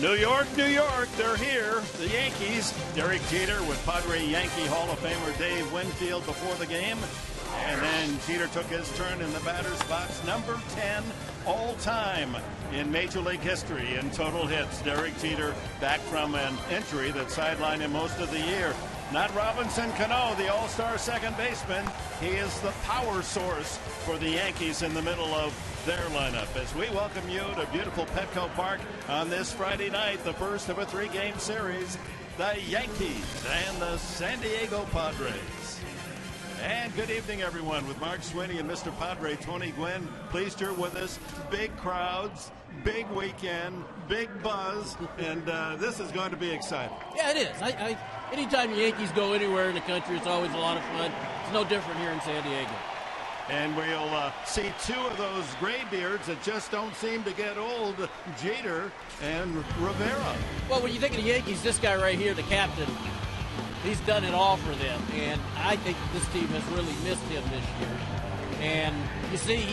New York, New York, they're here. The Yankees. Derek Jeter with Padre Yankee Hall of Famer Dave Winfield before the game. And then Jeter took his turn in the batter's box. Number 10 all time in Major League history in total hits. Derek Jeter back from an injury that sidelined him most of the year. Not Robinson Cano, the all-star second baseman. He is the power source for the Yankees in the middle of their lineup. As we welcome you to beautiful Petco Park on this Friday night, the first of a three-game series, the Yankees and the San Diego Padres. And good evening, everyone, with Mark Sweeney and Mr. Padre Tony Gwynn. Pleased you're with us. Big crowds, big weekend, big buzz, and this is going to be exciting. Yeah, it is. Anytime the Yankees go anywhere in the country, it's always a lot of fun. It's no different here in San Diego. And we'll see two of those graybeards that just don't seem to get old, Jeter and Rivera. Well, when you think of the Yankees, this guy right here, the captain, he's done it all for them. And I think that this team has really missed him this year. And you see,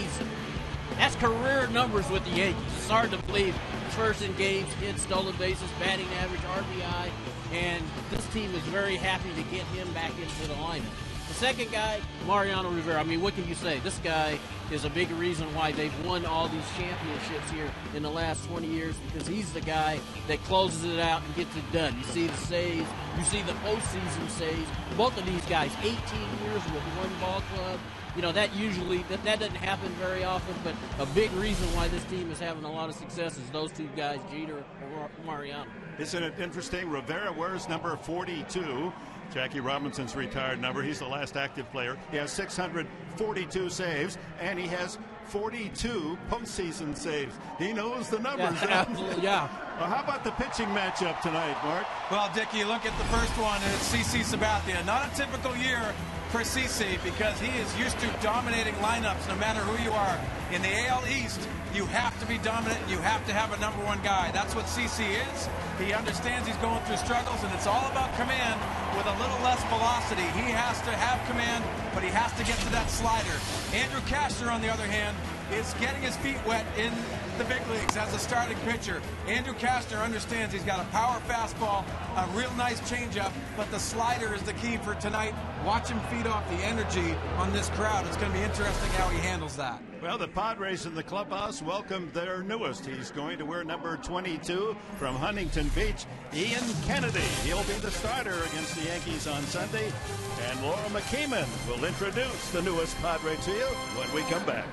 that's career numbers with the Yankees. It's hard to believe. First in games, hits, stolen bases, batting average, RBI. And this team is very happy to get him back into the lineup. The second guy, Mariano Rivera. I mean, what can you say? This guy is a big reason why they've won all these championships here in the last 20 years, because he's the guy that closes it out and gets it done. You see the saves. You see the postseason saves. Both of these guys, 18 years with one ball club. You know, that usually, that doesn't happen very often, but a big reason why this team is having a lot of success is those two guys, Jeter and Mariano. Isn't it interesting? Rivera wears number 42. Jackie Robinson's retired number. He's the last active player. He has 642 saves, and he has 42 postseason saves. He knows the numbers. Yeah, absolutely, yeah. Well, how about the pitching matchup tonight, Mark? Well, Dick, you look at the first one, and it's CC Sabathia. Not a typical year for CC because he is used to dominating lineups no matter who you are. In the AL East, you have to be dominant and you have to have a number one guy. That's what CC is. He understands he's going through struggles, and it's all about command with a little less velocity. He has to have command, but he has to get to that slider. Andrew Cashner, on the other hand, is getting his feet wet in the big leagues as a starting pitcher. Andrew Cashner understands he's got a power fastball, a real nice changeup, but the slider is the key for tonight. Watch him feed off the energy on this crowd. It's going to be interesting how he handles that. Well, the Padres in the clubhouse welcomed their newest. He's going to wear number 22 from Huntington Beach, Ian Kennedy. He'll be the starter against the Yankees on Sunday. And Laura McKeeman will introduce the newest Padre to you when we come back.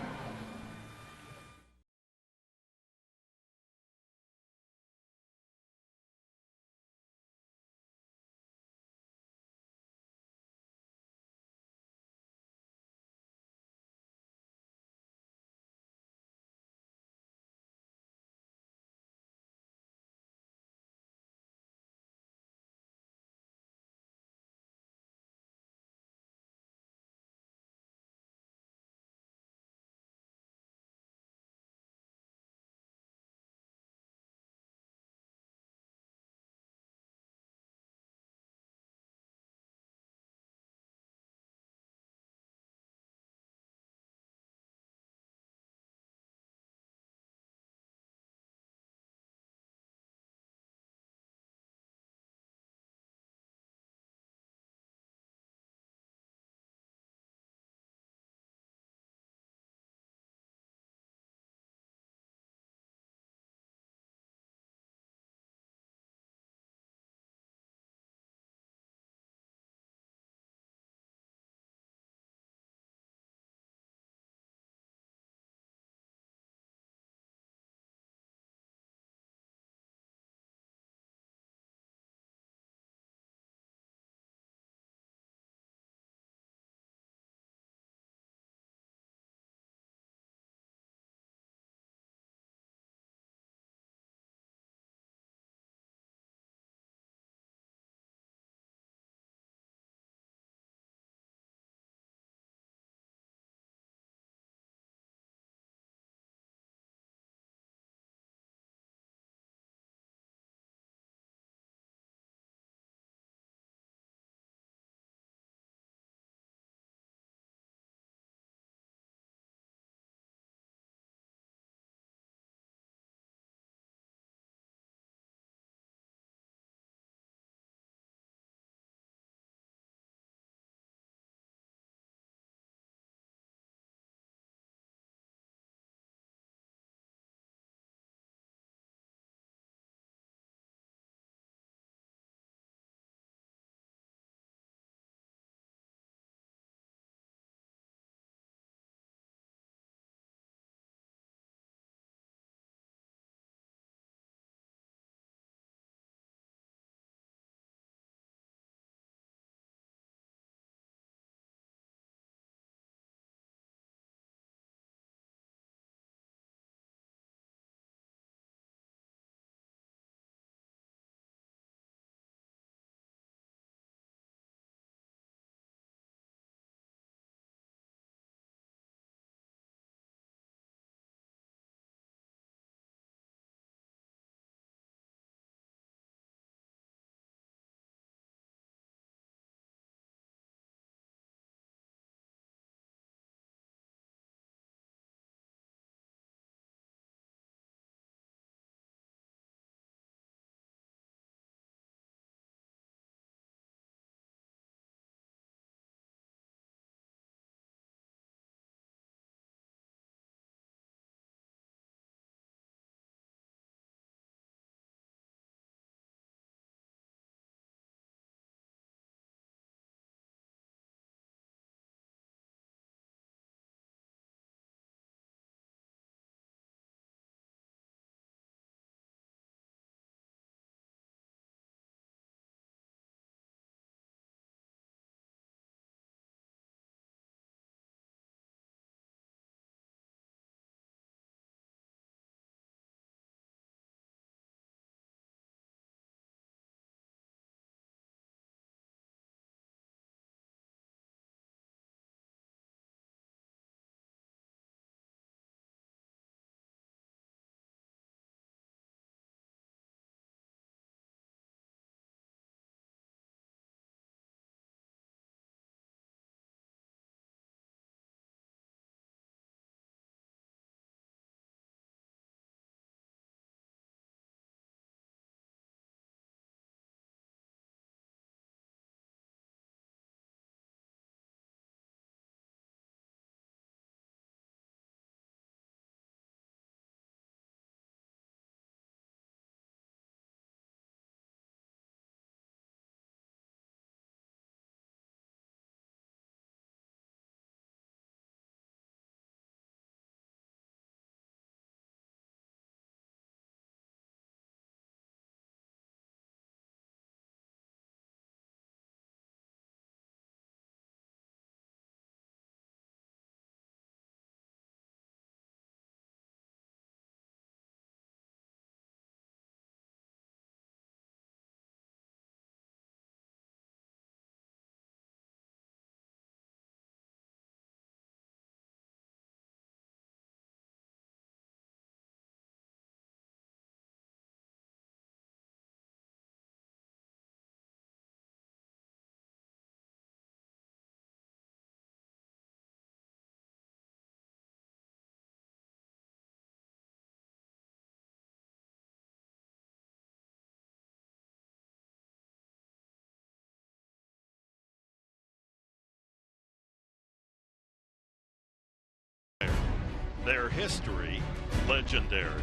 Their history, legendary.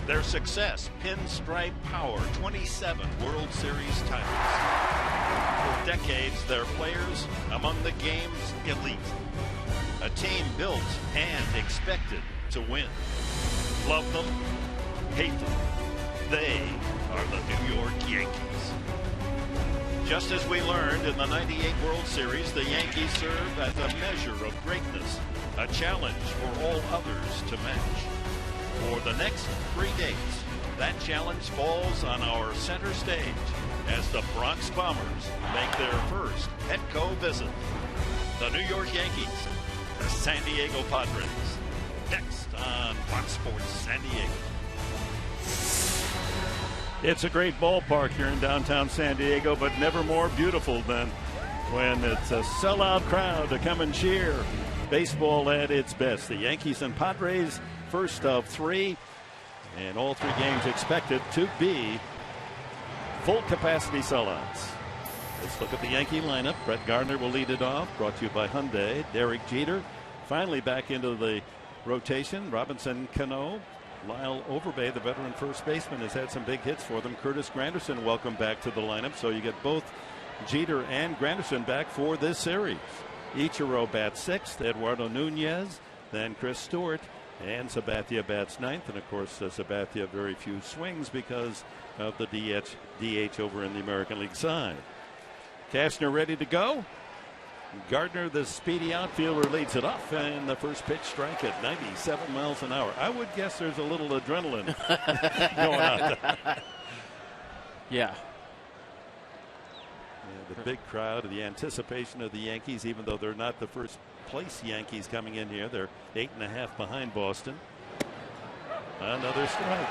Their success, pinstripe power, 27 World Series titles. For decades, their players among the game's elite. A team built and expected to win. Love them, hate them. They are the New York Yankees. Just as we learned in the '98 World Series, the Yankees serve as a measure of greatness, a challenge for all others to match. For the next 3 days, that challenge falls on our center stage as the Bronx Bombers make their first Petco visit. The New York Yankees, the San Diego Padres. Next on Fox Sports San Diego. It's a great ballpark here in downtown San Diego, but never more beautiful than when it's a sellout crowd to come and cheer. Baseball at its best. The Yankees and Padres, first of 3, and all 3 games expected to be full capacity sellouts. Let's look at the Yankee lineup. Brett Gardner will lead it off, brought to you by Hyundai. Derek Jeter finally back into the rotation. Robinson Cano. Lyle Overbay, the veteran first baseman, has had some big hits for them. Curtis Granderson welcome back to the lineup, so you get both Jeter and Granderson back for this series. Ichiro bats 6th, Eduardo Nunez, then Chris Stewart, and Sabathia bats 9th. And of course, Sabathia very few swings because of the DH over in the American League side. Cashner ready to go. Gardner, the speedy outfielder, leads it off, and the first pitch strike at 97 miles an hour. I would guess there's a little adrenaline going on. Yeah. The big crowd, the anticipation of the Yankees, even though they're not the first place Yankees coming in here. They're 8.5 behind Boston. Another strike.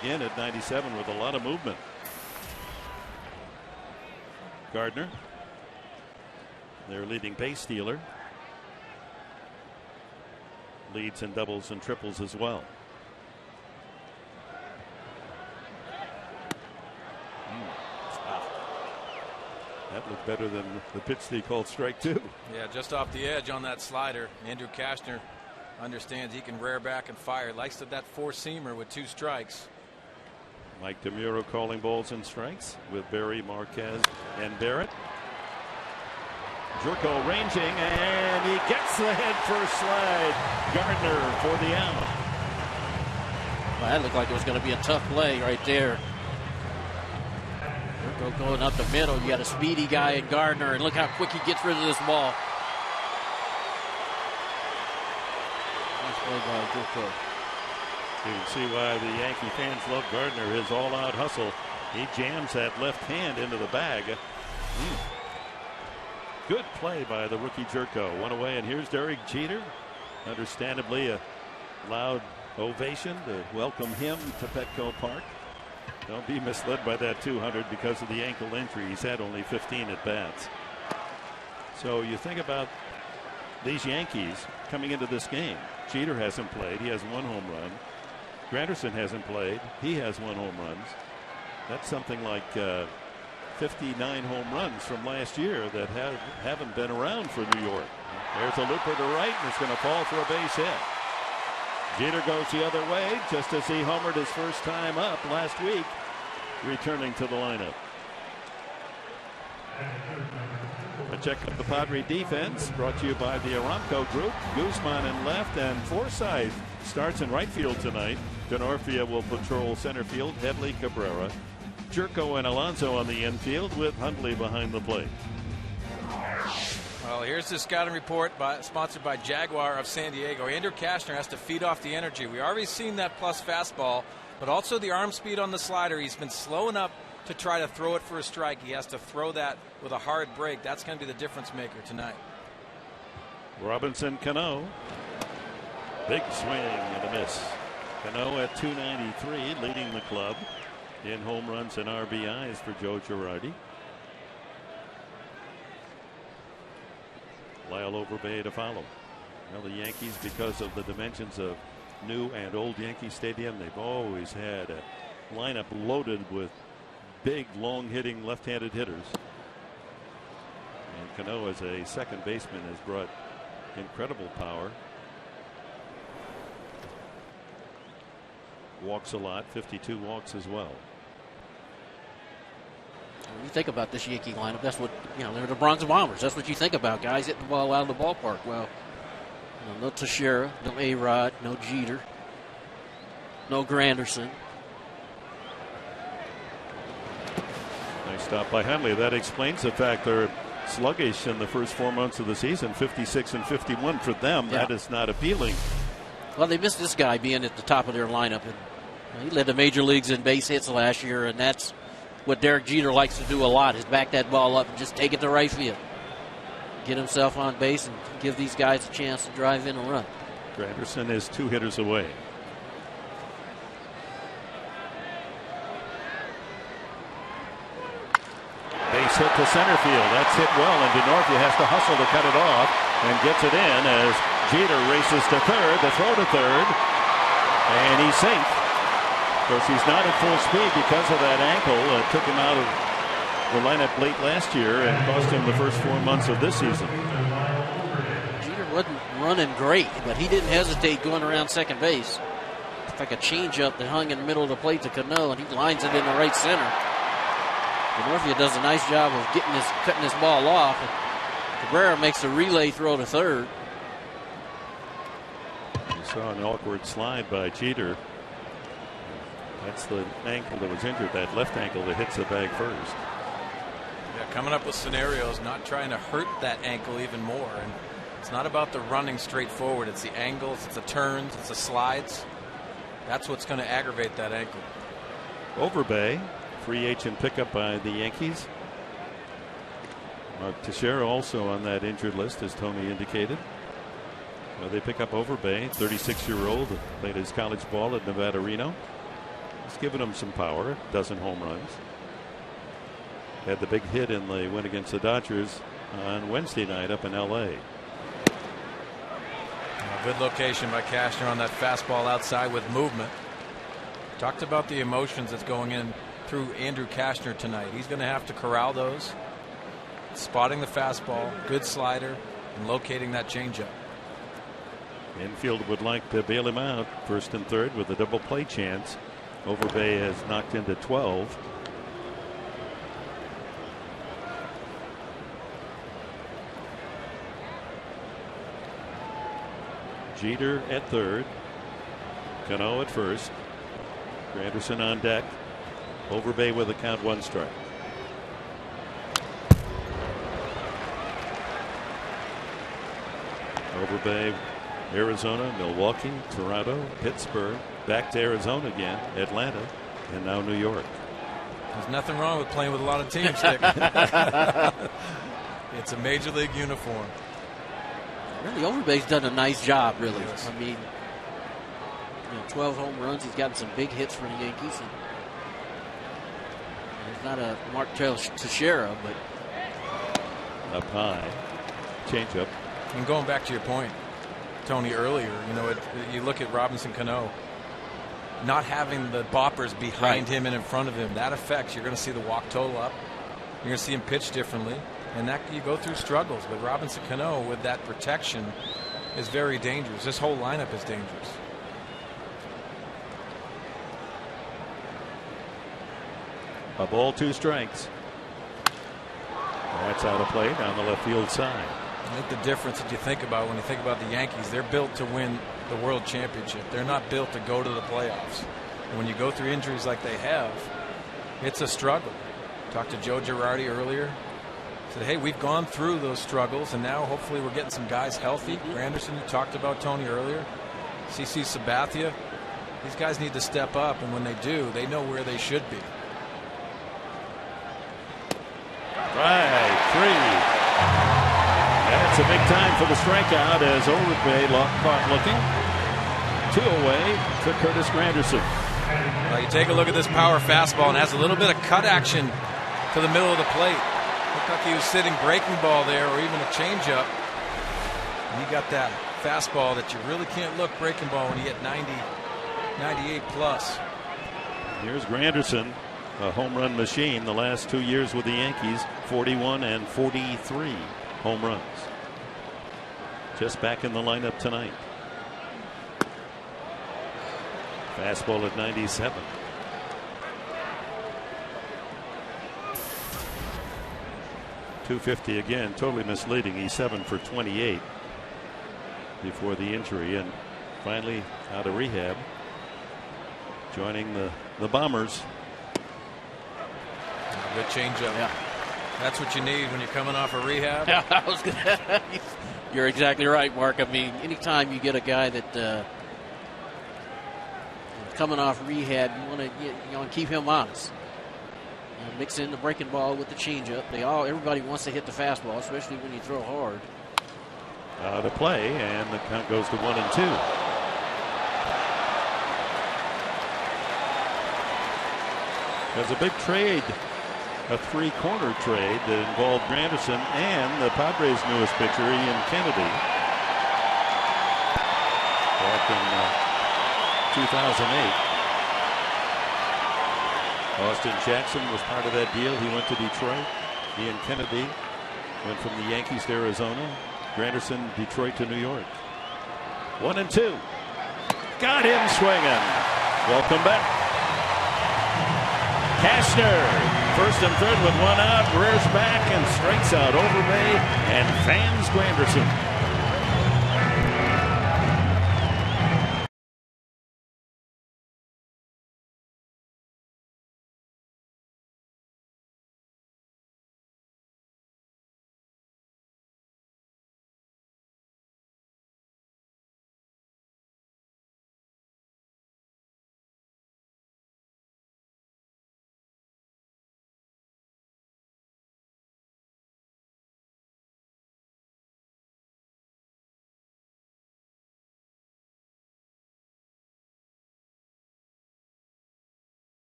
Again at 97 with a lot of movement. Gardner, their leading base stealer, leads in doubles and triples as well. That looked better than the pitch they called strike 2. Yeah, just off the edge on that slider. Andrew Cashner understands he can rear back and fire. Likes that four-seamer with 2 strikes. Mike DeMuro calling balls and strikes with Berry, Marquez, and Barrett. Jerko ranging, and he gets the head first slide. Gardner for the out. Well, that looked like it was going to be a tough play right there. Jerko going up the middle. You got a speedy guy in Gardner, and look how quick he gets rid of this ball. Nice play by Jerko. You can see why the Yankee fans love Gardner. His all-out hustle. He jams that left hand into the bag. Good play by the rookie Jerko. One away, and here's Derek Jeter. Understandably, a loud ovation to welcome him to Petco Park. Don't be misled by that 200 because of the ankle injury. He's had only 15 at bats. So you think about these Yankees coming into this game. Jeter hasn't played. He has 1 home run. Granderson hasn't played. He has 1 home run. That's something like 59 home runs from last year that haven't been around for New York. There's a looper to right, and it's going to fall for a base hit. Jeter goes the other way just as he homered his first time up last week, returning to the lineup. A check of the Padre defense brought to you by the Aramco Group. Guzman in left, and Forsythe starts in right field tonight. Denorfia will patrol center field. Headley, Cabrera, Jerko, and Alonso on the infield with Hundley behind the plate. Well, here's the scouting report sponsored by Jaguar of San Diego. Andrew Cashner has to feed off the energy. We already seen that plus fastball, but also the arm speed on the slider. He's been slow enough to try to throw it for a strike. He has to throw that with a hard break. That's going to be the difference maker tonight. Robinson Cano. Big swing and a miss. Cano at 293, leading the club in home runs and RBIs for Joe Girardi. Lyle Overbay to follow. Well, the Yankees, because of the dimensions of new and old Yankee Stadium, they've always had a lineup loaded with big, long-hitting left-handed hitters. And Cano, as a second baseman, has brought incredible power. walks a lot, 52 walks as well. When you think about this Yankee lineup, that's what, they're the Bronx Bombers. That's what you think about, guys hitting the ball out of the ballpark. Well, no Teixeira, no A-Rod, no Jeter, no Granderson. Nice stop by Henley. That explains the fact they're sluggish in the first 4 months of the season, 56 and 51 for them. Yeah. That is not appealing. Well, they missed this guy being at the top of their lineup. And he led the major leagues in base hits last year, and that's what Derek Jeter likes to do a lot, is back that ball up and just take it to right field. Get himself on base and give these guys a chance to drive in a run. Granderson is 2 hitters away. Base hit to center field. That's hit well, and DeNorfia has to hustle to cut it off and gets it in as Jeter races to third. The throw to third, and he's safe. Of course, he's not at full speed because of that ankle. It took him out of the lineup late last year and cost him the first 4 months of this season. Jeter wasn't running great, but he didn't hesitate going around second base. It's like a changeup that hung in the middle of the plate to Cano, and he lines it in the right center. DeNorfia does a nice job of cutting this ball off. And Rivera makes a relay throw to third. You saw an awkward slide by Jeter. That's the ankle that was injured, that left ankle that hits the bag first. Yeah, coming up with scenarios, not trying to hurt that ankle even more. And it's not about the running straight forward. It's the angles, it's the turns, it's the slides. That's what's going to aggravate that ankle. Overbay, free agent pickup by the Yankees. Mark Teixeira also on that injured list, as Tony indicated. Well, they pick up Overbay, 36-year-old, played his college ball at Nevada Reno. He's given them some power, a dozen home runs. Had the big hit in the win against the Dodgers on Wednesday night up in L.A. Good location by Cashner on that fastball outside with movement. Talked about the emotions that's going in through Andrew Cashner tonight. He's going to have to corral those. Spotting the fastball, good slider, and locating that changeup. Infield would like to bail him out, first and third with a double play chance. Overbay has knocked into 12. Jeter at third. Cano at first. Granderson on deck. Overbay with a count, 1 strike. Overbay, Arizona, Milwaukee, Toronto, Pittsburgh, back to Arizona again, Atlanta, and now New York. There's nothing wrong with playing with a lot of teams, Dick. It's a major league uniform. Really, Overbay's done a nice job, really. Yes. I mean, 12 home runs. He's gotten some big hits for the Yankees. And he's not a Mark Teixeira, but up high, changeup. And going back to your point, Tony, earlier, you look at Robinson Cano, not having the boppers behind him and in front of him, that affects. You're going to see the walk total up. You're going to see him pitch differently. And that you go through struggles. But Robinson Cano, with that protection, is very dangerous. This whole lineup is dangerous. A ball, 2 strikes. That's out of play down the left field side. I think the difference that you think about when you think about the Yankees, they're built to win the World Championship. They're not built to go to the playoffs. And when you go through injuries like they have, it's a struggle. Talked to Joe Girardi earlier. Said, hey, we've gone through those struggles, and now hopefully we're getting some guys healthy. Granderson, you talked about Tony earlier. CC Sabathia. These guys need to step up, and when they do, they know where they should be. Right, 3. That's a big time for the strikeout as Overbay caught looking. 2 away to Curtis Granderson. Well, you take a look at this power fastball, and has a little bit of cut action to the middle of the plate. Looked like he was sitting breaking ball there, or even a changeup. And he got that fastball that you really can't look breaking ball when you get 90, 98 plus. Here's Granderson, a home run machine the last 2 years with the Yankees, 41 and 43 home runs. Just back in the lineup tonight. Fastball at 97. .250 again, totally misleading. He's 7 for 28 before the injury, and finally out of rehab, joining the Bombers. Good changeup. Yeah. That's what you need when you're coming off a rehab. You're exactly right, Mark. I mean, anytime you get a guy that coming off rehab, you want to keep him honest. Mix in the breaking ball with the changeup. Everybody wants to hit the fastball, especially when you throw hard. To play, and the count goes to 1-2. There's a big trade, a three-corner trade that involved Granderson and the Padres' newest pitcher, Ian Kennedy, back in 2008. Austin Jackson was part of that deal. He went to Detroit. Ian Kennedy went from the Yankees to Arizona. Granderson, Detroit to New York. 1-2. Got him swinging. Welcome back. Cashner, first and third with one out, rears back and strikes out Overbay and fans Granderson.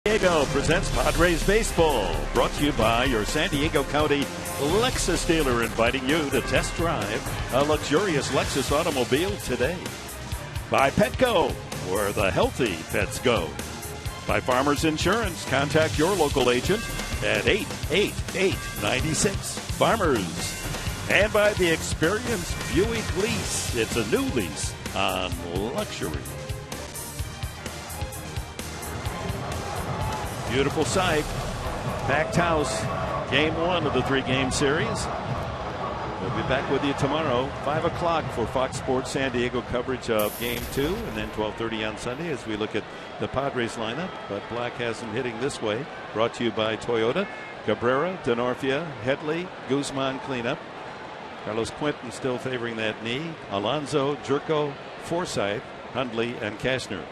Diego presents Padres Baseball, brought to you by your San Diego County Lexus dealer, inviting you to test drive a luxurious Lexus automobile today. By Petco, where the healthy pets go. By Farmers Insurance, contact your local agent at 888-96 Farmers. And by the experienced Buick Lease, it's a new lease on luxury. Beautiful sight. Packed house. Game one of the three-game series. We'll be back with you tomorrow, 5 o'clock for Fox Sports San Diego coverage of Game 2, and then 12:30 on Sunday as we look at the Padres lineup. But Black has them hitting this way. Brought to you by Toyota. Cabrera, Denorfia, Headley, Guzman cleanup. Carlos Quinton still favoring that knee. Alonso, Jerko, Forsythe, Hundley, and Cashner.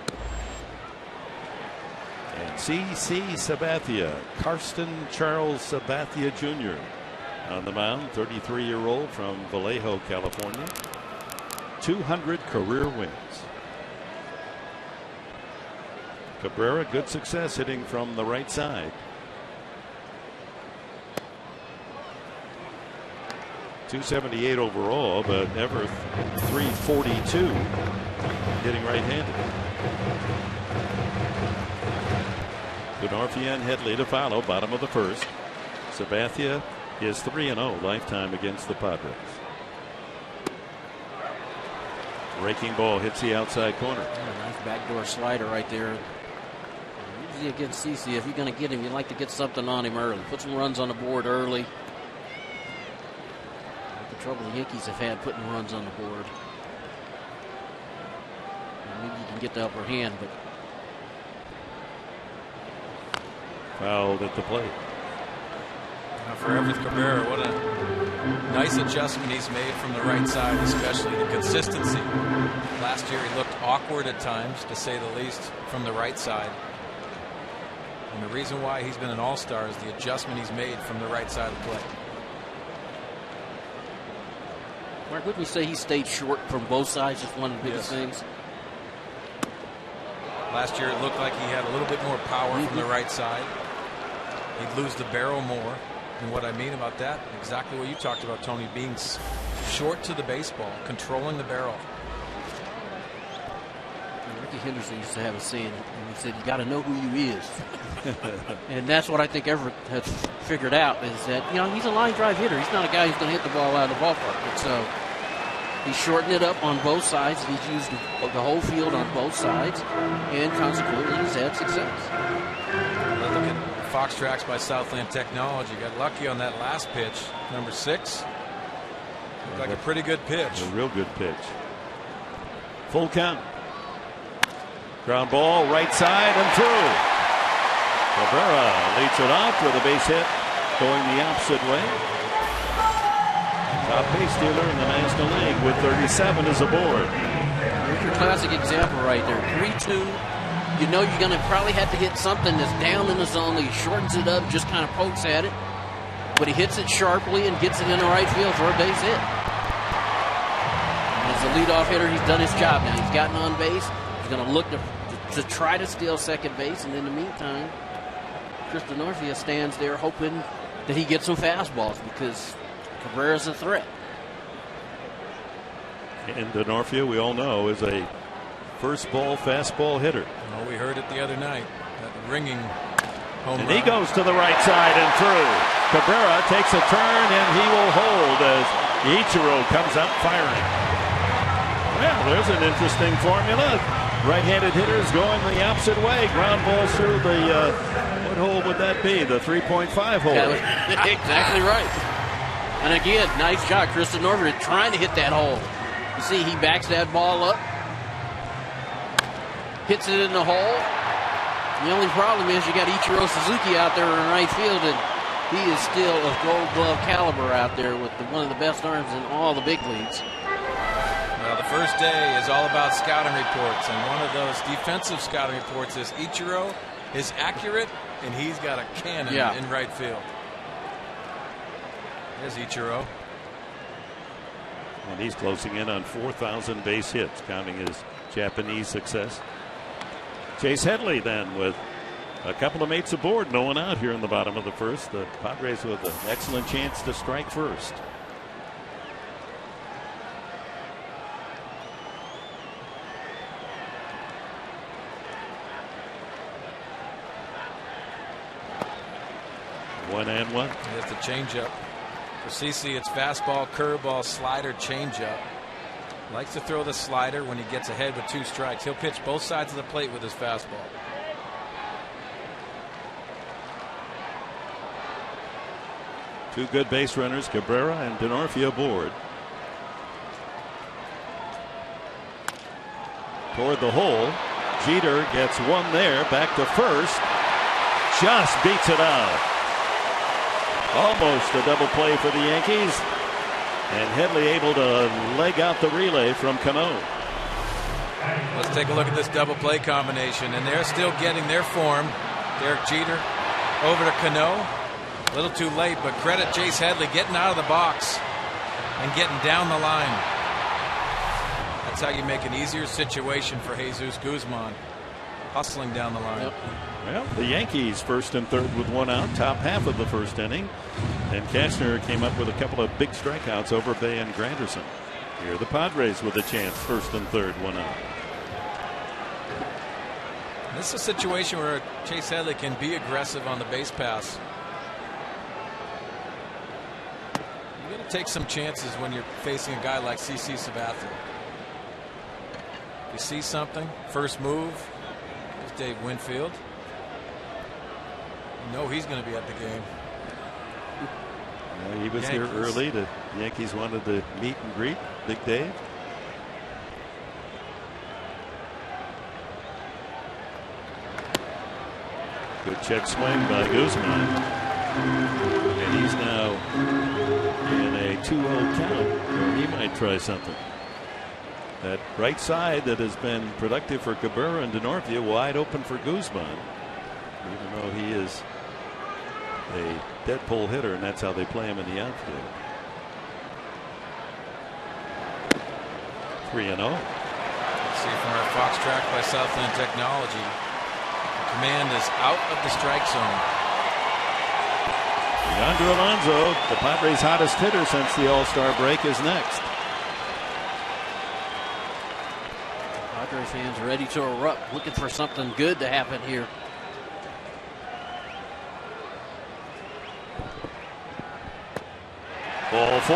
And C.C. Sabathia, Karsten Charles Sabathia Jr. on the mound, 33-year-old from Vallejo, California. 200 career wins. Cabrera, good success hitting from the right side. .278 overall, but ever .342 hitting right-handed. Denorfia and Headley to follow, bottom of the first. Sabathia is 3-0 lifetime against the Padres. Raking ball hits the outside corner. Nice backdoor slider right there. Usually against CC, if you're going to get him, you like to get something on him early. Put some runs on the board early. The trouble the Yankees have had putting runs on the board. Maybe you can get the upper hand, but fouled at the plate. Now forever with Rivera, what a nice adjustment he's made from the right side, especially the consistency. Last year he looked awkward at times, to say the least, from the right side. And the reason why he's been an all-star is the adjustment he's made from the right side of the plate. Mark, wouldn't you say he stayed short from both sides? Just one of the biggest things. Last year it looked like he had a little bit more power from the right side. He'd lose the barrel more. And what I mean about that, exactly what you talked about, Tony, being short to the baseball, controlling the barrel. Ricky Henderson used to have a saying, and he said, you got to know who you is. And that's what I think Everett has figured out, is that, you know, he's a line drive hitter. He's not a guy who's going to hit the ball out of the ballpark. And so he's shortened it up on both sides. He's used the whole field on both sides, and consequently he's had success. Look at Fox Tracks by Southland Technology. Got lucky on that last pitch, number 6. Looked like a pretty good pitch. A real good pitch. Full count. Ground ball, right side and through. Rivera leads it off with a base hit going the opposite way. Top base stealer in the National League with 37 is aboard. Here's your classic example right there. 3-2. You know you're going to probably have to hit something that's down in the zone. He shortens it up, just kind of pokes at it. But he hits it sharply and gets it in the right field for a base hit. And as a leadoff hitter, he's done his job now. He's gotten on base. He's going to look to try to steal second base. And in the meantime, Chris DeNorfia stands there hoping that he gets some fastballs because Cabrera's a threat. And DeNorfia, we all know, is a first ball fastball hitter. Well, we heard it the other night, that ringing home And run. he goes to the right side and through. Cabrera takes a turn and he will hold as Ichiro comes up firing. Well, there's an interesting formula. Right-handed hitters going the opposite way. Ground balls through the what hole would that be? The 3.5 hole. Exactly right. And again, nice job, Chris DeNorfia trying to hit that hole. You see, he backs that ball up, hits it in the hole. The only problem is you got Ichiro Suzuki out there in right field, and he is still of Gold Glove caliber out there with one of the best arms in all the big leagues. Well, the first day is all about scouting reports, and one of those defensive scouting reports is Ichiro is accurate, and he's got a cannon in right field. There's Ichiro. And he's closing in on 4,000 base hits, counting his Japanese success. Chase Headley then with a couple of mates aboard, no one out here in the bottom of the first. The Padres with an excellent chance to strike first. One and one. There's the changeup. For CC, it's fastball, curveball, slider, changeup. Likes to throw the slider when he gets ahead with 2 strikes. He'll pitch both sides of the plate with his fastball. Two good base runners, Cabrera and DeNorfia aboard. Toward the hole. Jeter gets one there, back to first. Just beats it out. Almost a double play for the Yankees. And Headley able to leg out the relay from Cano. Let's take a look at this double play combination, and they're still getting their form. Derek Jeter over to Cano. A little too late, but credit Chase Headley getting out of the box and getting down the line. That's how you make an easier situation for Jesus Guzman, hustling down the line. Yep. Well, the Yankees first and third with one out, top half of the first inning. And Kastner came up with a couple of big strikeouts over Bay and Granderson. Here the Padres with a chance, first and third, one out. This is a situation where Chase Headley can be aggressive on the base pass. You got to take some chances when you're facing a guy like CC Sabathia. You see something, first move, there's Dave Winfield. You know he's going to be at the game. He was here early. The Yankees wanted to meet and greet Big Dave. Good check swing by Guzman. And he's now in a 2-0 count, or he might try something. That right side that has been productive for Cabrera and Denorfia wide open for Guzman. Even though he is a dead pull hitter, and that's how they play him in the outfield. 3-0. See from our Fox track by Southland Technology. The command is out of the strike zone. Yonder Alonso, the Padres' hottest hitter since the All-Star break, is next. Padres fans ready to erupt, looking for something good to happen here. Ball 4,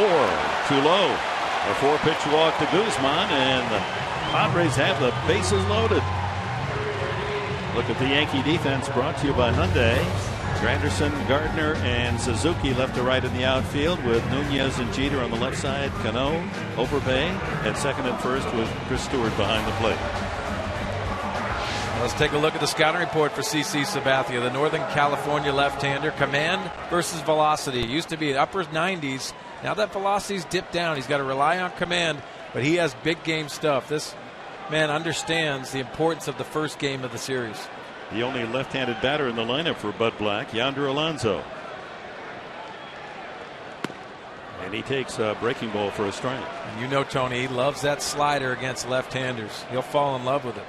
too low. A 4-pitch walk to Guzman, and the Padres have the bases loaded. Look at the Yankee defense, brought to you by Hyundai. Granderson, Gardner, and Suzuki left to right in the outfield, with Nunez and Jeter on the left side. Cano, Overbay, at second and first with Chris Stewart behind the plate. Let's take a look at the scouting report for CC Sabathia, the Northern California left-hander. Command versus velocity. Used to be upper 90s. Now that velocity's dipped down. He's got to rely on command, but he has big game stuff. This man understands the importance of the first game of the series. The only left-handed batter in the lineup for Bud Black, Yonder Alonso. And he takes a breaking ball for a strike. And you know, Tony, he loves that slider against left-handers. He'll fall in love with it.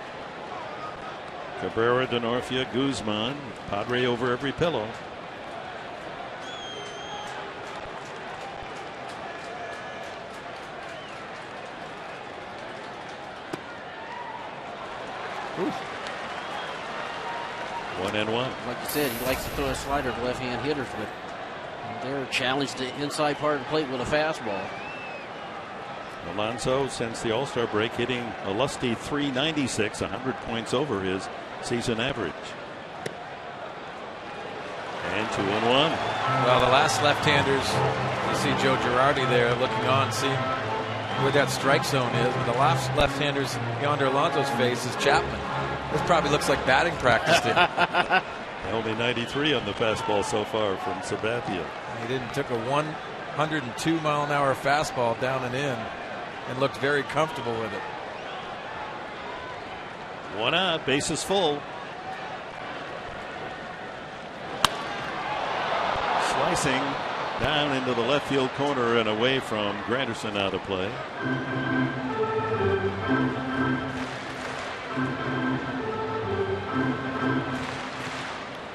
Cabrera, Denorfia, Guzman, Padre over every pillow. Oof. 1-1. Like you said, he likes to throw a slider to left-hand hitters, but they're challenged to inside part of the plate with a fastball. Alonso, since the All-Star break, hitting a lusty .396, 100 points over his season average. And 2-1. Well, the last left-handers, you see Joe Girardi there looking on, seeing where that strike zone is. But the last left-handers Yonder Alonso's face is Chapman. This probably looks like batting practice to him. Only 93 on the fastball so far from Sabathia. He took a 102 mile an hour fastball down and in, and looked very comfortable with it. 1 out, bases full. Slicing down into the left field corner and away from Granderson out of play.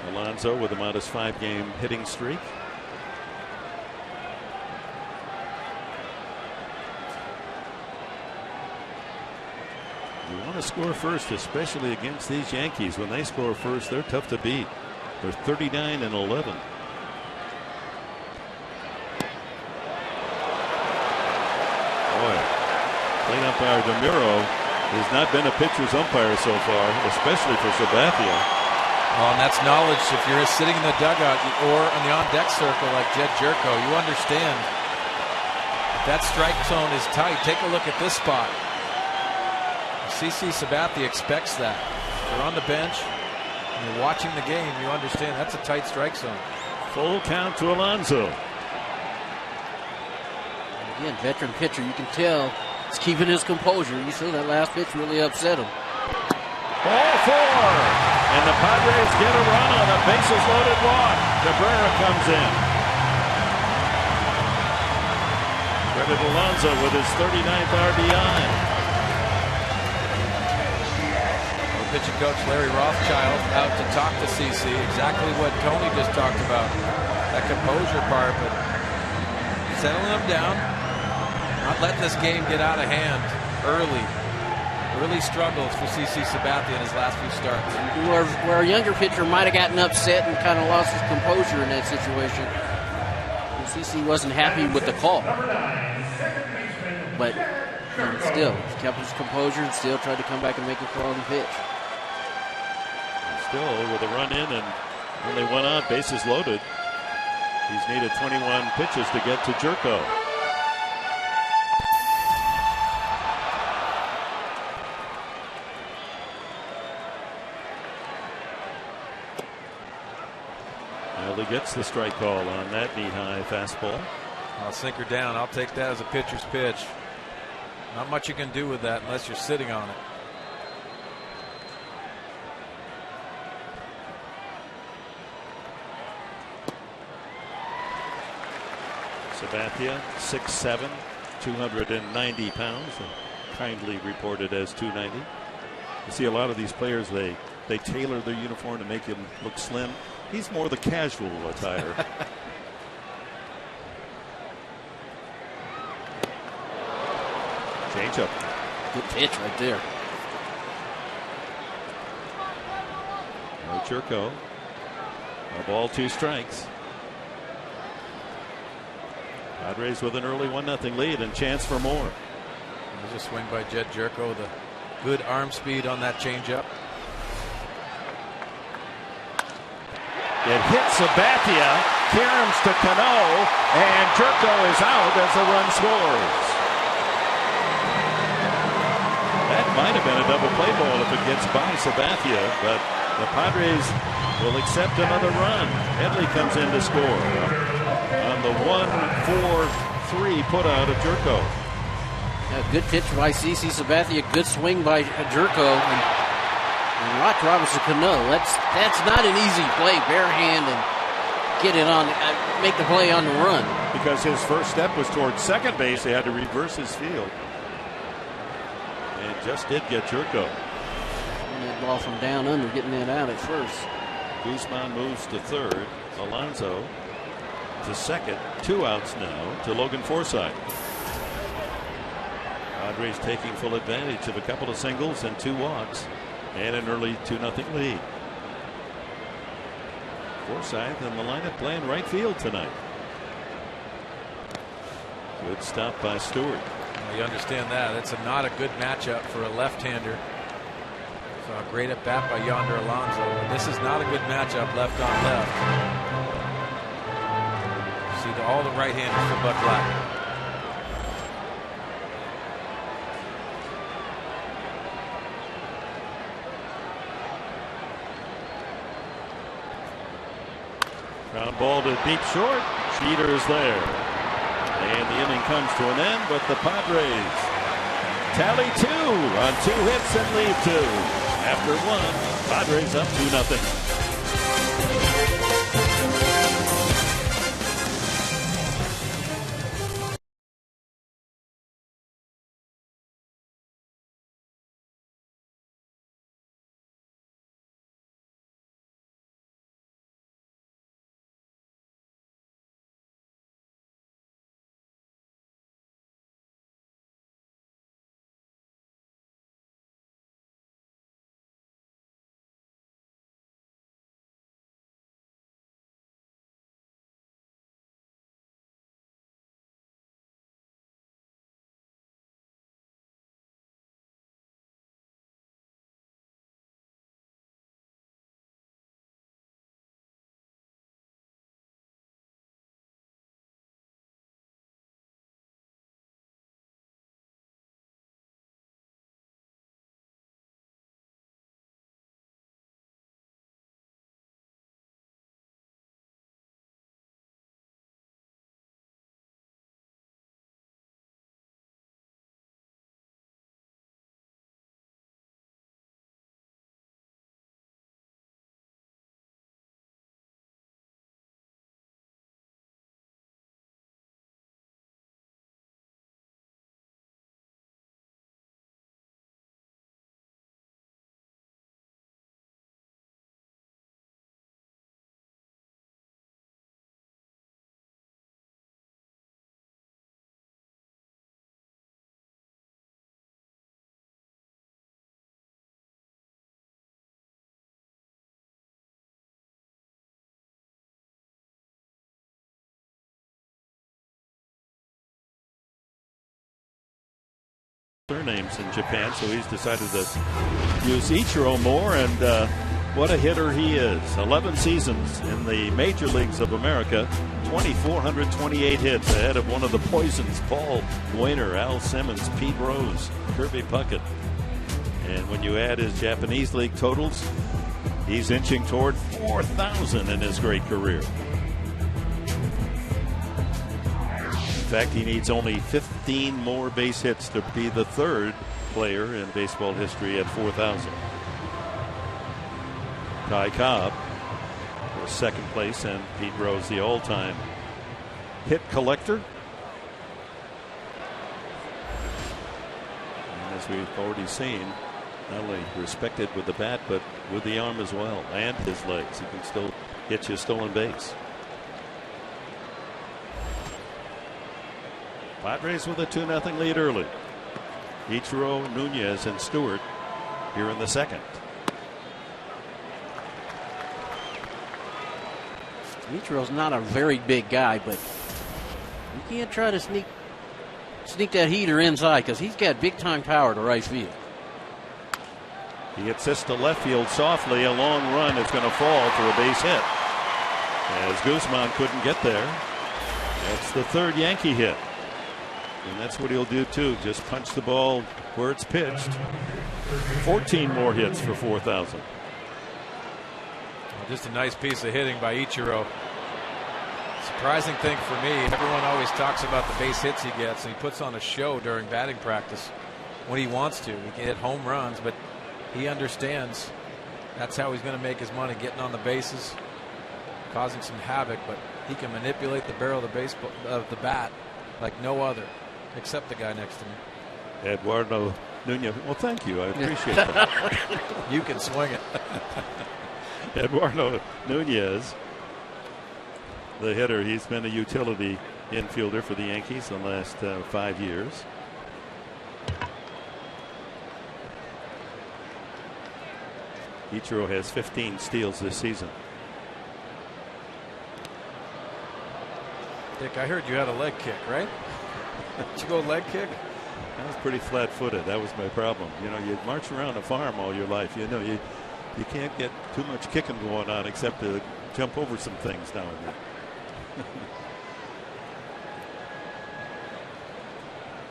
Alonso with a modest 5-game hitting streak. You want to score first, especially against these Yankees. When they score first, they're tough to beat. They're 39-11. Clean umpire DeMuro has not been a pitcher's umpire so far, especially for Sabathia. Well, and that's knowledge. If you're sitting in the dugout or on the on-deck circle like Jed Jerko, you understand if that strike zone is tight. Take a look at this spot. CC Sabathia expects that. If you're on the bench and you're watching the game, you understand that's a tight strike zone. Full count to Alonso. Again, veteran pitcher, you can tell he's keeping his composure. You saw that last pitch really upset him. Ball 4, and the Padres get a run on a bases loaded walk. Rivera comes in. Credit Alonso with his 39th RBI. Pitching coach Larry Rothschild out to talk to CC. Exactly what Tony just talked about. That composure part, but settling him down. Not letting this game get out of hand early. Early struggles for CC Sabathia in his last few starts. Where a younger pitcher might have gotten upset and kind of lost his composure in that situation. CC wasn't happy with the call. But still, he kept his composure and still tried to come back and make a quality pitch. Still with a run in and only 1 out, bases loaded. He's needed 21 pitches to get to Jerko. Well, he gets the strike call on that knee-high fastball. I'll sink her down. I'll take that as a pitcher's pitch. Not much you can do with that unless you're sitting on it. Sabathia, 6'7", 290 pounds, and kindly reported as 290. You see a lot of these players, they tailor their uniform to make him look slim. He's more the casual attire. Change up. Good pitch right there. No Jerko. A ball, 2 strikes. Padres with an early 1-0 lead and chance for more. There's a swing by Jed Jerko. The good arm speed on that changeup. It hits Sabathia, caroms to Cano, and Jerko is out as the run scores. That might have been a double play ball if it gets by Sabathia, but the Padres will accept another run. Headley comes in to score on the 1-4-3 putout of Jerko. Yeah, good pitch by CC Sabathia. Good swing by Jerko. And watch Robinson Cano. That's not an easy play. Bare hand and get it on. Make the play on the run. Because his first step was towards second base, he had to reverse his field. And just did get Jerko. And that ball from down under, getting that out at first. Guzman moves to third. Alonso to second. 2 outs now to Logan Forsythe. Padres taking full advantage of a couple of singles and 2 walks and an early 2-0 lead. Forsythe in the lineup playing right field tonight. Good stop by Stewart. Well, you understand that. It's not a good matchup for a left-hander. So a great at bat by Yonder Alonso. But this is not a good matchup left on left. See all the right-handers for Bud Black. Ground ball to deep short. Jeter's there. And the inning comes to an end, but the Padres tally 2 on 2 hits and lead 2. After 1, Padres up 2-0. Surnames in Japan, so he's decided to use Ichiro more, and what a hitter he is. 11 seasons in the major leagues of America, 2,428 hits ahead of one of the Poisons, Paul Wainer, Al Simmons, Pete Rose, Kirby Puckett. And when you add his Japanese league totals, he's inching toward 4,000 in his great career. fact, he needs only 15 more base hits to be the third player in baseball history at 4,000. Ty Cobb was second place, and Pete Rose the all-time hit collector. And as we've already seen, not only respected with the bat, but with the arm as well, and his legs. He can still hit you a stolen base. Padres with a 2-0 lead early. Ichiro, Nunez, and Stewart here in the second. Ichiro's not a very big guy, but you can't try to sneak that heater inside because he's got big-time power to right field. He hits this to left field softly. A long run is going to fall for a base hit, as Guzman couldn't get there. That's the third Yankee hit. And that's what he'll do too. Just punch the ball where it's pitched. 14 more hits for 4,000. Just a nice piece of hitting by Ichiro. Surprising thing for me, everyone always talks about the base hits he gets, and he puts on a show during batting practice when he wants to. He can hit home runs, but he understands that's how he's going to make his money, getting on the bases, causing some havoc, but he can manipulate the barrel of the bat like no other, except the guy next to me. Eduardo Nunez. Well, thank you. I appreciate that. You can swing it. Eduardo Nunez, the hitter. He's been a utility infielder for the Yankees the last 5 years. Ichiro has 15 steals this season. Dick, I heard you had a leg kick, right? Did you go leg kick? I was pretty flat-footed. That was my problem. You know, you march around a farm all your life. You know, you can't get too much kicking going on except to jump over some things now and then.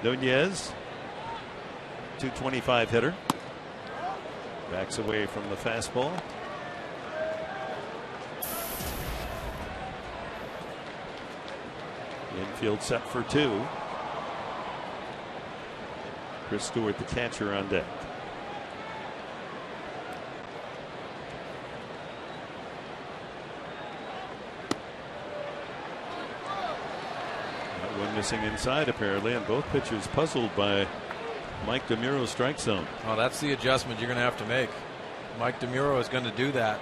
Nunez, 225 hitter. Backs away from the fastball. Infield set for two. Chris Stewart, the catcher, on deck. One missing inside apparently, and both pitchers puzzled by Mike DeMuro's strike zone. Oh, that's the adjustment you're going to have to make. Mike DeMuro is going to do that.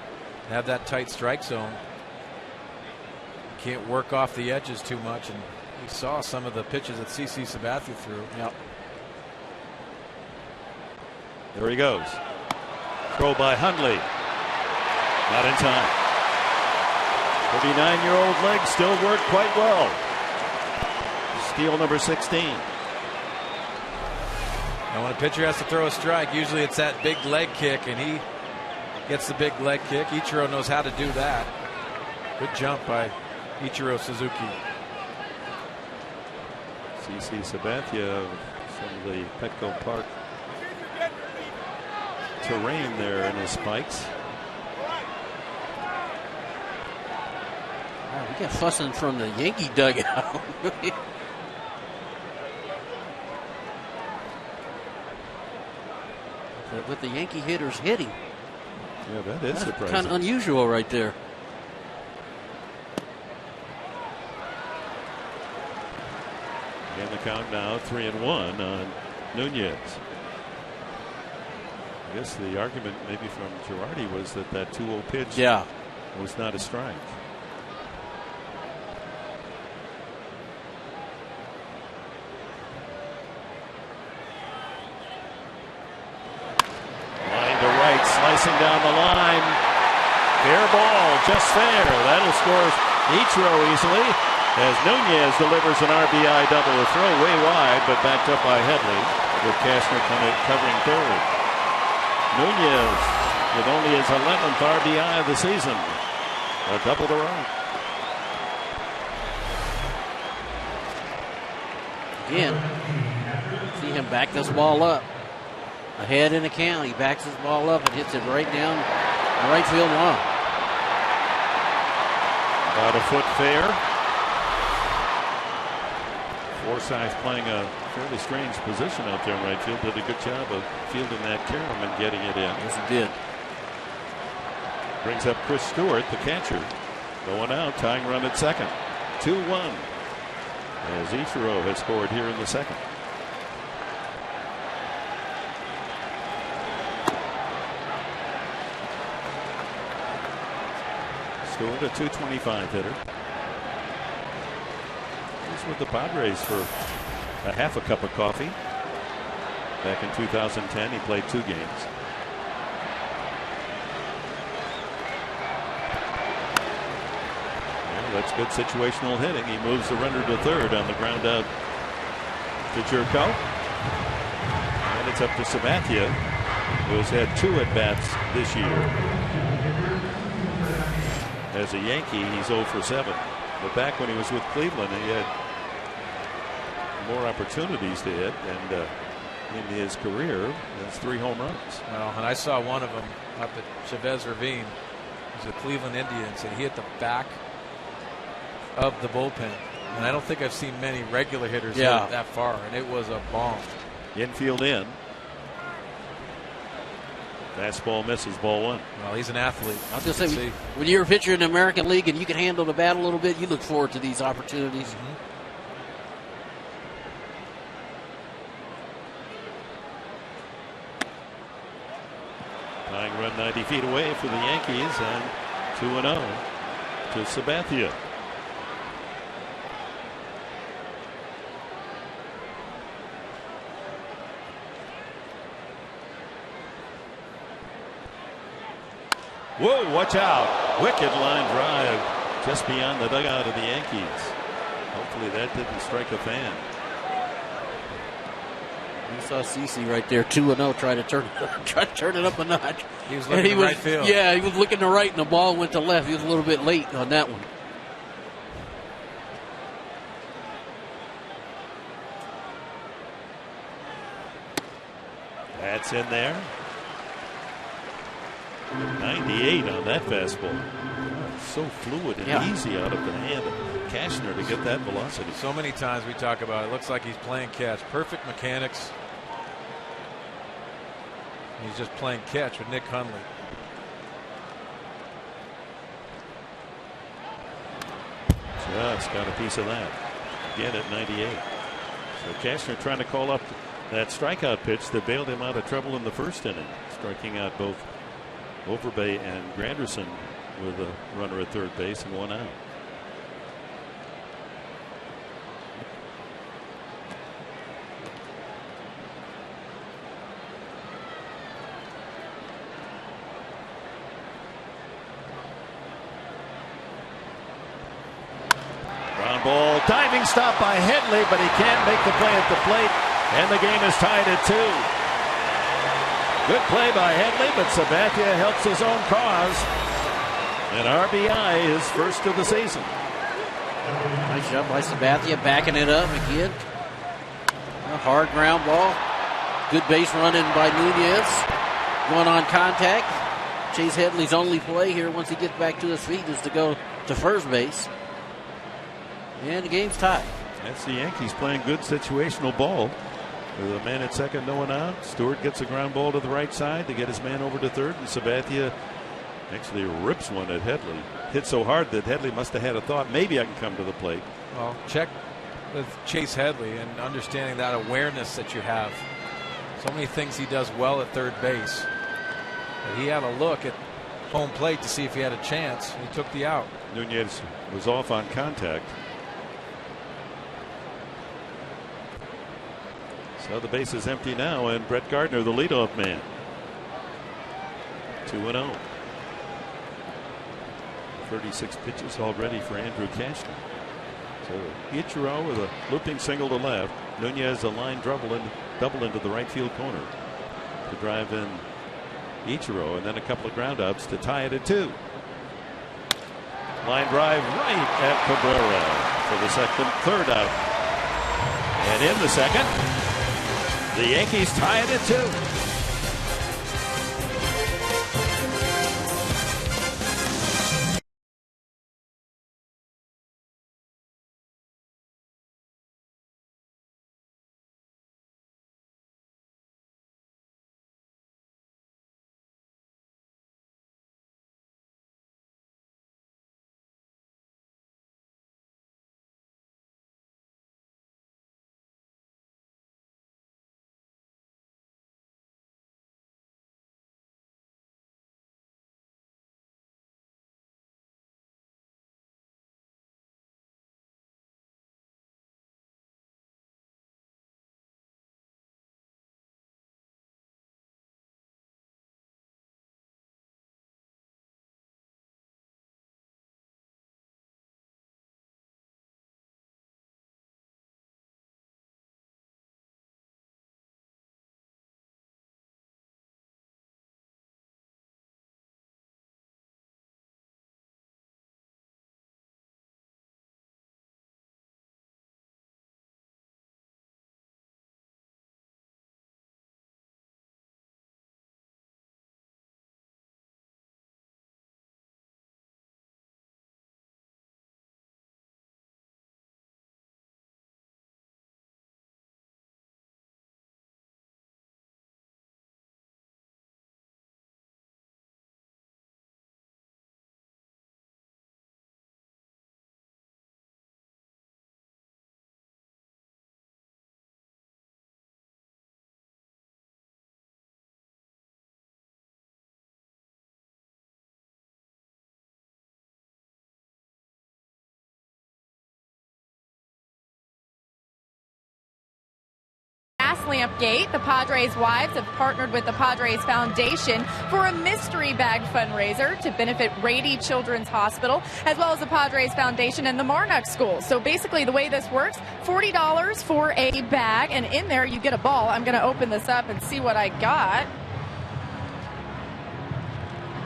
Have that tight strike zone. Can't work off the edges too much, and you saw some of the pitches that CC Sabathia threw. Yep. There he goes. Throw by Hundley. Not in time. 39-year-old legs still work quite well. Steal number 16. And when a pitcher has to throw a strike, usually it's that big leg kick, and he gets the big leg kick. Ichiro knows how to do that. Good jump by Ichiro Suzuki. CC Sabathia, some of the Petco Park terrain there in his spikes. Wow, we got fussing from the Yankee dugout. With the Yankee hitters hitting. Yeah, that is surprising. Kind of unusual right there. And the count now 3-1 on Nunez. I guess the argument maybe from Girardi was that 2-0 pitch was not a strike. Line to right, slicing down the line. Fair ball, just fair. That'll score Ichiro easily as Nunez delivers an RBI double. A throw way wide, but backed up by Headley, with Cashner covering third. Nunez with only his 11th RBI of the season. A double to right. Again, see him back this ball up. Ahead in the count, he backs his ball up and hits it right down the right field line. About a foot fair. Forsythe playing a fairly strange position out there in right field. Did a good job of fielding that carom and getting it in. Yes, he did. Brings up Chris Stewart, the catcher. Going out, tying run at second. 2-1. As Ichiro has scored here in the second. Stewart, a .225 hitter. He's with the Padres for a half a cup of coffee. Back in 2010, he played 2 games. Well, that's good situational hitting. He moves the runner to third on the ground out to Jerko. And it's up to Sabathia, who has had 2 at-bats this year. As a Yankee, he's 0 for 7. But back when he was with Cleveland, he had more opportunities to hit, and in his career, that's 3 home runs. Well, and I saw one of them up at Chavez Ravine. It was the Cleveland Indians, and he hit the back of the bullpen. And I don't think I've seen many regular hitters hit it that far, and it was a bomb. Infield in. Fastball misses, ball 1. Well, he's an athlete. I was going to say, when you're a pitcher in the American League and you can handle the bat a little bit, you look forward to these opportunities. Tying run 90 feet away for the Yankees, and 2-0 to Sabathia. Whoa, watch out. Wicked line drive just beyond the dugout of the Yankees. Hopefully that didn't strike a fan. You saw CeCe right there, 2-0, try to turn it up a notch. He was looking to right field. Yeah, he was looking to right, and the ball went to left. He was a little bit late on that one. That's in there. 98 on that fastball. So fluid and easy out of the hand of Cashner to get that velocity. So many times we talk about it. Looks like he's playing catch. Perfect mechanics. He's just playing catch with Nick Hundley. Just got a piece of that. Again at 98. So Cashner trying to call up that strikeout pitch that bailed him out of trouble in the first inning, striking out both Overbay and Granderson with a runner at third base and 1 out. Ground ball, diving stop by Headley, but he can't make the play at the plate, and the game is tied at 2. Good play by Headley, but Sabathia helps his own cause. And RBI is first of the season. Nice job by Sabathia, backing it up again. A hard ground ball. Good base running by Nunez. Going on contact. Chase Headley's only play here once he gets back to his feet is to go to first base. And the game's tied. That's the Yankees playing good situational ball. With a man at second, no one out. Stewart gets a ground ball to the right side to get his man over to third, and Sabathia actually rips one at Headley. Hit so hard that Headley must have had a thought, maybe I can come to the plate. Well, check with Chase Headley and understanding that awareness that you have. So many things he does well at third base. But he had a look at home plate to see if he had a chance. He took the out. Nunez was off on contact. So the base is empty now, and Brett Gardner, the leadoff man. 2-0. 36 pitches already for Andrew Cashner. So Ichiro with a looping single to left. Nunez a line double into the right field corner to drive in Ichiro, and then a couple of ground outs to tie it at 2. Line drive right at Cabrera for the third out. And in the second, the Yankees tie it at 2. Lamp Gate, the Padres wives have partnered with the Padres Foundation for a mystery bag fundraiser to benefit Rady Children's Hospital, as well as the Padres Foundation and the Marnock School. So basically the way this works, $40 for a bag, and in there you get a ball. I'm going to open this up and see what I got.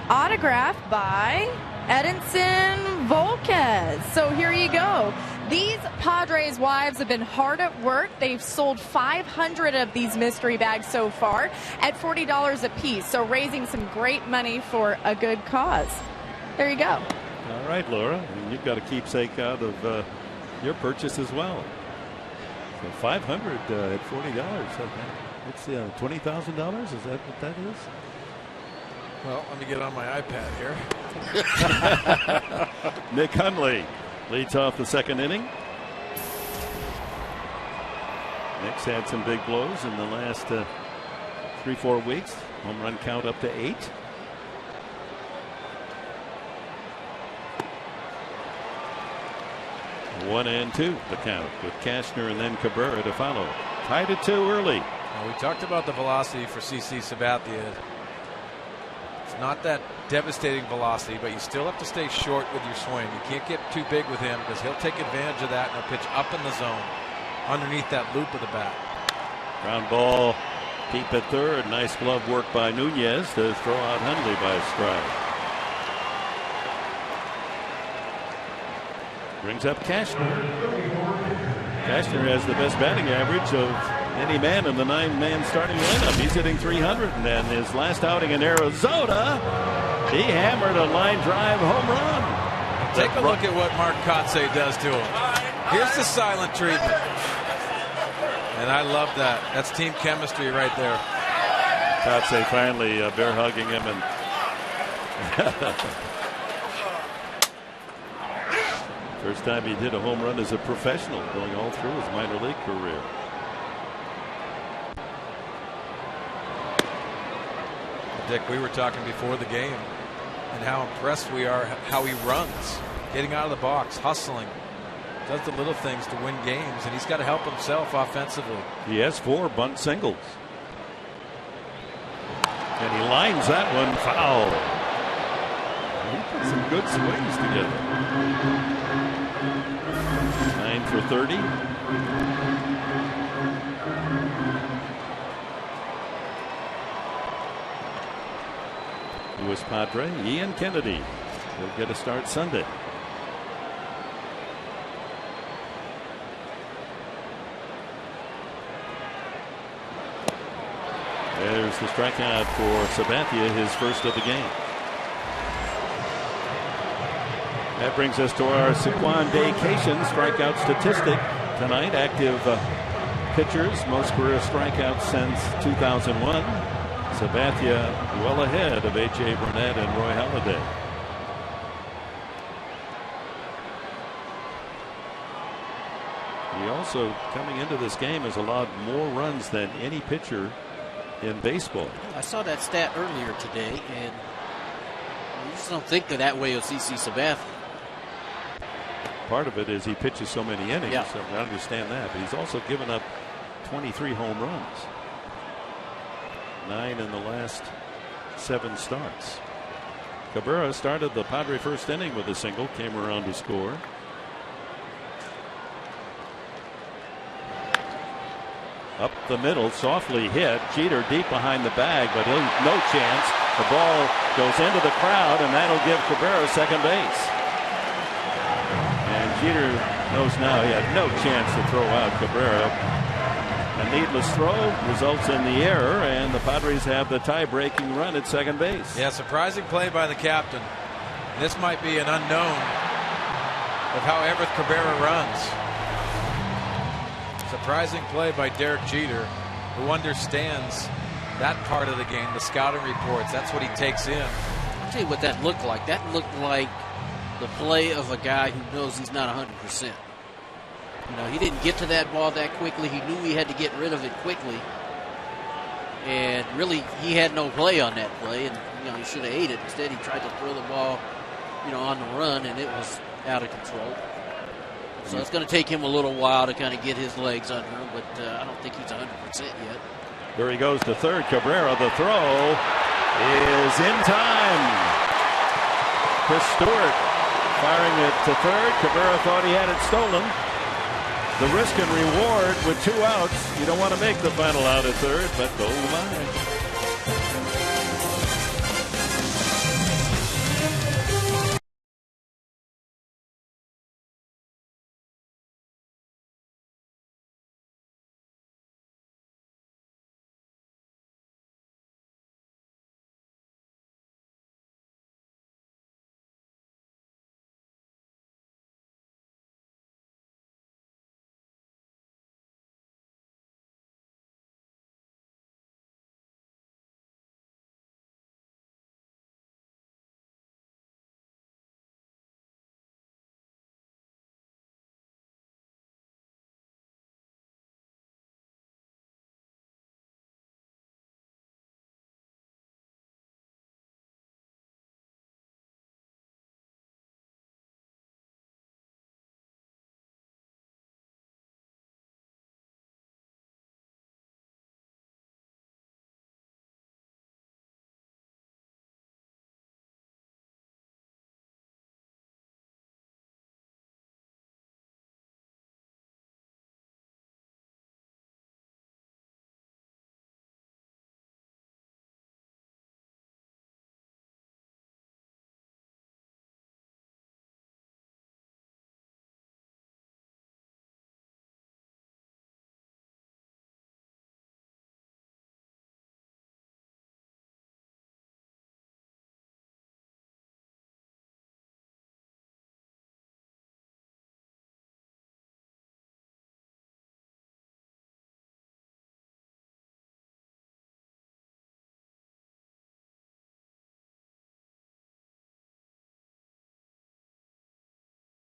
Autographed by Edinson Volquez. So here you go. These Padres wives have been hard at work. They've sold 500 of these mystery bags so far at $40 a piece. So raising some great money for a good cause. There you go. All right, Laura. And you've got a keepsake out of your purchase as well. So 500 at $40. It's $20,000. Is that what that is? Well, let me get on my iPad here. Nick Hundley leads off the second inning. Nick's had some big blows in the last 3-4 weeks. Home run count up to 8. One and two the count with Cashner and then Cabrera to follow. Tied at 2 early. Well, we talked about the velocity for CC Sabathia. It's not that devastating velocity, but you still have to stay short with your swing. You can't get too big with him because he'll take advantage of that and he'll pitch up in the zone underneath that loop of the bat. Ground ball deep at third. Nice glove work by Nunez to throw out Hundley by a strike. Brings up Cashner. Cashner has the best batting average of any man in the 9-man starting lineup. He's hitting 300, and his last outing in Arizona, he hammered a line drive home run. Take a look at what Mark Kotsay does to him. Here's the silent treatment. And I love that. That's team chemistry right there. Kotsay finally bear hugging him, and first time he did a home run as a professional, going all through his minor league career. Dick, we were talking before the game and how impressed we are how he runs, getting out of the box, hustling, does the little things to win games, and he's got to help himself offensively. He has 4 bunt singles. And he lines that one foul. He put some good swings together. 9 for 30. Lewis Padre, Ian Kennedy will get a start Sunday. There's the strikeout for Sabathia, his first of the game. That brings us to our Saquon Vacation strikeout statistic tonight. Active pitchers, most career strikeouts since 2001. Sabathia well ahead of A.J. Burnett and Roy Halladay. He also, coming into this game, has allowed more runs than any pitcher in baseball. I saw that stat earlier today, and you just don't think that way of CC Sabathia. Part of it is he pitches so many innings, yeah. so I understand that, but he's also given up 23 home runs. 9 in the last 7 starts. Cabrera started the Padre first inning with a single, came around to score. Up the middle, softly hit. Jeter deep behind the bag, but no chance. The ball goes into the crowd, and that'll give Cabrera second base. And Jeter knows now he had no chance to throw out Cabrera. A needless throw results in the error, and the Padres have the tie-breaking run at second base. Yeah, surprising play by the captain. This might be an unknown of how Everett Cabrera runs. Surprising play by Derek Jeter, who understands that part of the game, the scouting reports. That's what he takes in. I'll tell you what that looked like. That looked like the play of a guy who knows he's not 100%. You know, he didn't get to that ball that quickly. He knew he had to get rid of it quickly. And really, he had no play on that play. And, you know, he should have ate it. Instead, he tried to throw the ball, you know, on the run, and it was out of control. So it's going to take him a little while to kind of get his legs under him, but I don't think he's 100% yet. Here he goes to third. Cabrera, the throw is in time. Chris Stewart firing it to third. Cabrera thought he had it stolen. The risk and reward with 2 outs. You don't want to make the final out at third, but oh my.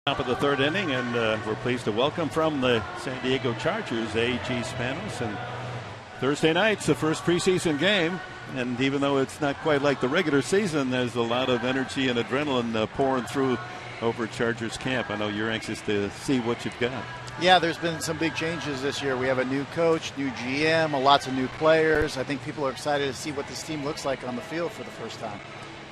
Top of the third inning, and we're pleased to welcome from the San Diego Chargers, A.G. Spanos. And Thursday night's the first preseason game, and even though it's not quite like the regular season, there's a lot of energy and adrenaline pouring through over Chargers camp. I know you're anxious to see what you've got. Yeah, there's been some big changes this year. We have a new coach, new GM, lots of new players. I think people are excited to see what this team looks like on the field for the first time.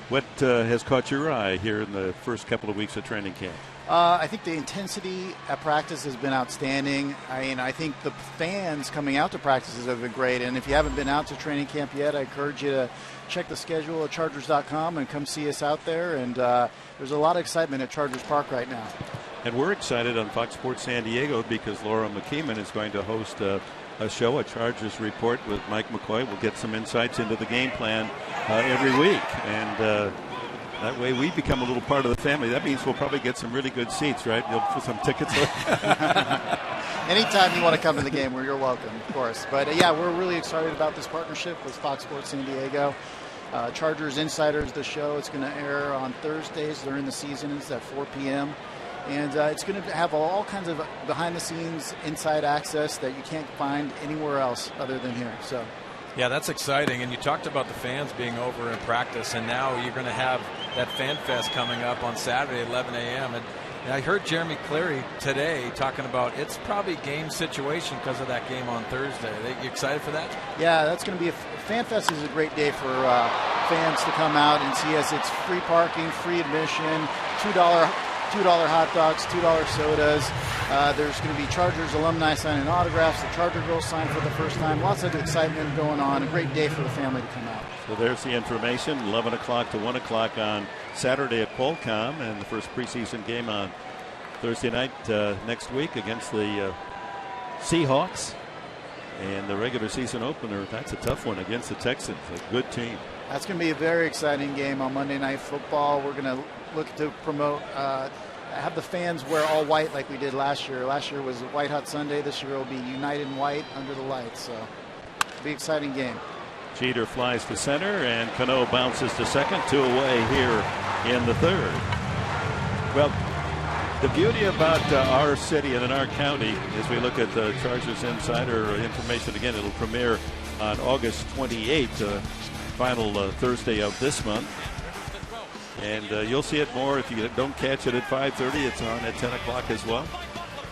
What has caught your eye here in the first couple of weeks of training camp? I think the intensity at practice has been outstanding. I think the fans coming out to practices have been great. And if you haven't been out to training camp yet, I encourage you to check the schedule at Chargers.com and come see us out there. And there's a lot of excitement at Chargers Park right now. And we're excited on Fox Sports San Diego because Laura McKeeman is going to host a show, a Chargers Report with Mike McCoy. We'll get some insights into the game plan every week. And that way we become a little part of the family. That means we'll probably get some really good seats, right? You'll put some tickets. Anytime you want to come to the game, you're welcome, of course. But, yeah, we're really excited about this partnership with Fox Sports San Diego. Chargers Insiders, the show. It's going to air on Thursdays during the season. It's at 4 p.m. And it's going to have all kinds of behind-the-scenes inside access that you can't find anywhere else other than here. So, yeah, that's exciting. And you talked about the fans being over in practice, and now you're going to have that Fan Fest coming up on Saturday at 11 a.m. And I heard Jeremy Cleary today talking about it's probably game situation because of that game on Thursday. Are you excited for that? Yeah, that's going to be Fan Fest is a great day for fans to come out and see us. It's free parking, free admission, $2 hot dogs, $2 sodas. There's going to be Chargers alumni signing autographs. The Charger girls sign for the first time. Lots of excitement going on. A great day for the family to come out. So there's the information. 11 o'clock to 1 o'clock on Saturday at Qualcomm, and the first preseason game on Thursday night next week against the Seahawks. And the regular season opener, that's a tough one against the Texans, a good team. That's going to be a very exciting game on Monday Night Football. We're going to look to promote, have the fans wear all white like we did last year. Last year was White Hot Sunday. This year will be United in White under the lights. So it'll be an exciting game. Jeter flies to center, and Cano bounces to second. 2 away here in the third. Well, the beauty about our city and in our county, as we look at the Chargers Insider information again, it'll premiere on August 28th, final Thursday of this month. And you'll see it more if you don't catch it at 5:30. It's on at 10 o'clock as well.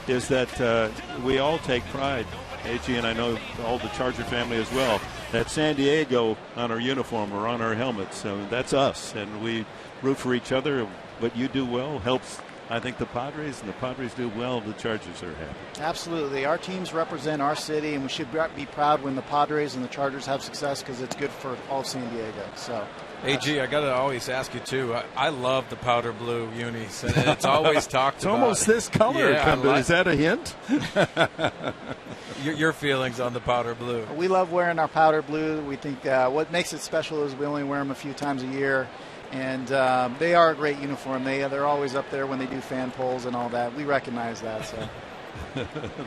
is that we all take pride, AG, and I know all the Charger family as well, that San Diego on our uniform or on our helmets. So that's us, and we root for each other. What you do well helps, I think, the Padres, and the Padres do well, the Chargers are happy. Absolutely. Our teams represent our city, and we should be proud when the Padres and the Chargers have success because it's good for all of San Diego. So, AG, I got to always ask you, too. I love the powder blue unis, and it's always talked it's about. It's almost this color. Yeah, is that a hint? Your feelings on the powder blue? We love wearing our powder blue. We think what makes it special is we only wear them a few times a year. And they are a great uniform. They're always up there when they do fan polls and all that. We recognize that. So.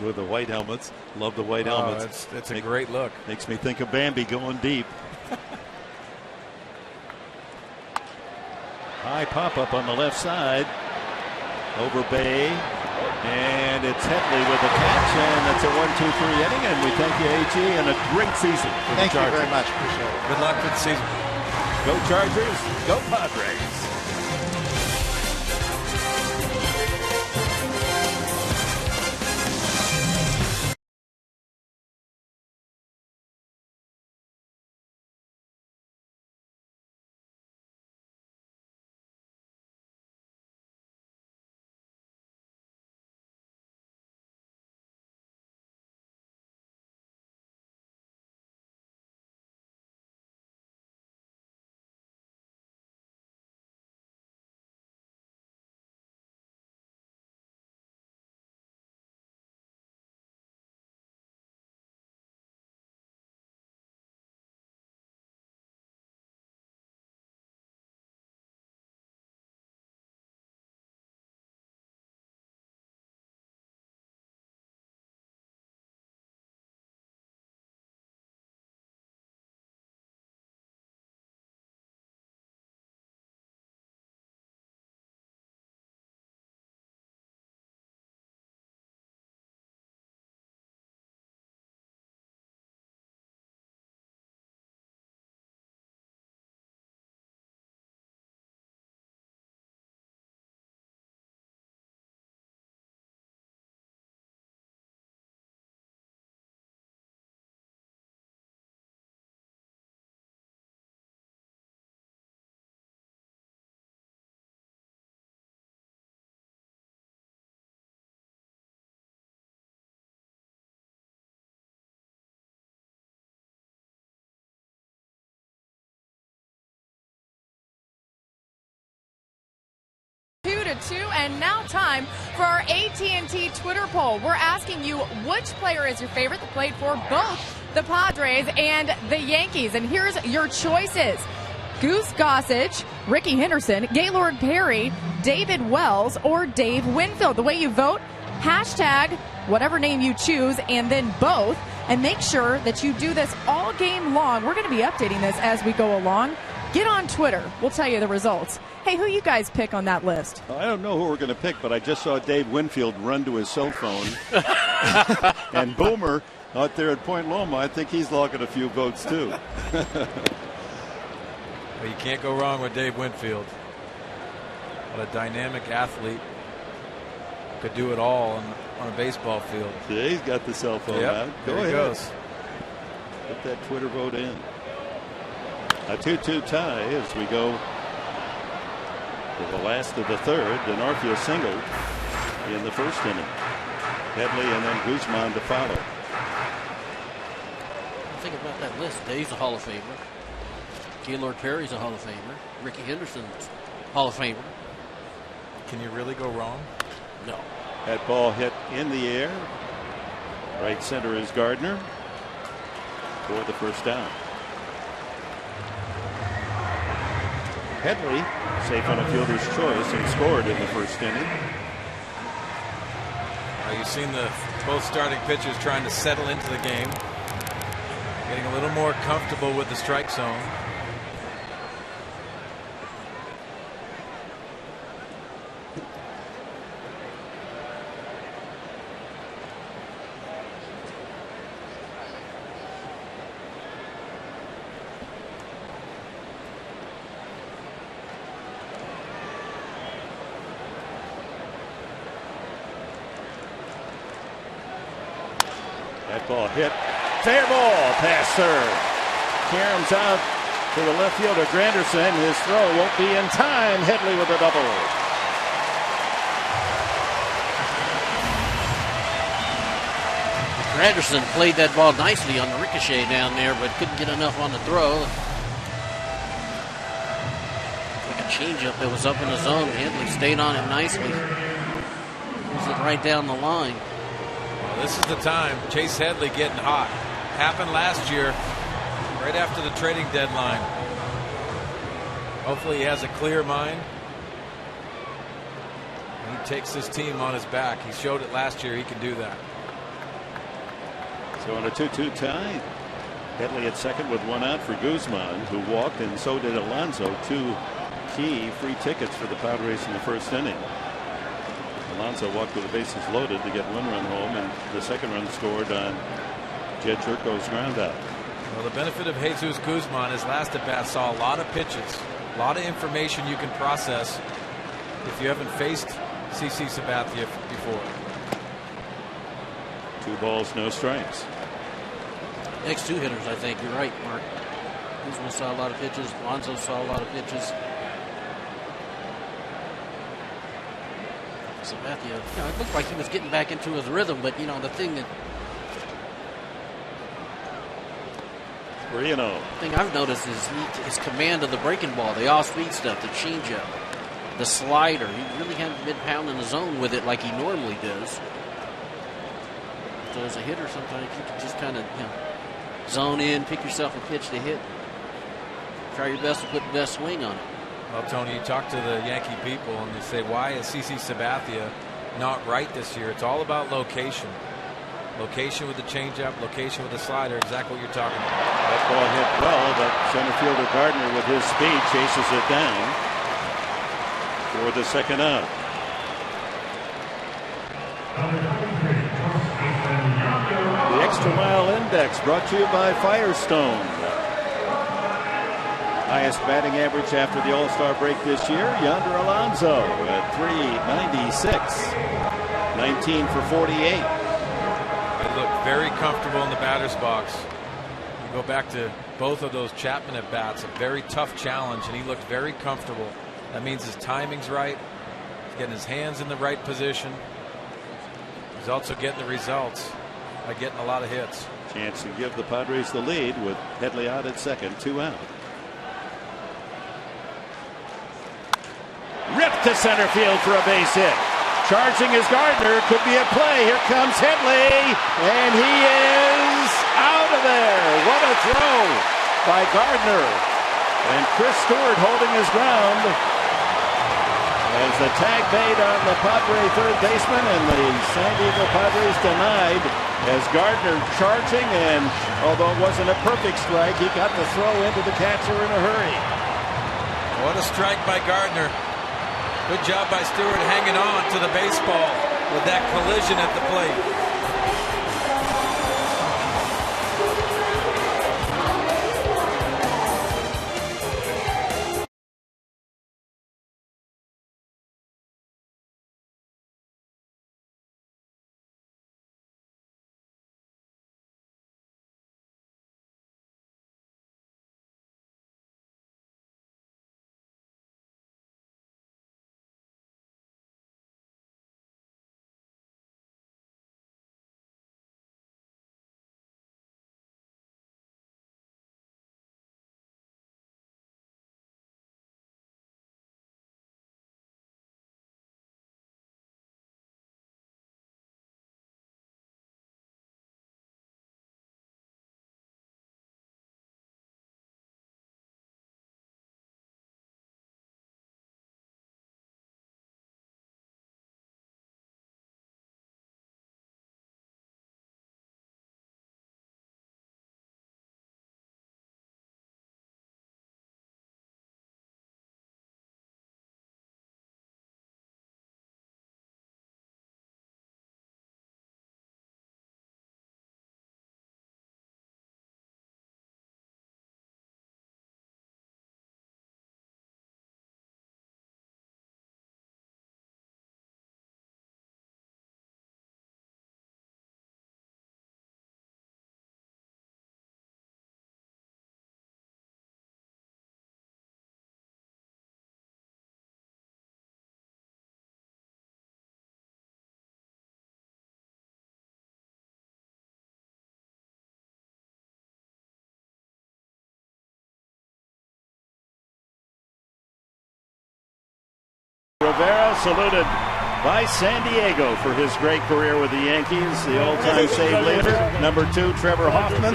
With the white helmets. Love the white helmets. It's a great look. Makes me think of Bambi going deep. High pop-up on the left side. Over Bay. And it's Headley with a catch. And it's a 1-2-3 inning. And we thank you, AG, and a great season for Thank the Chargers. you very much. Appreciate it. Good luck for the season. Go Chargers, go Padres. And now time for our AT&T Twitter poll. We're asking you which player is your favorite that played for both the Padres and the Yankees. And here's your choices. Goose Gossage, Ricky Henderson, Gaylord Perry, David Wells, or Dave Winfield. The way you vote, hashtag whatever name you choose and then both. And make sure that you do this all game long. We're going to be updating this as we go along. Get on Twitter. We'll tell you the results. Hey, who you guys pick on that list? I don't know who we're going to pick, but I just saw Dave Winfield run to his cell phone. And Boomer out there at Point Loma, I think he's logging a few votes too. Well, you can't go wrong with Dave Winfield. What a dynamic athlete. Could do it all on a baseball field. Yeah, he's got the cell phone out. Go there ahead. He goes. Put that Twitter vote in. A 2-2 tie as we go to the last of the third. Denarfia singled in the first inning. Headley and then Guzman to follow. Think about that list. Dave's a Hall of Famer. Gaylord Perry's a Hall of Famer. Ricky Henderson's Hall of Famer. Can you really go wrong? No. That ball hit in the air. Right center is Gardner for the first down. Headley safe on a fielder's choice and scored in the first inning. You've seen both starting pitchers trying to settle into the game, getting a little more comfortable with the strike zone. That ball hit. Fair ball past third. Karam's out to the left fielder, Granderson. His throw won't be in time. Headley with a double. Granderson played that ball nicely on the ricochet down there, but couldn't get enough on the throw. Like a changeup that was up in the zone. Headley stayed on it nicely. Was it right down the line? Well, this is the time. Chase Headley getting hot. Happened last year, right after the trading deadline. Hopefully he has a clear mind. And he takes this team on his back. He showed it last year. He can do that. So on a 2-2 tie, Headley at second with one out for Guzman, who walked, and so did Alonso. Two key free tickets for the Padres in the first inning. Alonso walked with the bases loaded to get one run home, and the second run scored on Jed Turco's ground out. Well, the benefit of Jesus Guzman, his last at bat, saw a lot of pitches, a lot of information you can process if you haven't faced CC Sabathia before. 2 balls, no strikes. Next 2 hitters, I think. You're right, Mark. Guzman saw a lot of pitches. Alonso saw a lot of pitches. Sabathia, it looked like he was getting back into his rhythm, but the thing I've noticed is his command of the breaking ball, the off-speed stuff, the changeup, the slider. He really hadn't been pounding the zone with it like he normally does. So as a hitter, sometimes you can just kind of zone in, pick yourself a pitch to hit, try your best to put the best swing on it. Well, Tony, you talk to the Yankee people and they say, why is CC Sabathia not right this year? It's all about location. Location with the changeup, location with the slider, exactly what you're talking about. That ball hit well, but center fielder Gardner with his speed chases it down for the second out. The Extra Mile Index brought to you by Firestone. Highest batting average after the All-Star break this year, Yonder Alonso at .396. 19 for 48. They look very comfortable in the batter's box. You go back to both of those Chapman at bats, a very tough challenge, and he looked very comfortable. That means his timing's right. He's getting his hands in the right position. He's also getting the results by getting a lot of hits. Chance to give the Padres the lead with Headley out at second, 2 out. Ripped to center field for a base hit. Charging is Gardner. Could be a play. Here comes Headley. And he is out of there. What a throw by Gardner. And Chris Stewart holding his ground as the tag made on the Padre third baseman, and the San Diego Padres denied as Gardner charging, and although it wasn't a perfect strike, he got the throw into the catcher in a hurry. What a strike by Gardner. Good job by Stewart hanging on to the baseball with that collision at the plate. saluted by San Diego for his great career with the Yankees. The all-time save leader, number 2, Trevor Hoffman.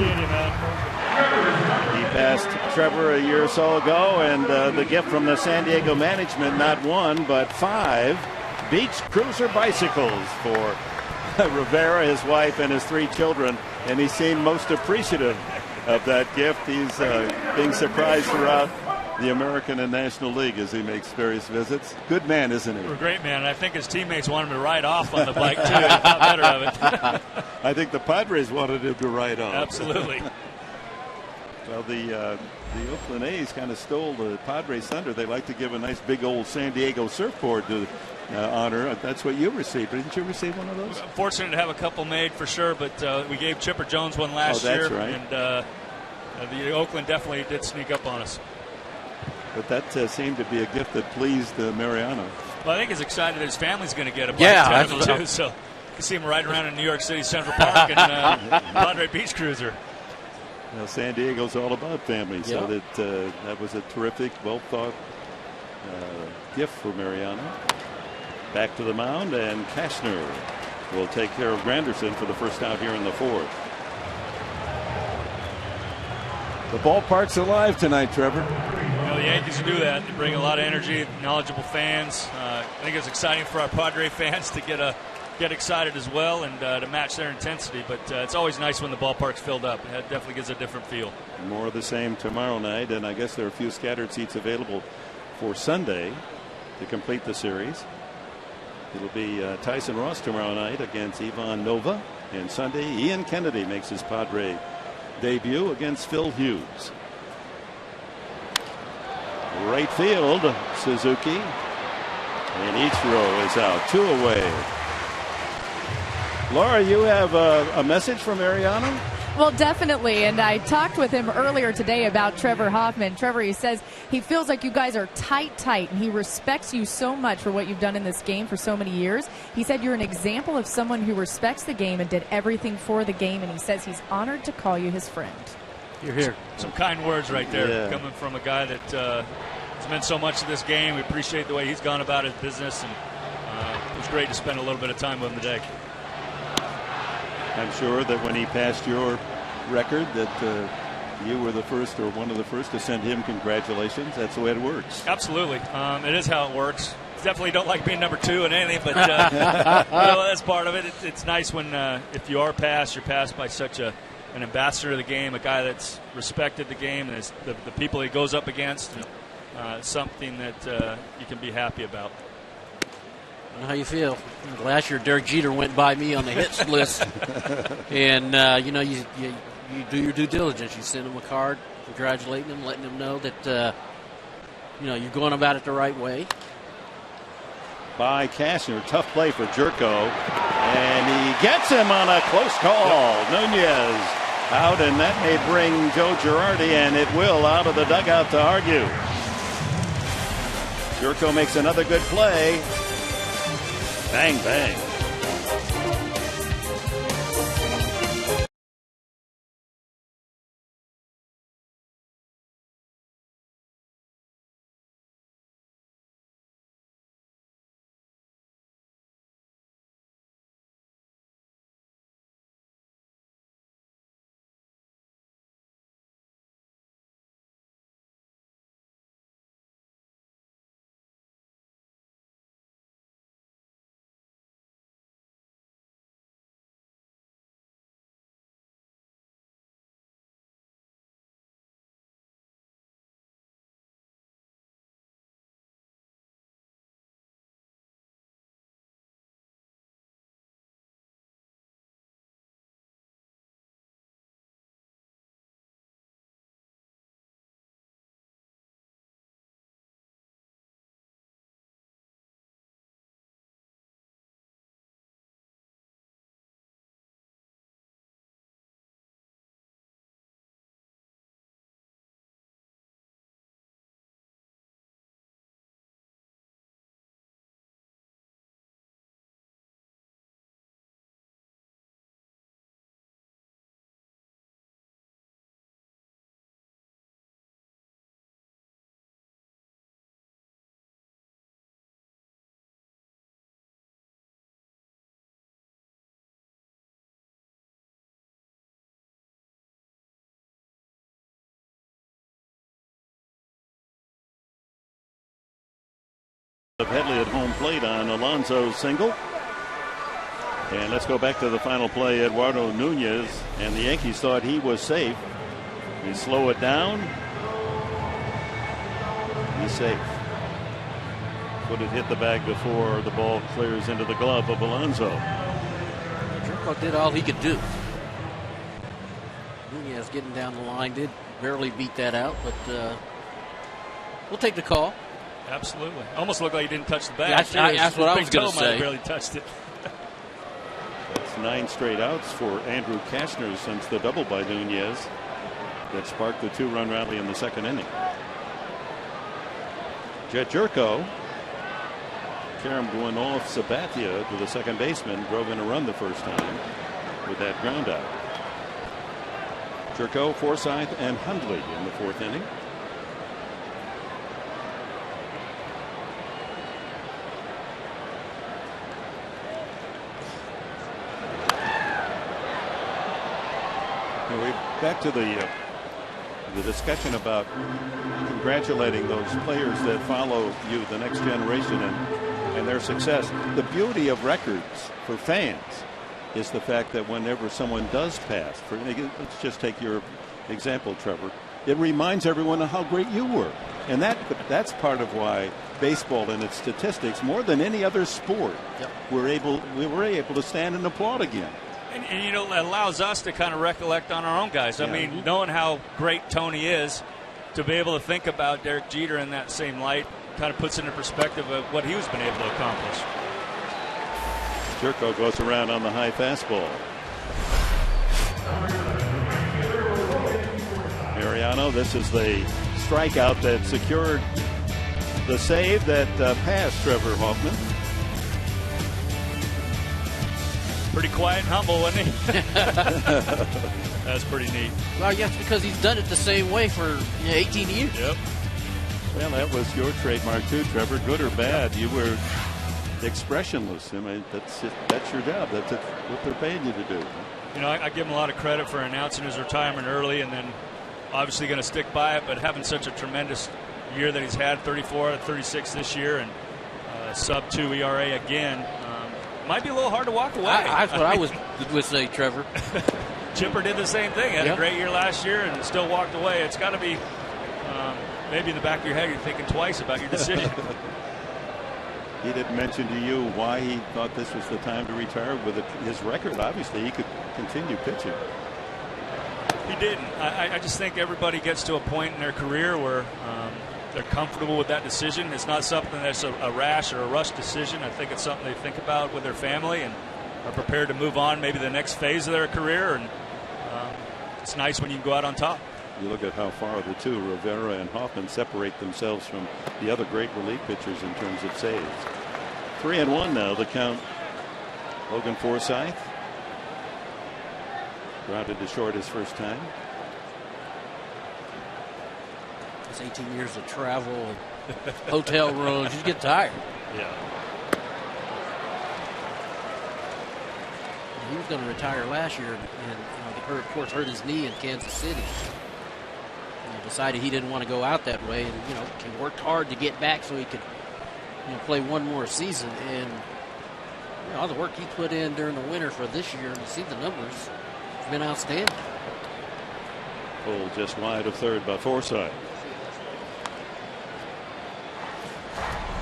He passed Trevor a year or so ago, and the gift from the San Diego management, not 1, but 5 beach cruiser bicycles for Rivera, his wife, and his 3 children, and he seemed most appreciative of that gift. He's being surprised throughout the American and National League as he makes various visits. Good man, isn't he? A great man. I think his teammates want him to ride off on the bike, too. He thought better of it. I think the Padres wanted him to ride off. Absolutely. Well, the Oakland A's kind of stole the Padres' thunder. They like to give a nice big old San Diego surfboard to honor. That's what you received. Didn't you receive one of those? I'm fortunate to have a couple made for sure, but we gave Chipper Jones one last year. Right. And the Oakland definitely did sneak up on us. But that seemed to be a gift that pleased Mariano. Well, I think he's excited that his family's going to get a bike too. So you can see him riding around in New York City Central Park and Padre Beach Cruiser. Well, San Diego's all about family, so that was a terrific, well-thought gift for Mariano. Back to the mound, and Cashner will take care of Granderson for the first out here in the 4th. The ballpark's alive tonight, Trevor. The Yankees do that. They bring a lot of energy, knowledgeable fans. I think it's exciting for our Padre fans to get excited as well and to match their intensity. But it's always nice when the ballpark's filled up. It definitely gives a different feel. More of the same tomorrow night, and I guess there are a few scattered seats available for Sunday to complete the series. It'll be Tyson Ross tomorrow night against Ivan Nova, and Sunday Ian Kennedy makes his Padre debut against Phil Hughes. Right field, Suzuki, and each row is out. 2 away. Laura, you have a message from Mariano? Well, definitely, and I talked with him earlier today about Trevor Hoffman. Trevor, he says he feels like you guys are tight, and he respects you so much for what you've done in this game for so many years. He said you're an example of someone who respects the game and did everything for the game, and he says he's honored to call you his friend. You're here. Some kind words right there coming from a guy that has meant so much to this game. We appreciate the way he's gone about his business, and it was great to spend a little bit of time with him today. I'm sure that when he passed your record that you were the first or one of the first to send him congratulations. That's the way it works. Absolutely. It is how it works. Definitely don't like being number 2 in anything, but that's part of it. It's nice when if you are passed, you're passed by such an ambassador of the game, a guy that's respected the game, and the people he goes up against. Something that you can be happy about. How you feel? Last year, Derek Jeter went by me on the hits list, and you do your due diligence. You send him a card, congratulating him, letting him know that you're going about it the right way. By Cashner, tough play for Jerko, and he gets him on a close call. Nunez out, and that may bring Joe Girardi, and it will, out of the dugout to argue. Jerko makes another good play. Bang, bang. Headley at home plate on Alonso's single. And let's go back to the final play. Eduardo Nunez, and the Yankees thought he was safe. You slow it down. He's safe. But it hit the bag before the ball clears into the glove of Alonso. Jerko did all he could do. Nunez getting down the line did barely beat that out, but we'll take the call. Absolutely. Almost looked like he didn't touch the bag. Yeah, that's what I was going to say. Barely touched it. That's 9 straight outs for Andrew Kashner since the double by Nunez that sparked the 2-run rally in the second inning. Jet Jerko, Karam going off Sabathia to the second baseman, drove in a run the first time with that ground out. Jerko, Forsythe, and Hundley in the fourth inning. Back to the discussion about congratulating those players that follow you, the next generation, and their success. The beauty of records for fans is the fact that whenever someone does pass, let's just take your example, Trevor, it reminds everyone of how great you were. And that's part of why baseball and its statistics, more than any other sport, we were able to stand and applaud again. And you know, it allows us to kind of recollect on our own guys. I mean, knowing how great Tony is, to be able to think about Derek Jeter in that same light kind of puts into perspective of what he was been able to accomplish. Jerko goes around on the high fastball. Mariano, this is the strikeout that secured the save that passed Trevor Hoffman. Pretty quiet and humble, wasn't he? That's pretty neat. Well, yes, because he's done it the same way for 18 years. Yep. Well, that was your trademark too, Trevor. Good or bad, you were expressionless. I mean, that's your job. That's what they're paying you to do. You know, I give him a lot of credit for announcing his retirement early, and then obviously going to stick by it. But having such a tremendous year that he's had, 34 out of 36 this year, and sub-2 ERA again. Might be a little hard to walk away. That's what I would say, Trevor. Chipper did the same thing. Had a great year last year and still walked away. It's got to be maybe in the back of your head you're thinking twice about your decision. He didn't mention to you why he thought this was the time to retire. With his record, obviously, he could continue pitching. He didn't. I just think everybody gets to a point in their career where they're comfortable with that decision. It's not something that's a rash or a rush decision. I think it's something they think about with their family and are prepared to move on maybe the next phase of their career. And it's nice when you can go out on top. You look at how far the two, Rivera and Hoffman, separate themselves from the other great relief pitchers in terms of saves. 3-1 now, the count. Logan Forsythe grounded to short his first time. It's 18 years of travel and hotel rooms. You get tired. Yeah. He was going to retire last year, and of course hurt his knee in Kansas City. And decided he didn't want to go out that way, and he worked hard to get back so he could play one more season. And all the work he put in during the winter for this year, and you see the numbers, it's been outstanding. Pulled just wide of third by Forsythe.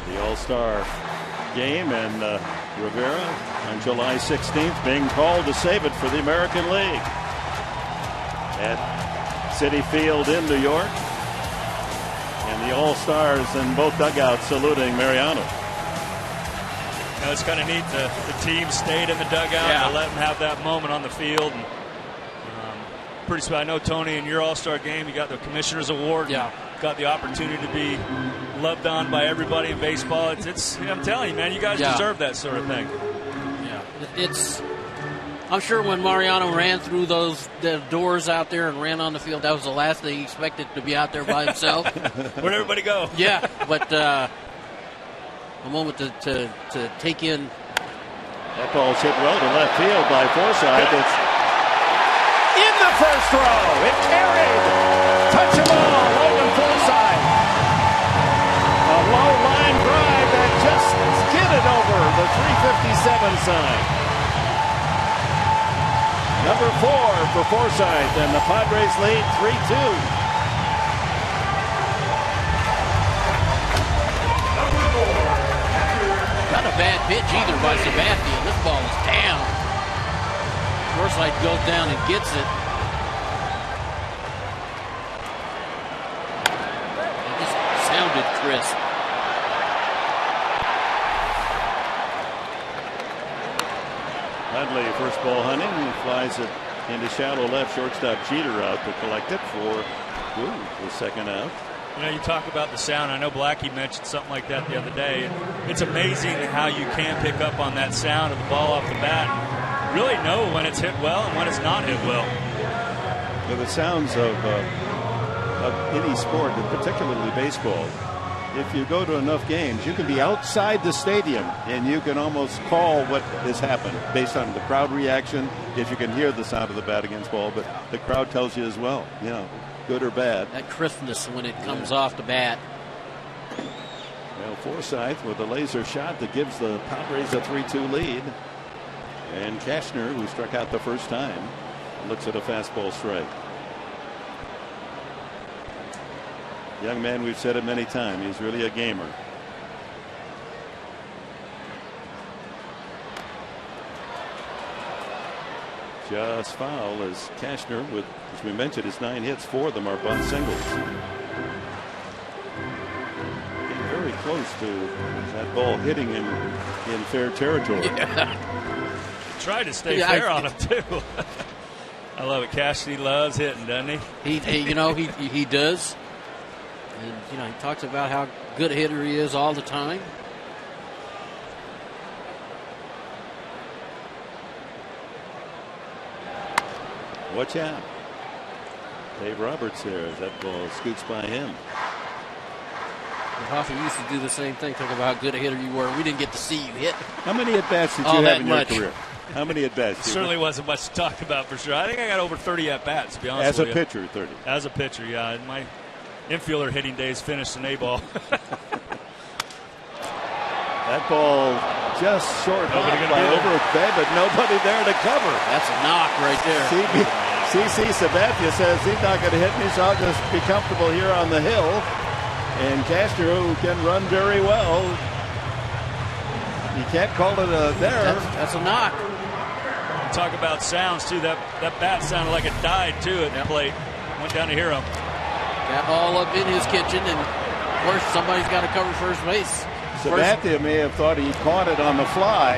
The All-Star game, and Rivera on July 16th being called to save it for the American League at Citi Field in New York, and the All-Stars in both dugouts saluting Mariano. It's kind of neat. The team stayed in the dugout and let them have that moment on the field. And, pretty special. I know, Tony, in your All-Star game, you got the Commissioner's Award. Yeah. Got the opportunity to be loved on by everybody in baseball. It's I'm telling you, man, you guys deserve that sort of thing. Yeah. I'm sure when Mariano ran through the doors out there and ran on the field, that was the last thing he expected, to be out there by himself. Where'd everybody go? Yeah, but a moment to take in. That ball's hit well to left field by Forsythe. It's in the first row. It carried. Touch the ball. Logan Forsythe. A low line drive that just inside. Number 4 for Forsythe, and the Padres lead 3-2. Not a bad pitch either by Sabathia. This ball is down. Forsythe goes down and gets it. It just sounded crisp. Dudley, first ball hunting, flies it into shallow left. Shortstop Jeter out to collect it for the second out. You know, you talk about the sound. I know Blackie mentioned something like that the other day. It's amazing how you can pick up on that sound of the ball off the bat. Really know when it's hit well and when it's not hit well. The sounds of any sport, and particularly baseball, if you go to enough games, you can be outside the stadium and you can almost call what has happened based on the crowd reaction. If you can hear the sound of the bat against ball, but the crowd tells you as well, you know, good or bad. That crispness when it comes off the bat. Well, Forsythe with a laser shot that gives the Padres a 3-2 lead. And Cashner, who struck out the first time, looks at a fastball strike. Young man, we've said it many times, he's really a gamer. Just foul as Cashner, with, as we mentioned, his 9 hits, 4 of them are bunt singles. Getting very close to that ball hitting him in fair territory. Yeah. Tried to stay fair on him too. I love it. Cassidy loves hitting, doesn't he? He does. And he talks about how good a hitter he is all the time. Watch out. Dave Roberts there as that ball scoots by him. Hoffman used to do the same thing, talk about how good a hitter you were. We didn't get to see you hit. How many at-bats did you have in your career? How many at-bats? Certainly wasn't much to talk about for sure. I think I got over 30 at-bats, to be honest with you. As a pitcher, 30. As a pitcher, yeah. My infielder hitting days finished in A-ball. That ball just short by Overbed, but nobody there to cover. That's a knock right there. CC Sabathia says he's not going to hit me, so I'll just be comfortable here on the hill. And Castro, who can run very well, you can't call it a there. That's a knock. Talk about sounds, too. That bat sounded like it died, too, at the plate. Went down to hear him. Got all up in his kitchen, and, of course, somebody's got to cover first base. Sabathia may have thought he caught it on the fly.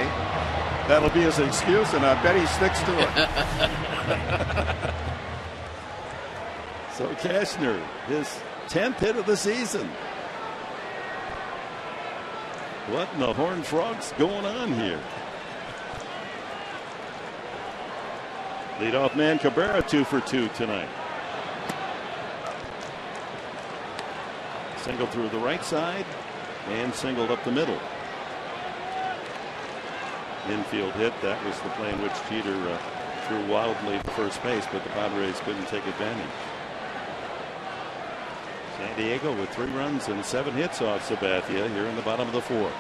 That'll be his excuse, and I bet he sticks to it. So Cashner, his 10th hit of the season. What in the Horned Frogs going on here? Leadoff man Cabrera 2 for 2 tonight. Single through the right side and singled up the middle. Infield hit. That was the play in which Jeter threw wildly to first base, but the Padres couldn't take advantage. San Diego with 3 runs and 7 hits off Sabathia here in the bottom of the 4th.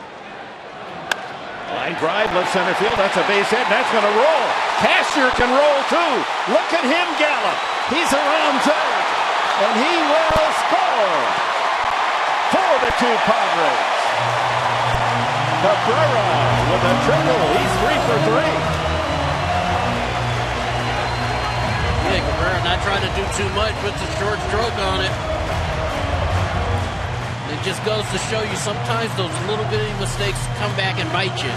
Line drive, left center field. That's a base hit. That's going to roll. Cashner can roll too. Look at him gallop. He's around third, and he will score for the 2 Padres. Cabrera with a triple. He's 3 for 3. Yeah, Cabrera not trying to do too much, puts a short stroke on it. It just goes to show you sometimes those little bitty mistakes come back and bite you.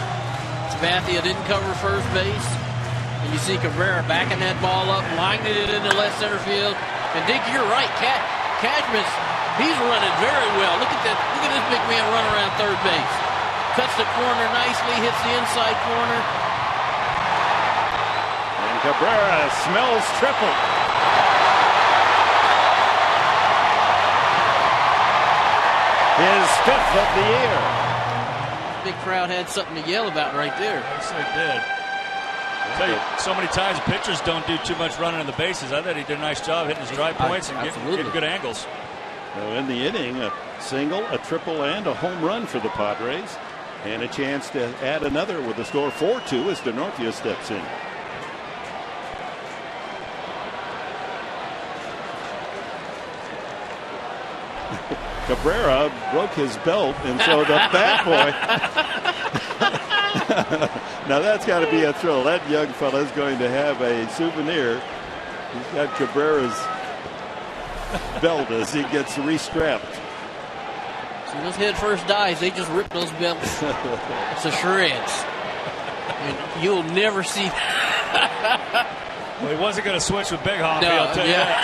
Sabathia didn't cover first base, and you see Cabrera backing that ball up, lining it into left center field. And Dick, you're right, Cashman, he's running very well. Look at that! Look at this big man run around third base. Cuts the corner nicely, hits the inside corner. And Cabrera smells triple. His 5th of the year. Big crowd had something to yell about right there. Yes, they did. I tell you, so many times pitchers don't do too much running in the bases. I thought he did a nice job hitting his drive points and getting good angles. So in the inning, a single, a triple, and a home run for the Padres. And a chance to add another with the score 4-2 as DeNorfia steps in. Cabrera broke his belt, and so the bat boy. Now that's got to be a thrill. That young fella is going to have a souvenir. He's got Cabrera's belt as he gets restrapped. See, those head first dives, they just rip those belts to shreds. And you'll never see that. Well, he wasn't going to switch with Big Hoppy, I'll tell you that.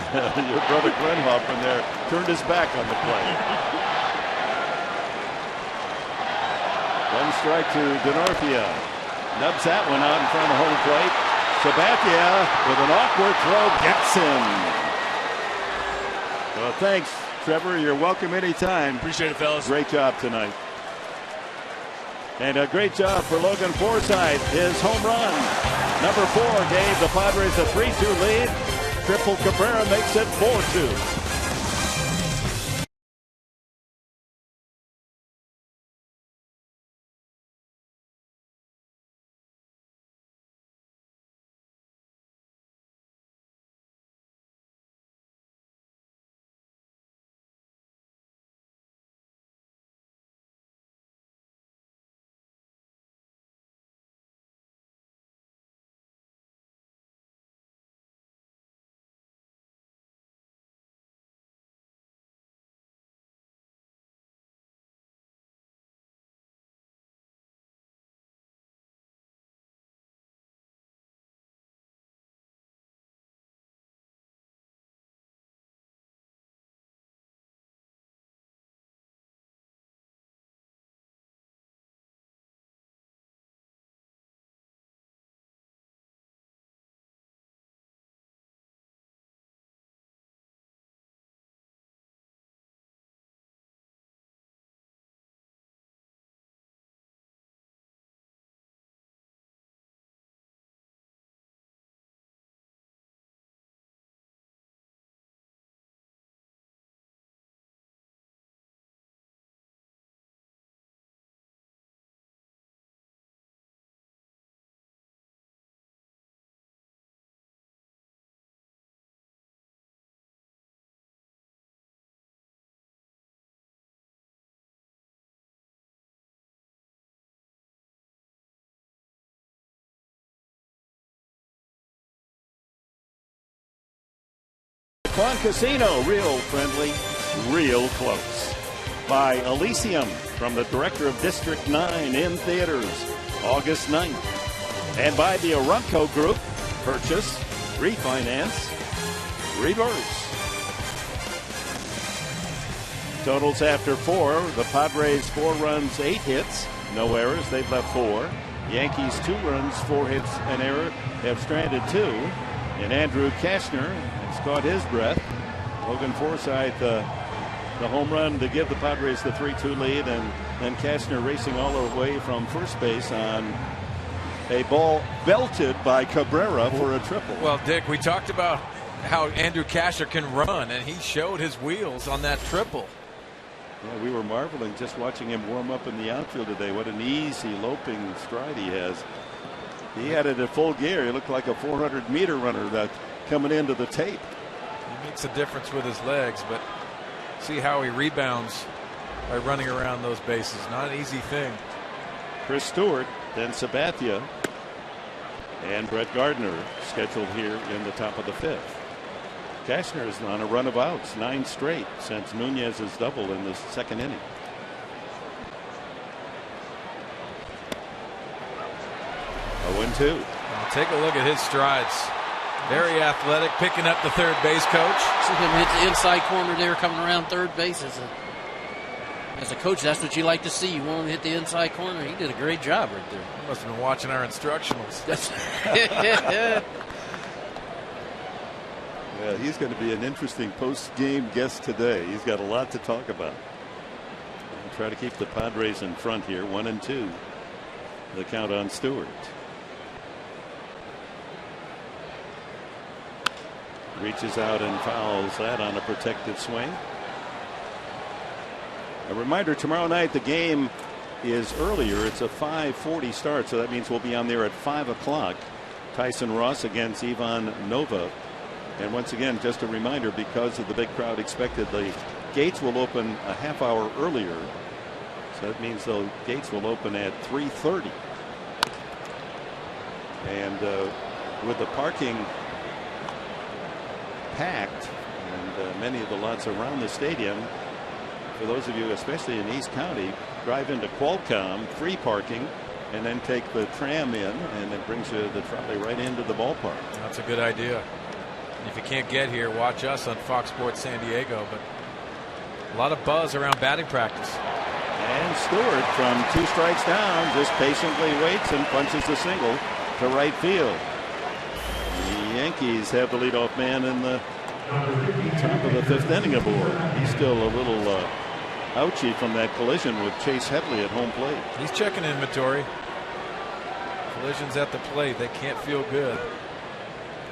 Your brother Glenn Hoffman there turned his back on the play. One strike to DeNorfia. Nubs that one out in front of home plate. Sabathia with an awkward throw gets him. Well, thanks, Trevor. You're welcome anytime. Appreciate it, fellas. Great job tonight. And a great job for Logan Forsythe. His home run, number 4, gave the Padres a 3-2 lead. Triple Cabrera makes it 4-2. Quan Casino, real friendly, real close. By Elysium, from the director of District 9 in theaters, August 9th. And by the Arumco Group, purchase, refinance, reverse. Totals after 4, the Padres 4 runs, 8 hits, no errors, they've left 4. Yankees 2 runs, 4 hits, an error, have stranded 2. And Andrew Kashner has caught his breath. Logan Forsythe, the home run to give the Padres the 3-2 lead, and then Kashner racing all the way from first base on a ball belted by Cabrera for a triple. Well, Dick, we talked about how Andrew Kashner can run, and he showed his wheels on that triple. Yeah, we were marveling just watching him warm up in the outfield today. What an easy loping stride he has. He had it at full gear. He looked like a 400-meter runner that coming into the tape. He makes a difference with his legs, but see how he rebounds by running around those bases. Not an easy thing. Chris Stewart, then Sabathia, and Brett Gardner scheduled here in the top of the 5th. Kashner is on a run of outs, 9 straight since Nunez's double in the 2nd inning. Two. Take a look at his strides. Very athletic, picking up the third base coach. See him hit the inside corner there, coming around third base. As a coach, that's what you like to see. You want him to hit the inside corner. He did a great job right there. He must have been watching our instructionals. Yeah, he's going to be an interesting post-game guest today. He's got a lot to talk about. We'll try to keep the Padres in front here, 1-2. The count on Stewart. Reaches out and fouls that on a protected swing. A reminder, tomorrow night the game is earlier. It's a 5:40 start, so that means we'll be on there at 5 o'clock. Tyson Ross against Ivan Nova. And once again, just a reminder, because of the big crowd expected, the gates will open a half hour earlier. So that means the gates will open at 3:30. And with the parking packed and many of the lots around the stadium, for those of you, especially in East County, drive into Qualcomm, free parking, and then take the tram in, and it brings you the trolley right into the ballpark. That's a good idea. If you can't get here, watch us on Fox Sports San Diego. But a lot of buzz around batting practice. And Stewart, from 2 strikes down, just patiently waits and punches the single to right field. The Yankees have the leadoff man in the top of the 5th inning aboard. He's still a little ouchy from that collision with Chase Headley at home plate. He's checking inventory. Collisions at the plate, they can't feel good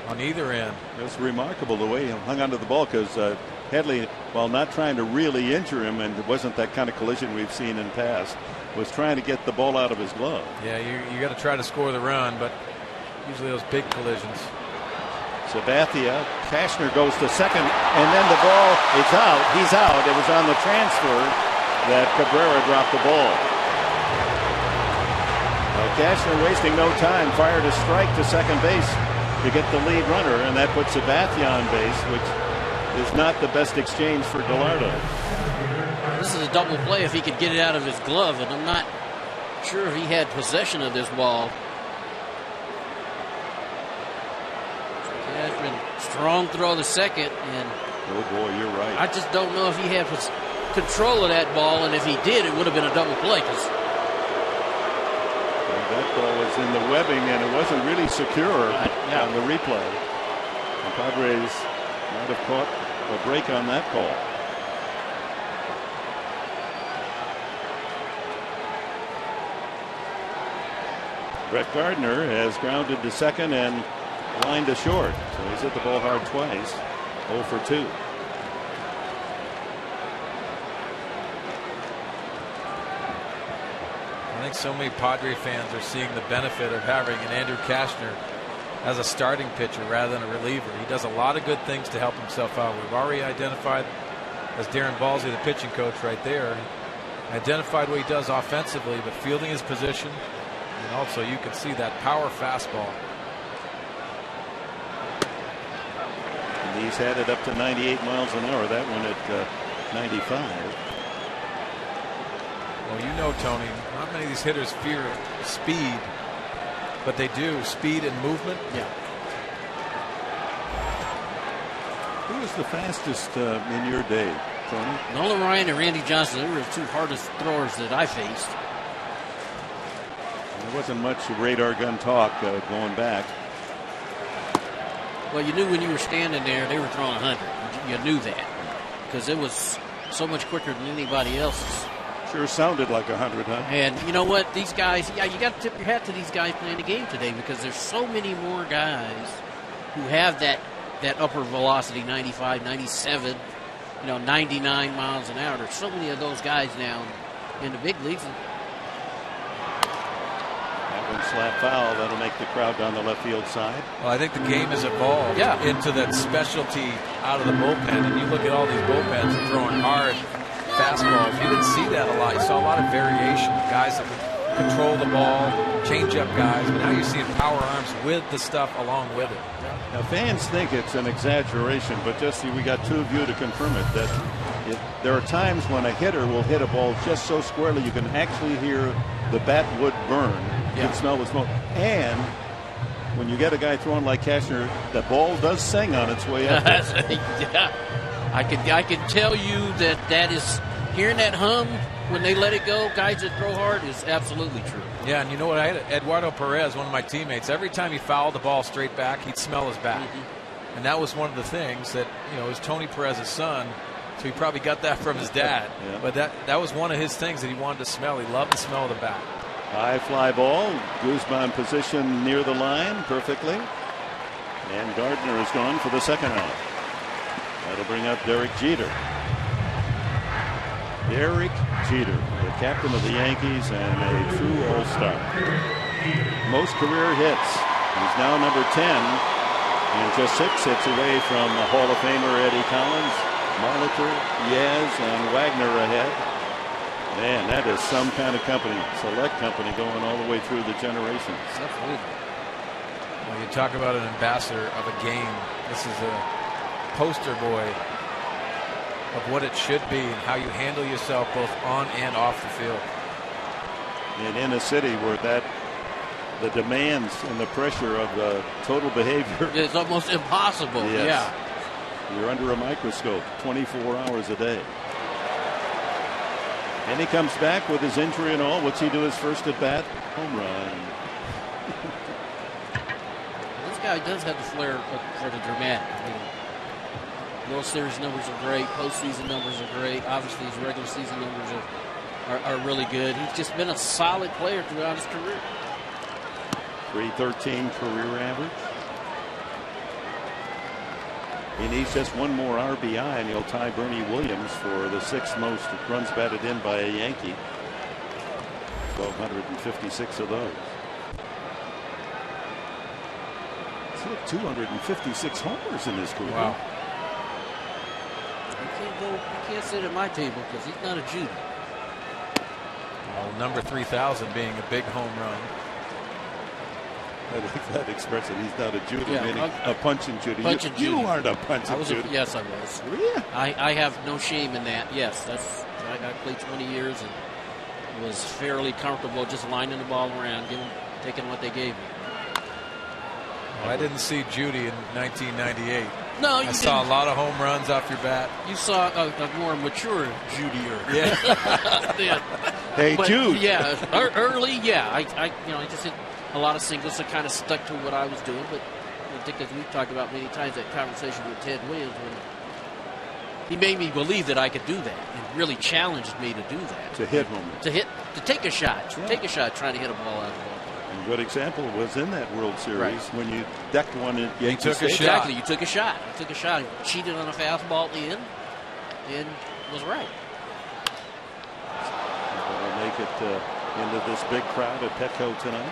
on either end. It's remarkable the way he hung onto the ball, because Headley, while not trying to really injure him, and it wasn't that kind of collision we've seen in past, was trying to get the ball out of his glove. Yeah, you got to try to score the run, but usually those big collisions. Sabathia, Cashner goes to second, and then the ball is out. He's out. It was on the transfer that Cabrera dropped the ball. Cashner, wasting no time, fired a strike to second base to get the lead runner, and that puts Sabathia on base, which is not the best exchange for Gallardo. This is a double play if he could get it out of his glove, and I'm not sure if he had possession of this ball. Strong throw to second, and oh boy, you're right. I just don't know if he had control of that ball, and if he did, it would have been a double play. That ball was in the webbing, and it wasn't really secure on the replay. The Padres might have caught a break on that call. Brett Gardner has grounded to second and lined to short, so he's hit the ball hard twice. 0 for 2. I think so many Padre fans are seeing the benefit of having an Andrew Cashner as a starting pitcher rather than a reliever. He does a lot of good things to help himself out. We've already identified, as Darren Balsey, the pitching coach right there, identified what he does offensively, but fielding his position, and also you can see that power fastball. And he's had it up to 98 miles an hour. That one at 95. Well, you know, Tony, not many of these hitters fear speed, but they do. Speed and movement. Yeah. Who was the fastest in your day, Tony? Nolan Ryan and Randy Johnson, they were the 2 hardest throwers that I faced. There wasn't much radar gun talk going back. Well, you knew when you were standing there, they were throwing 100. You knew that because it was so much quicker than anybody else's. Sure sounded like 100, huh? And you know what? These guys, yeah, you got to tip your hat to these guys playing the game today, because there's so many more guys who have that upper velocity, 95, 97, 99 miles an hour. There's so many of those guys now in the big leagues. That one slap foul. That'll make the crowd down the left field side. Well, I think the game has evolved into that specialty out of the bullpen. And you look at all these bullpens that are throwing hard fastballs. You didn't see that a lot. You saw a lot of variation. Guys that could control the ball, change up guys. But now you're seeing power arms with the stuff along with it. Now, fans think it's an exaggeration, but just we got 2 of you to confirm it. That there are times when a hitter will hit a ball just so squarely you can actually hear the bat wood burn. You can smell the smoke. And when you get a guy throwing like Cashner, the ball does sing on its way up. Yeah. I can tell you that is, hearing that hum when they let it go, guys that throw hard, is absolutely true. Yeah, and you know what? I had Eduardo Perez, one of my teammates. Every time he fouled the ball straight back, he'd smell his bat. Mm-hmm. And that was one of the things that, it was Tony Perez's son, so he probably got that from his dad. Yeah. But that was one of his things that he wanted to smell. He loved the smell of the bat. High fly ball. Guzman position near the line perfectly. And Gardner is gone for the second out. That'll bring up Derek Jeter. Derek Jeter, the captain of the Yankees and a true all-star. Most career hits. He's now number 10 and just 6 hits away from Hall of Famer Eddie Collins, Molitor, Yaz, and Wagner ahead. Man, that is some kind of company, select company, going all the way through the generations. Absolutely. Well, you talk about an ambassador of a game. This is a poster boy of what it should be and how you handle yourself both on and off the field. And in a city where the demands and the pressure of the total behavior. It's almost impossible. Yes. Yeah. You're under a microscope 24 hours a day. And he comes back with his injury and all. What's he do his first at bat? Home run. This guy does have the flair for the dramatic. I mean, World Series numbers are great. Postseason numbers are great. Obviously, his regular season numbers are really good. He's just been a solid player throughout his career. 313 career average. He needs just one more RBI and he'll tie Bernie Williams for the 6th most runs batted in by a Yankee. 1,256 of those. He's hit 256 homers in his career. Wow. He can't sit at my table because he's not a Judy. Well, number 3,000 being a big home run. I like that expression. He's not a Judy, Yeah, meaning a punching Judy. Punching you Judy. aren't a punching Judy. Yes, I was. Yeah. I have no shame in that. Yes, I played 20 years and was fairly comfortable just lining the ball around, taking what they gave me. Well, I didn't see Judy in 1998. No, you I saw didn't. a lot of home runs off your bat. You saw a more mature Judier. Yeah. Yeah. Hey, But, Jude. Yeah, early. Yeah, I just hit a lot of singles that kind of stuck to what I was doing. But I think, as we've talked about many times, that conversation with Ted Williams, when he made me believe that I could do that, and really challenged me to do that. To hit home. To take a shot, Yeah. take a shot, trying to hit a ball out of the ball. A good example was in that World Series Right. when you decked one at Yankee took a Stadium. shot. Exactly, you took a shot. You took a shot. You cheated on a fastball in, and was right. We'll make it into this big crowd at Petco tonight.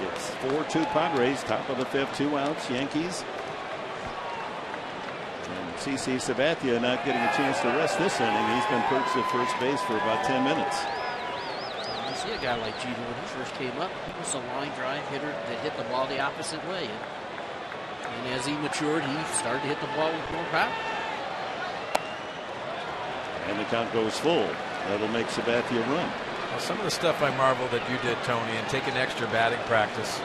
It's 4-2 Padres, top of the 5th, 2 outs, Yankees. And CC Sabathia not getting a chance to rest this inning. He's been perched at first base for about 10 minutes. You see a guy like Jeter when he first came up, he was a line drive hitter that hit the ball the opposite way. And as he matured, he started to hit the ball with more power. And the count goes full. That'll make Sabathia run. Well, some of the stuff I marvel that you did, Tony, and taking extra batting practice.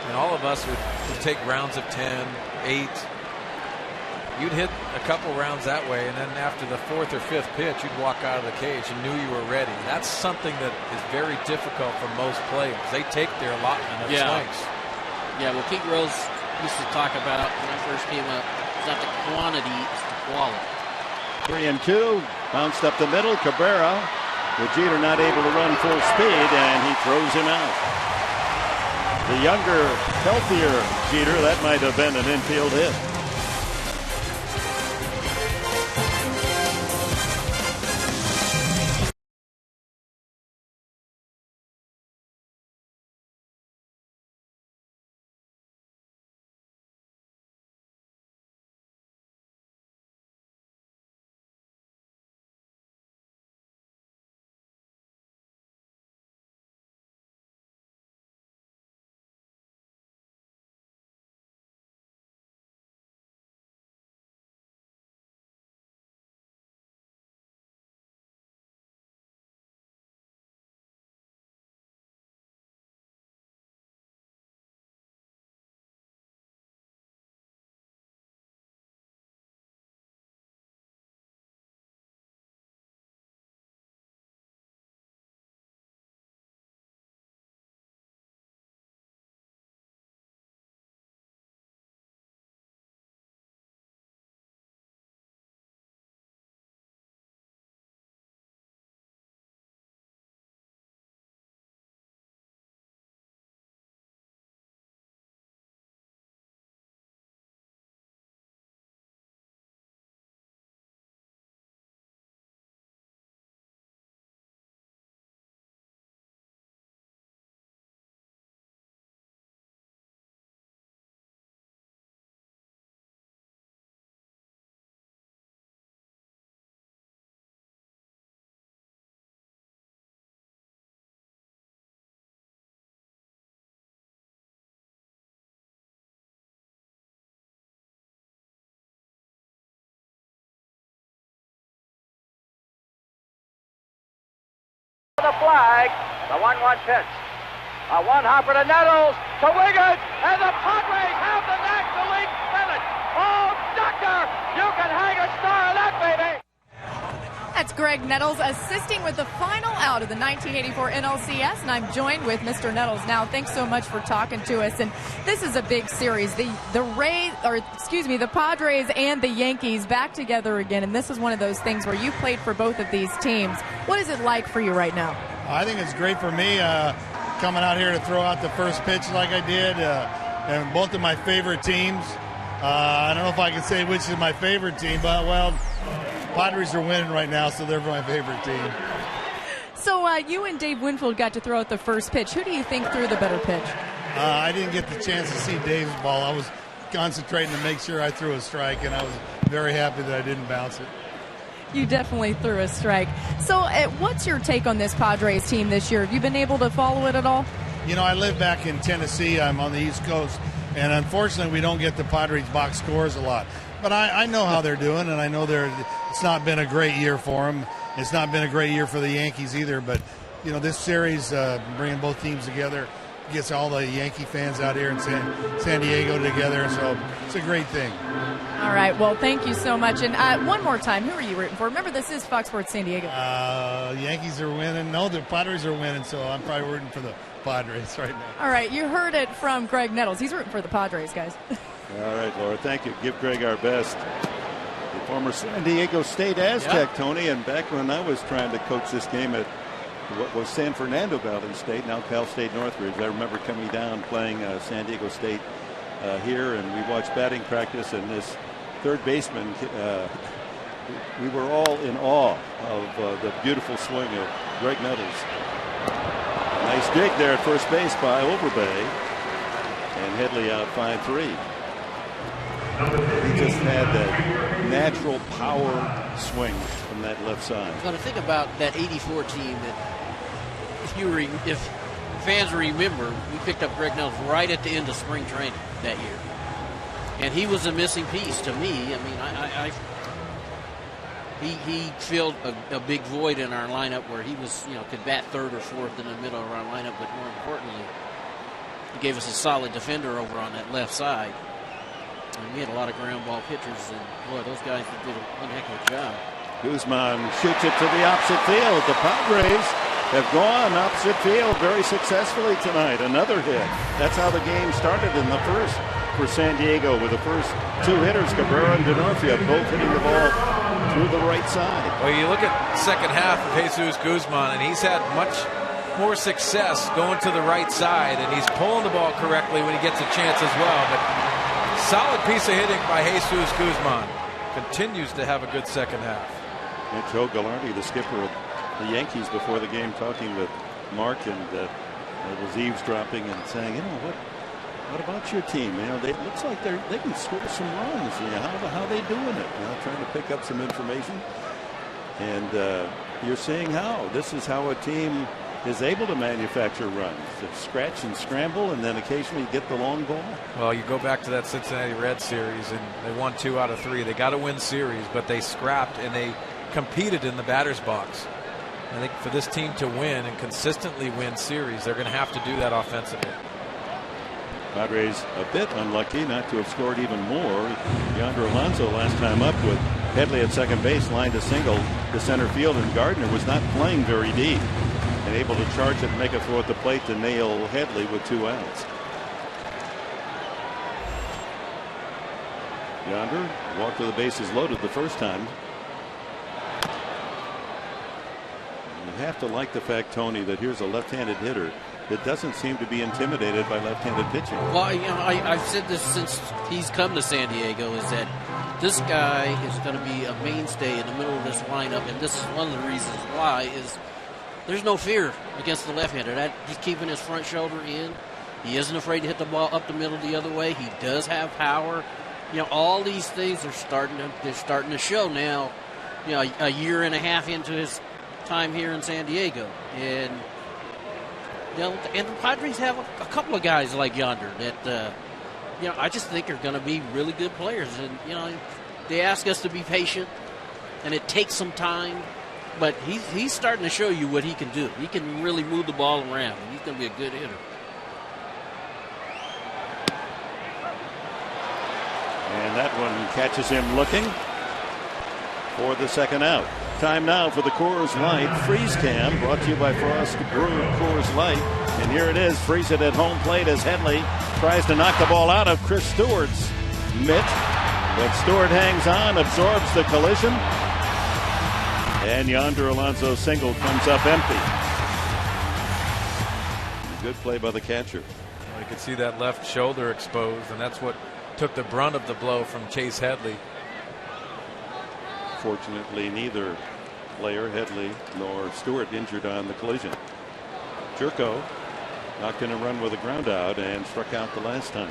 And all of us would take rounds of 10, 8. You'd hit a couple rounds that way, and then after the 4th or 5th pitch, you'd walk out of the cage and knew you were ready. That's something that is very difficult for most players. They take their allotment of swings. Yeah, well, Pete Rose used to talk about when I first came up, it's not the quantity, it's the quality. 3-2, bounced up the middle. Cabrera, with Jeter not able to run full speed, and he throws him out. The younger, healthier Jeter, that might have been an infield hit. The flag, the 1-1 pitch. A one-hopper to Nettles, to Wiggins, and the Padres have the National League pennant. Oh, Doctor, you can hang a star on that, baby. That's Greg Nettles assisting with the final out of the 1984 NLCS, and I'm joined with Mr. Nettles now. Thanks so much for talking to us. And this is a big series. The Padres and the Yankees back together again, and this is one of those things where you played for both of these teams. What is it like for you right now? I think it's great for me coming out here to throw out the first pitch like I did, and both of my favorite teams. I don't know if I can say which is my favorite team, but, well, Padres are winning right now, so they're my favorite team. So you and Dave Winfield got to throw out the first pitch. Who do you think threw the better pitch? I didn't get the chance to see Dave's ball. I was concentrating to make sure I threw a strike, and I was very happy that I didn't bounce it. You definitely threw a strike. So what's your take on this Padres team this year? Have you been able to follow it at all? You know, I live back in Tennessee. I'm on the East Coast, and unfortunately we don't get the Padres box scores a lot. But I know how they're doing, and I know it's not been a great year for them. It's not been a great year for the Yankees either. But, you know, this series, bringing both teams together, gets all the Yankee fans out here in San Diego together. So it's a great thing. All right. Well, thank you so much. And one more time, who are you rooting for? Remember, this is Fox Sports San Diego. Yankees are winning. No, the Padres are winning, so I'm probably rooting for the Padres right now. All right. You heard it from Greg Nettles. He's rooting for the Padres, guys. All right, Laura, thank you. Give Greg our best. The former San Diego State Aztec, Tony, and back when I was trying to coach this game at what was San Fernando Valley State, now Cal State Northridge, I remember coming down playing San Diego State here, and we watched batting practice, and this third baseman, we were all in awe of the beautiful swing of Greg Nettles. Nice dig there at first base by Overbay, and Headley out 5-3. He just had that natural power swing from that left side. I'm going to think about that 84 team that, if fans remember, we picked up Greg Nettles right at the end of spring training that year. And he was a missing piece to me. I mean, he filled a big void in our lineup where he was, could bat third or fourth in the middle of our lineup, but more importantly, he gave us a solid defender over on that left side. And we had a lot of ground ball pitchers, and boy, those guys did one heck of a job. Guzman shoots it to the opposite field. The Padres have gone opposite field very successfully tonight. Another hit. That's how the game started in the first for San Diego, with the first two hitters, Cabrera and Denorfia, both hitting the ball through the right side. Well, you look at the second half of Jesus Guzman, and he's had much more success going to the right side, and he's pulling the ball correctly when he gets a chance as well. But solid piece of hitting by Jesus Guzman. Continues to have a good second half. And Joe Gallardi, the skipper of the Yankees, before the game, talking with Mark, and was eavesdropping and saying, what about your team? It looks like they can score some runs. How are they doing it? Trying to pick up some information. And you're seeing how. This is how a team is able to manufacture runs. To scratch and scramble, and then occasionally get the long ball. Well, you go back to that Cincinnati Reds series, and they won 2 out of 3. They got to win series, but they scrapped, and they competed in the batter's box. I think for this team to win and consistently win series, they're going to have to do that offensively. Padres a bit unlucky not to have scored even more. Yonder Alonso last time up with Headley at second base, lined a single to center field, and Gardner was not playing very deep and able to charge it and make a throw at the plate to nail Headley with 2 outs. Yonder walked to the bases loaded the first time. You have to like the fact, Tony, that here's a left-handed hitter that doesn't seem to be intimidated by left-handed pitching. Well, I've said this since he's come to San Diego, is that this guy is going to be a mainstay in the middle of this lineup, and this is one of the reasons why is there's no fear against the left-hander. He's keeping his front shoulder in. He isn't afraid to hit the ball up the middle the other way. He does have power. All these things are starting to show now. A year and a half into his time here in San Diego, and and the Padres have a couple of guys like Yonder that I just think are going to be really good players. And they ask us to be patient, and it takes some time. but he's starting to show you what he can do. He can really move the ball around. He's going to be a good hitter. And that one catches him looking for the second out. Time now for the Coors Light Freeze Cam, brought to you by Frost Brewed Coors Light. And here it is, freeze it at home plate as Headley tries to knock the ball out of Chris Stewart's mitt. But Stewart hangs on, absorbs the collision. And Yonder Alonso's single comes up empty. Good play by the catcher. Well, you can see that left shoulder exposed, and that's what took the brunt of the blow from Chase Headley. Fortunately, neither player, Headley nor Stewart, injured on the collision. Jerko knocked in a run with a ground out and struck out the last time.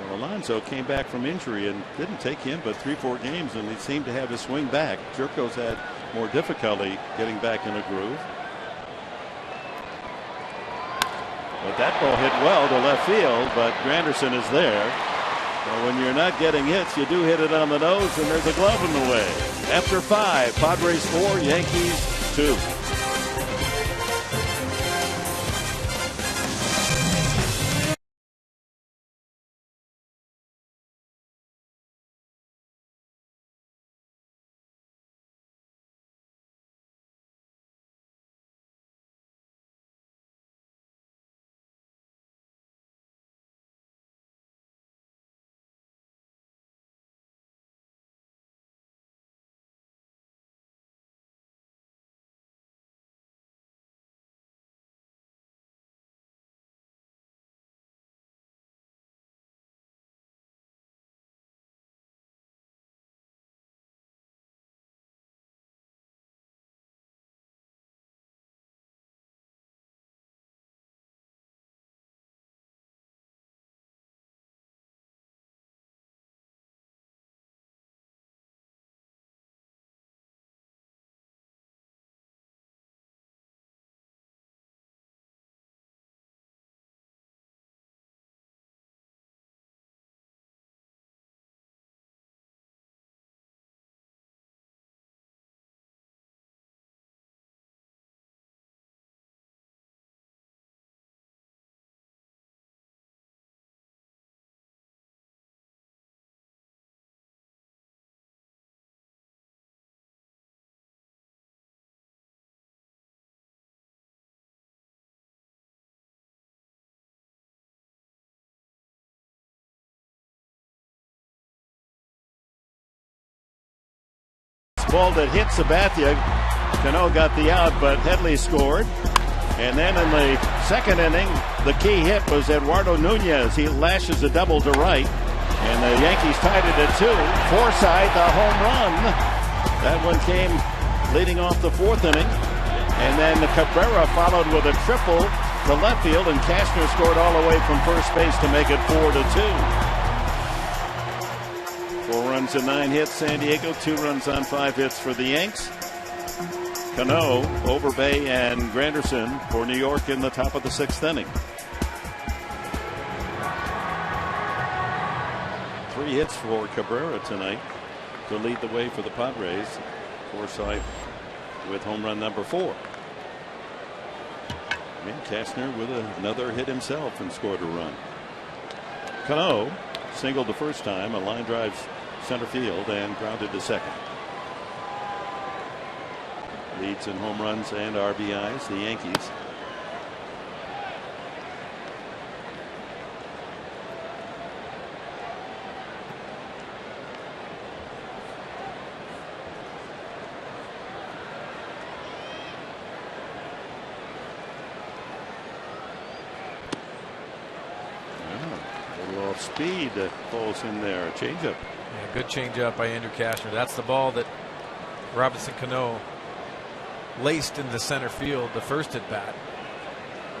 Well, Alonso came back from injury and didn't take him but 3-4 games, and he seemed to have his swing back. Jerko's had more difficulty getting back in a groove. But that ball hit well to left field, but Granderson is there. Well, when you're not getting hits, you do hit it on the nose, and there's a glove in the way. After 5, Padres 4, Yankees 2. Ball that hit Sabathia. Cano got the out, but Headley scored. And then in the second inning, the key hit was Eduardo Nunez. He lashes a double to right, and the Yankees tied it at 2. Forsythe, the home run. That one came leading off the 4th inning. And then Cabrera followed with a triple to left field, and Cashner scored all the way from first base to make it 4-2. 4 runs and 9 hits, San Diego. 2 runs on 5 hits for the Yanks. Cano, Overbay, and Granderson for New York in the top of the 6th inning. 3 hits for Cabrera tonight to lead the way for the Padres. Forsythe with home run number 4. And Cashner with another hit himself and scored a run. Cano singled the first time, a line drive center field, and grounded to second. Leads in home runs and RBIs, the Yankees. Speed that falls in there. A changeup. Yeah, good changeup by Andrew Cashner. That's the ball that Robinson Cano laced into center field the first at bat.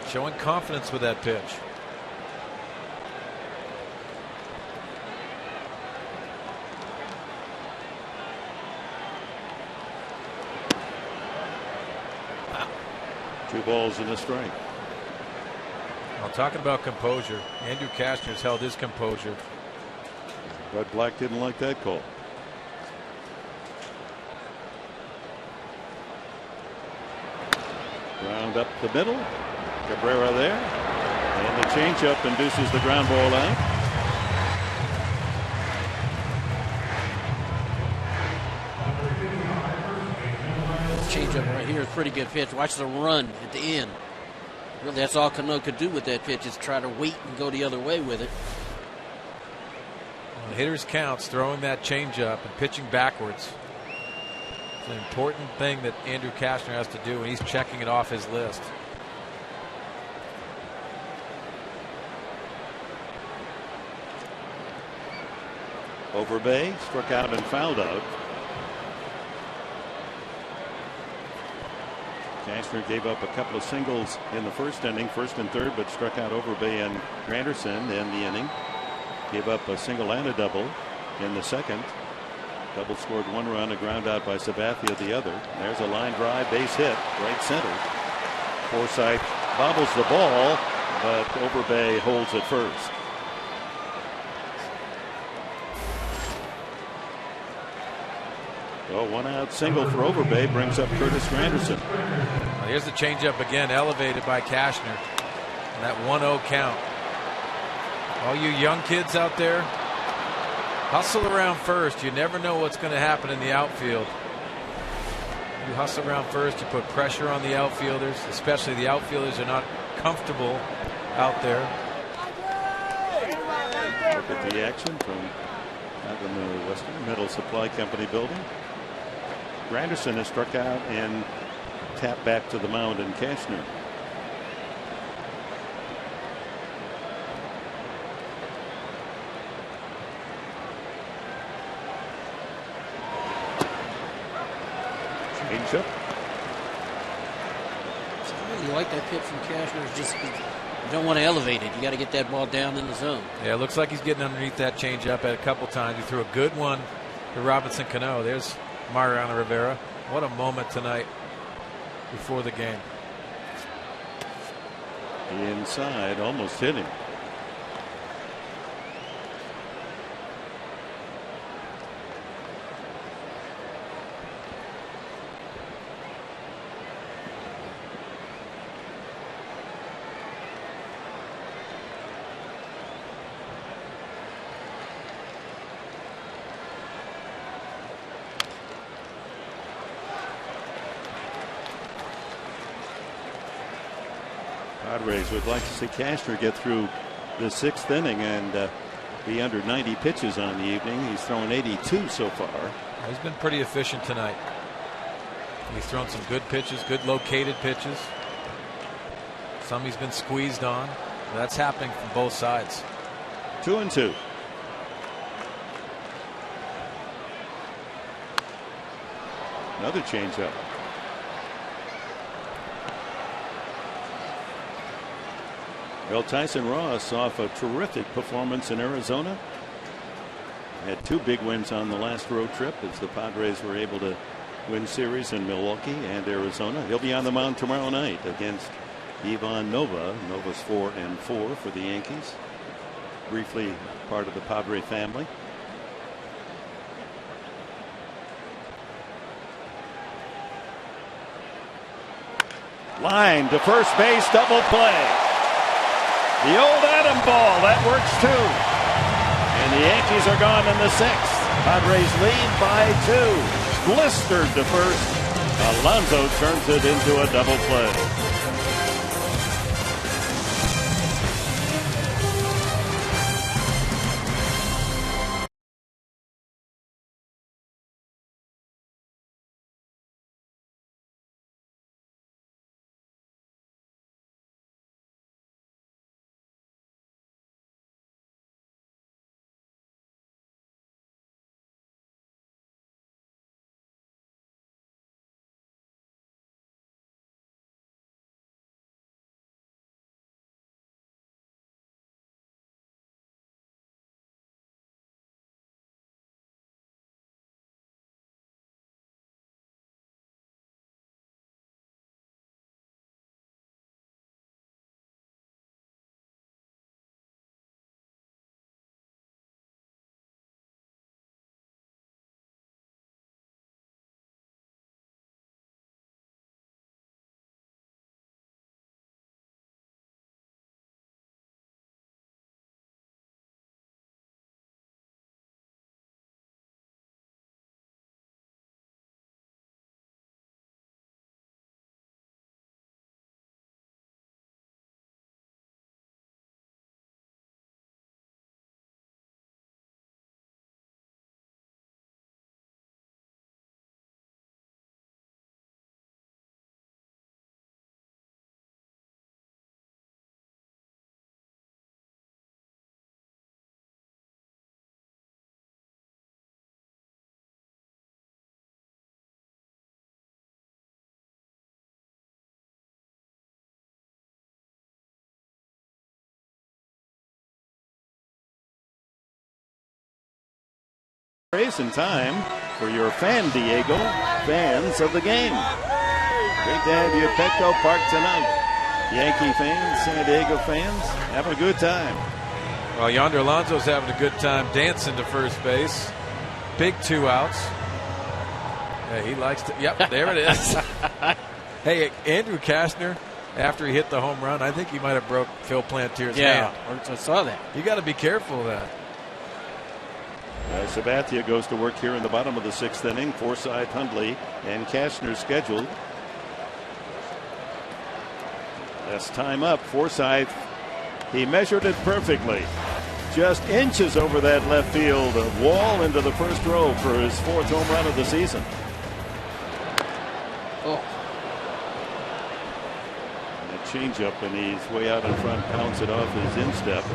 Showing confidence with that pitch. Wow. 2 balls and a strike. Well, talking about composure, Andrew Cashner's held his composure. Bud Black didn't like that call. Ground up the middle. Cabrera there. And the changeup induces the ground ball out. This changeup right here is a pretty good pitch. Watch the run at the end. Really, that's all Cano could do with that pitch is try to wait and go the other way with it. On hitters' counts, throwing that changeup and pitching backwards. It's an important thing that Andrew Cashner has to do, and he's checking it off his list. Overbay struck out and fouled out. Cashner gave up a couple of singles in the first inning, first and third, but struck out Overbay and Granderson in the inning. Gave up a single and a double in the second. Double scored one run, a ground out by Sabathia the other. There's a line drive, base hit, right center. Forsythe bobbles the ball, but Overbay holds it first. So one out single for Overbay brings up Curtis Granderson. Well, here's the changeup again, elevated by Cashner. And that 1-0 count. All you young kids out there, hustle around first. You never know what's going to happen in the outfield. You hustle around first, you put pressure on the outfielders, especially the outfielders are not comfortable out there. Look at the action from out in the Western Metal Supply Company building. Granderson has struck out and tapped back to the mound in Cashner. Change up. You like that pitch from Cashner. It's just you don't want to elevate it. You got to get that ball down in the zone. Yeah, it looks like he's getting underneath that changeup at a couple times. He threw a good one to Robinson Cano. There's Mariano Rivera. What a moment tonight before the game. The inside almost hit him. Padres would like to see Cashner get through the sixth inning and be under 90 pitches on the evening. He's thrown 82 so far. He's been pretty efficient tonight. He's thrown some good pitches, good located pitches. Some he's been squeezed on. That's happening from both sides. 2-2. Another changeup. Well, Tyson Ross off a terrific performance in Arizona. Had two big wins on the last road trip as the Padres were able to win series in Milwaukee and Arizona. He'll be on the mound tomorrow night against Ivan Nova. Nova's 4-4 for the Yankees. Briefly part of the Padre family. Line to first base, double play. The old Adam ball, that works too. And the Yankees are gone in the sixth. Padres lead by 2. Blistered to first. Alonso turns it into a double play. Race in time for your Fan Diego fans of the game. Great to have you at Petco Park tonight. Yankee fans, San Diego fans, having a good time. Well, Yonder Alonso's having a good time dancing to first base. Big 2 outs. Yeah, he likes to. Yep, there it is. Hey, Andrew Kastner, after he hit the home run, I think he might have broke Phil Plantier's hand. I saw that. You got to be careful of that. Sabathia goes to work here in the bottom of the 6th inning. Forsythe, Hundley, and Kastner scheduled. Last time up, Forsythe, he measured it perfectly. Just inches over that left field wall into the first row for his 4th home run of the season. Oh. And a changeup, and he's way out in front, pounds it off his instep.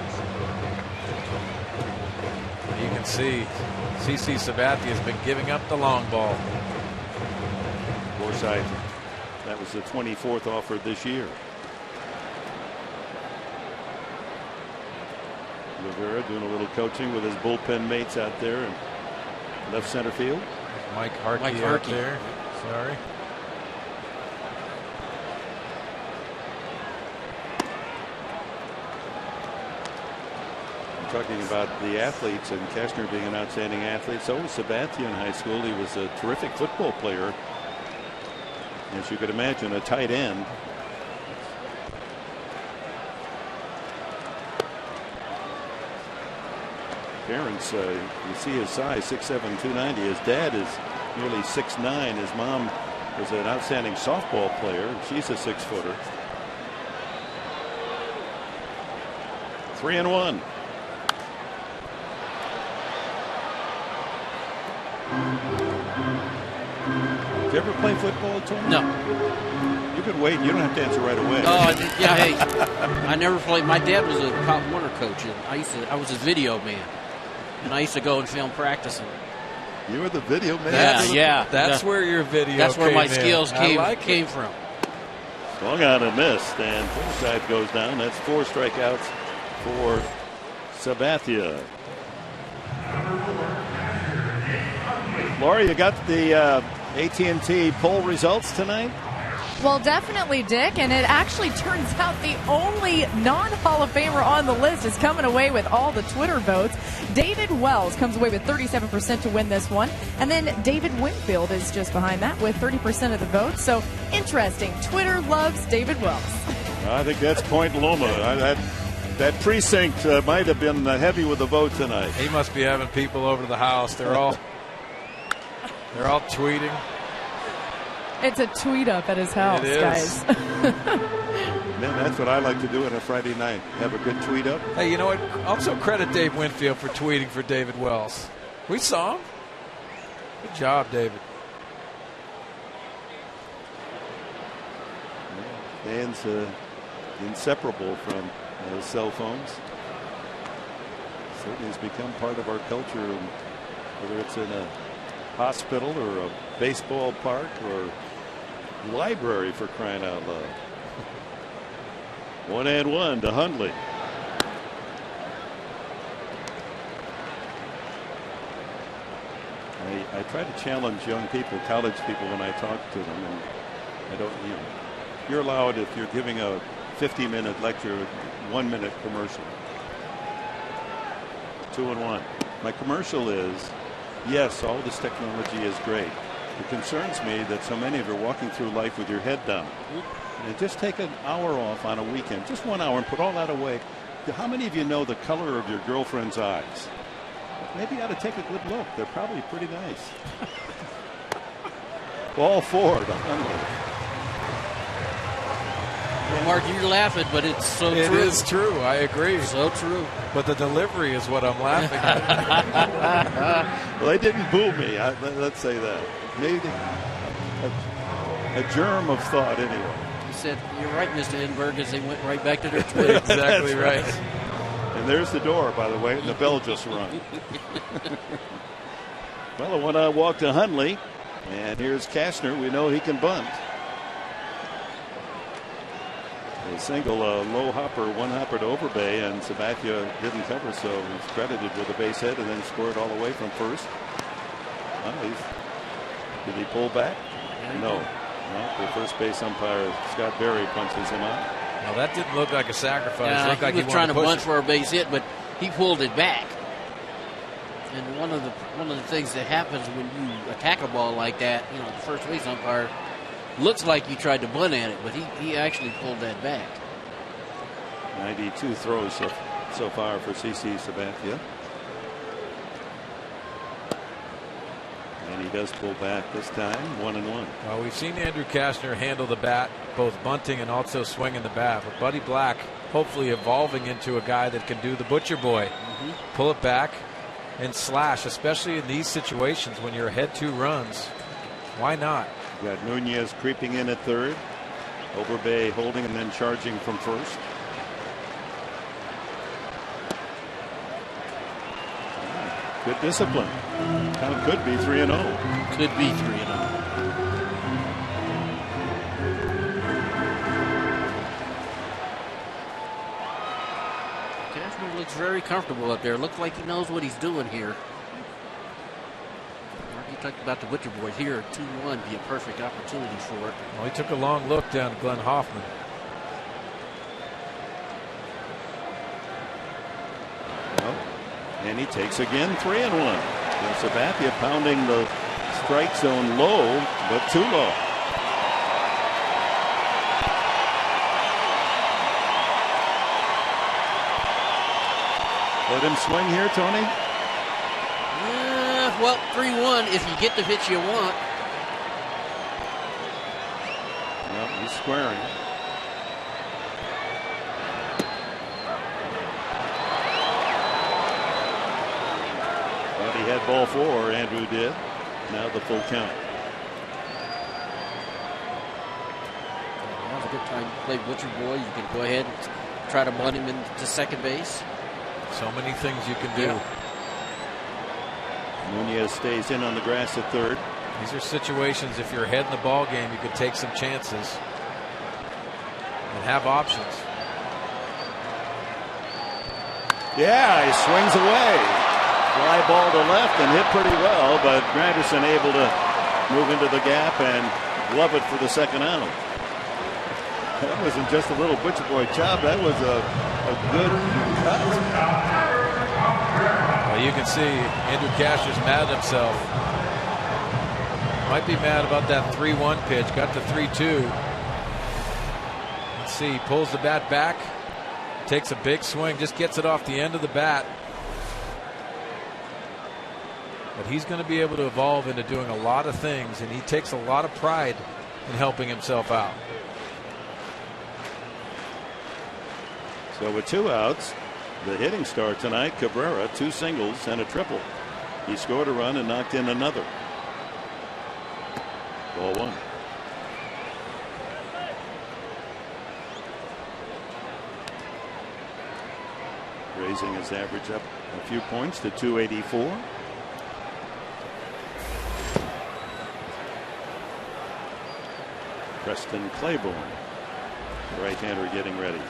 You can see CC Sabathia has been giving up the long ball. Forsythe, that was the 24th offer this year. Rivera doing a little coaching with his bullpen mates out there in left center field. Mike Harkey out there. Sorry. Talking about the athletes and Kastner being an outstanding athlete. So was Sabathia in high school. He was a terrific football player. As you could imagine, a tight end. Parents, you see his size, 6'7", 290. His dad is nearly 6'9". His mom was an outstanding softball player. She's a 6-footer. 3-1. Did you ever play football, Tony? No. You could wait. You don't have to answer right away. Oh, yeah. Hey, I never played. My dad was a Pop Warner coach, and I was his video man, and I used to go and film practicing. You were the video man. Yeah. That's where your video. That's where my in. skills came from. Swung on and missed, and Forsythe goes down. That's 4 strikeouts for Sabathia. Laura, you got the AT&T poll results tonight? Well, definitely, Dick, and it actually turns out the only non-Hall of Famer on the list is coming away with all the Twitter votes. David Wells comes away with 37% to win this one, and then David Winfield is just behind that with 30% of the votes. So, interesting. Twitter loves David Wells. I think that's Point Loma. That precinct might have been heavy with the vote tonight. He must be having people over to the house. They're all tweeting. It's a tweet up at his house, guys. Man, that's what I like to do on a Friday night. Have a good tweet up. Hey, you know what? Also credit Dave Winfield for tweeting for David Wells. We saw him. Good job, David. Fans inseparable from cell phones. Certainly has become part of our culture, whether it's in a hospital or a baseball park or library, for crying out loud. 1-1 to Hundley. I try to challenge young people, college people, when I talk to them, and I don't, you're allowed, if you're giving a 50-minute lecture, 1-minute commercial. 2-1. My commercial is, yes, all this technology is great. It concerns me that so many of you are walking through life with your head down. And just take an hour off on a weekend, just 1 hour, and put all that away. How many of you know the color of your girlfriend's eyes? Maybe you ought to take a good look. They're probably pretty nice. Ball 4 to Hundley. Well, Mark, you're laughing, but it's so true. It is true. I agree. So true. But the delivery is what I'm laughing at. Well, they didn't boo me. Let's say that. Maybe a germ of thought, anyway. He said, "You're right, Mr. Edinburgh," as they went right back to their Twitter. Exactly right. And there's the door, by the way, and the bell just rung. Well, a 1-out walk to Hundley, and here's Kastner. We know he can bunt. A single low hopper, 1-hopper to Overbay, and Sabathia didn't cover, so he's credited with a base hit and then scored all the way from first. Did he pull back? No. The first base umpire, Scott Berry, punches him out. Well, that didn't look like a sacrifice. Yeah, it looked like he was trying to bunt for a base hit, but he pulled it back. And one of the things that happens when you attack a ball like that, the first base umpire looks like you tried to bunt at it, but he actually pulled that back. 92 throws so far for CC Sabathia. And he does pull back this time, 1-1. Well, we've seen Andrew Kastner handle the bat, both bunting and also swinging the bat. But Buddy Black hopefully evolving into a guy that can do the butcher boy. Pull it back and slash, especially in these situations when you're ahead 2 runs. Why not? You got Nunez creeping in at third. Overbay holding and then charging from first. Good discipline. Count could be 3-0. Could be 3-0. Kastner looks very comfortable up there. Looks like he knows what he's doing here. You talked about the butcher boy here. 2-1 be a perfect opportunity for it. Well, he took a long look down at Glenn Hoffman. And he takes again 3-1. Sabathia pounding the strike zone low, but too low. Let him swing here, Tony. Well, 3-1 if you get the pitch you want. Well, he's squaring. He had ball 4, Andrew did. Now the full count. That was a good time to play butcher boy. You can go ahead and try to bunt him into second base. So many things you can do. Nunez stays in on the grass at third. These are situations, if you're ahead in the ball game, you could take some chances and have options. Yeah, he swings away. Fly ball to left and hit pretty well, but Granderson able to move into the gap and glove it for the second out. That wasn't just a little butcher boy job. That was a good cut. Well, you can see Andrew Kastner's mad at himself. Might be mad about that 3-1 pitch. Got to 3-2. Let's see. He pulls the bat back. Takes a big swing. Just gets it off the end of the bat. But he's going to be able to evolve into doing a lot of things, and he takes a lot of pride in helping himself out. So with 2 outs, the hitting star tonight, Cabrera, 2 singles and a triple. He scored a run and knocked in another. Ball 1. Raising his average up a few points to 284. Preston Claiborne, the right-hander, getting ready.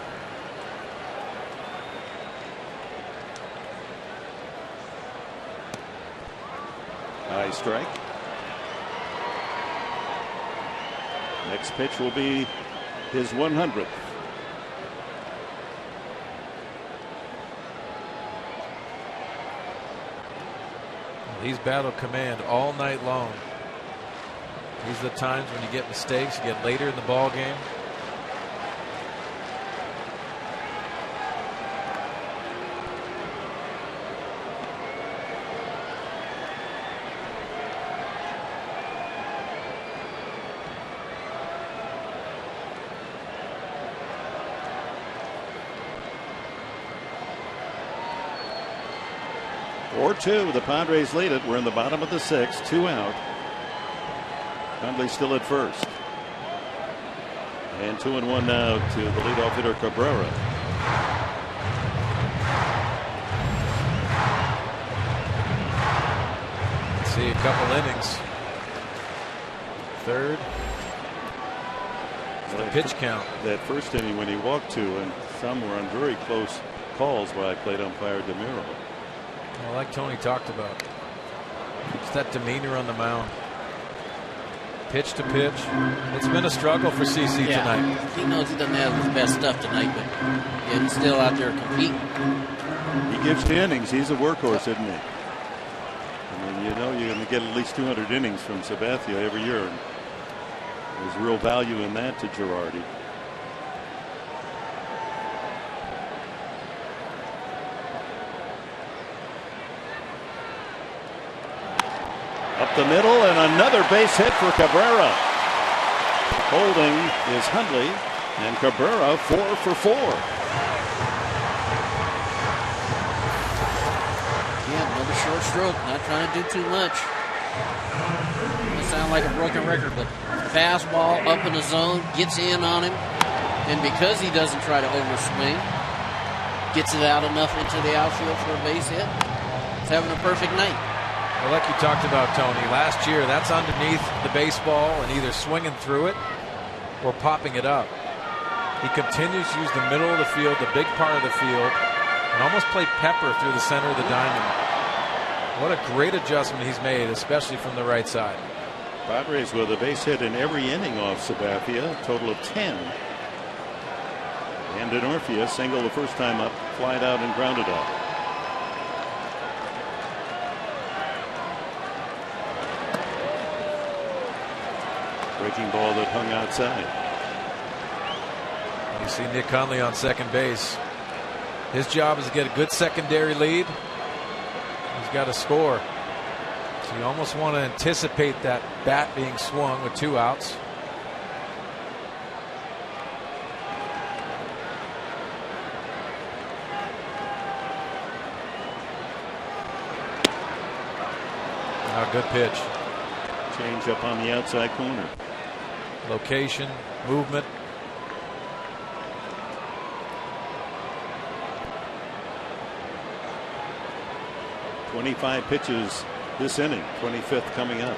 High strike. Next pitch will be his 100th. He's battled command all night long. These are the times when you get mistakes, you get later in the ball game. Or 2. The Padres lead it. We're in the bottom of the 6th, 2 out. Hundley still at first. And 2-1 now to the leadoff hitter, Cabrera. Let's see a couple innings. Third. It's the pitch count. That first inning when he walked 2, and some were on very close calls by plate umpire DeMuro. Well, like Tony talked about. that demeanor on the mound. Pitch to pitch. It's been a struggle for CC tonight. He knows he doesn't have his best stuff tonight, but yeah, he's still out there competing. He gives the innings. He's a workhorse, isn't he? I mean, you know you're going to get at least 200 innings from Sabathia every year. And there's real value in that to Girardi. Up the middle and another base hit for Cabrera. Holding is Hundley, and Cabrera 4 for 4. Yeah, another short stroke. Not trying to do too much. It sound like a broken record, but fastball up in the zone, gets in on him, and because he doesn't try to overswing, gets it out enough into the outfield for a base hit. He's having a perfect night. Well, like you talked about, Tony, last year, that's underneath the baseball and either swinging through it or popping it up. He continues to use the middle of the field, the big part of the field, and almost play pepper through the center of the diamond. What a great adjustment he's made, especially from the right side. Padres with a base hit in every inning off Sabathia, total of 10. And Denorfia single the first time up, flied out and grounded out. Breaking ball that hung outside. You see Nick Hundley on second base. His job is to get a good secondary lead. He's got to score. So you almost want to anticipate that bat being swung with 2 outs. Now, good pitch. Change up on the outside corner. Location, movement. "25 pitches this inning, 25th coming up.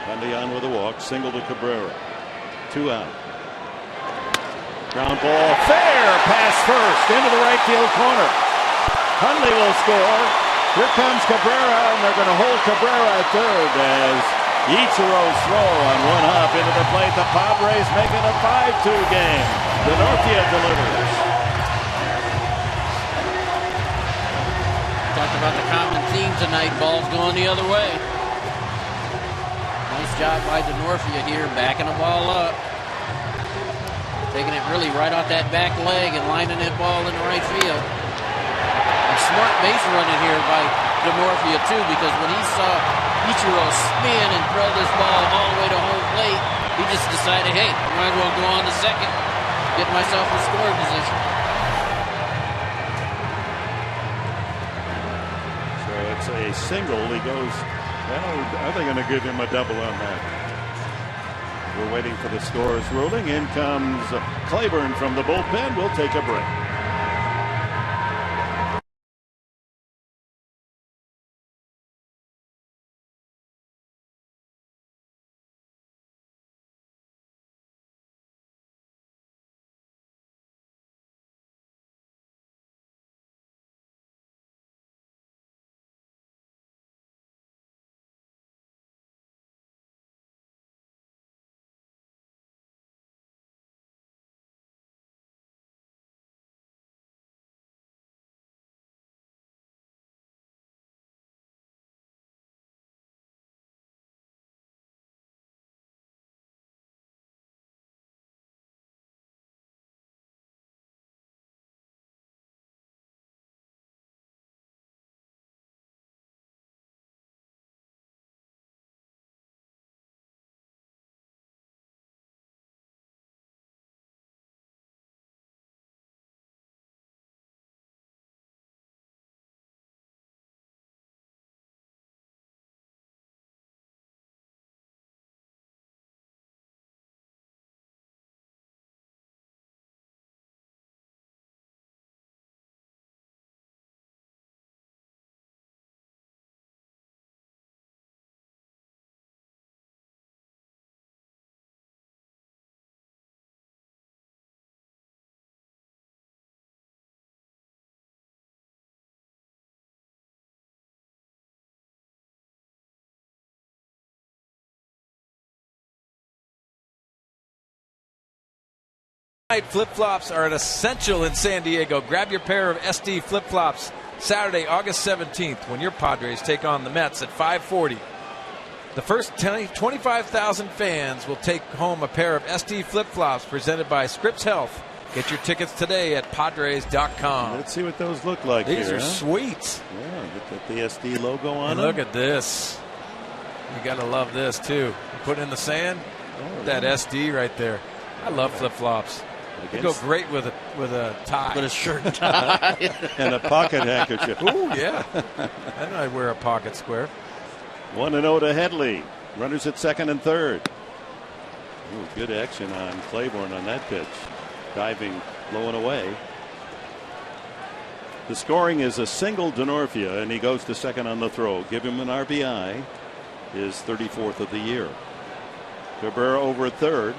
Hundley on with a walk, single to Cabrera. 2 out. Ground ball, fair, pass first, into the right field corner. Hundley will score. Here comes Cabrera, and they're going to hold Cabrera at third as Ichiro's throw on one hop into the plate. The Padres make it a 5-2 game. Denorfia delivers. Talked about the common theme tonight. Ball's going the other way. Nice job by Denorfia here, backing the ball up. Taking it really right off that back leg and lining that ball in the right field. Smart base running here by Denorfia too, because when he saw Ichiro spin and throw this ball all the way to home plate, he just decided, hey, I might as well go on to second, get myself in scoring position. So it's a single. He goes, well, are they going to give him a double on that? We're waiting for the scores ruling. In comes Claiborne from the bullpen. We'll take a break. Flip-flops are an essential in San Diego. Grab your pair of SD flip-flops Saturday, August 17th, when your Padres take on the Mets at 5:40. The first 25,000 fans will take home a pair of SD flip-flops presented by Scripps Health. Get your tickets today at Padres.com. Let's see what those look like. These here, are sweet. Yeah, get the SD logo on And them. look at this. You got to love this, too. You put it in the sand, that SD right there. I love flip-flops. They go great with a tie. With a shirt tie. And a pocket handkerchief. Ooh, yeah. And I wear a pocket square. 1-0 to Headley. Runners at second and third. Ooh, good action on Claiborne on that pitch. Diving low and away. The scoring is a single Denorfia, and he goes to second on the throw. Give him an RBI. His 34th of the year. Rivera over at third.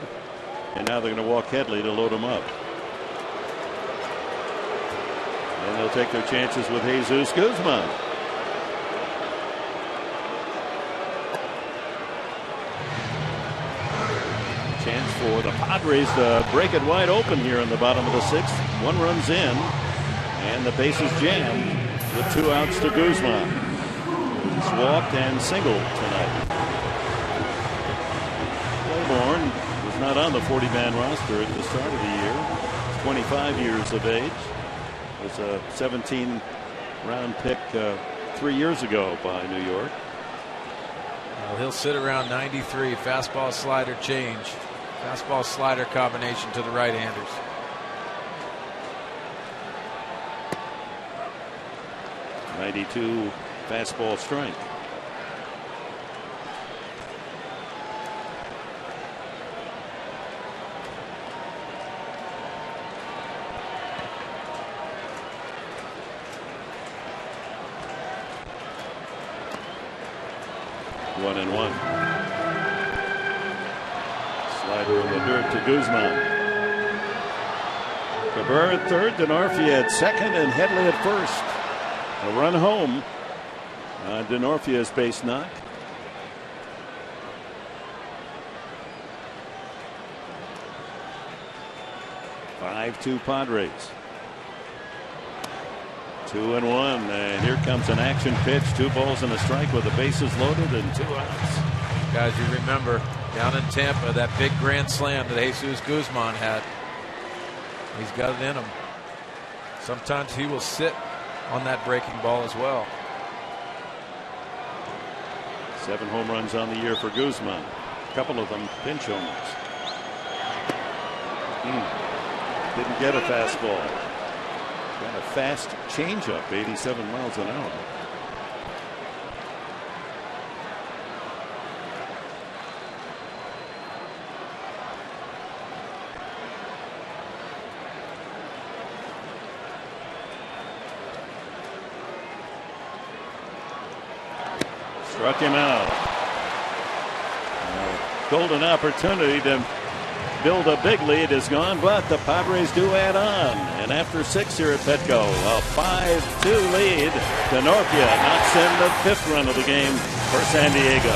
And now they're going to walk Headley to load him up. And they'll take their chances with Jesus Guzman. Chance for the Padres to break it wide open here in the bottom of the sixth. One run's in, and the bases jammed with 2 outs to Guzman. He's walked and singled tonight. Claiborne was not on the 40-man roster at the start of the year. He's 25 years of age. Was a 17-round pick 3 years ago by New York. Well, he'll sit around 93. Fastball slider change. Fastball slider combination to the right-handers. .92 fastball strength. One and one. Slider in the dirt to Guzman. Cabrera at third, Denorfia at second, and Headley at first. A run home. Denorfia's base knock. Five-two Padres. 2-1, and here comes an action pitch. 2 balls and a strike with the bases loaded and 2 outs. Guys, you remember down in Tampa that big grand slam that Jesus Guzman had. He's got it in him. Sometimes he will sit on that breaking ball as well. 7 home runs on the year for Guzman. A couple of them pinch homers. Didn't get a fastball. Got a fast changeup, 87 miles an hour. Struck him out. Golden opportunity to build a big lead is gone, but the Padres do add on. And after 6 here at Petco, a 5-2 lead. Denorfia knocks in the 5th run of the game for San Diego.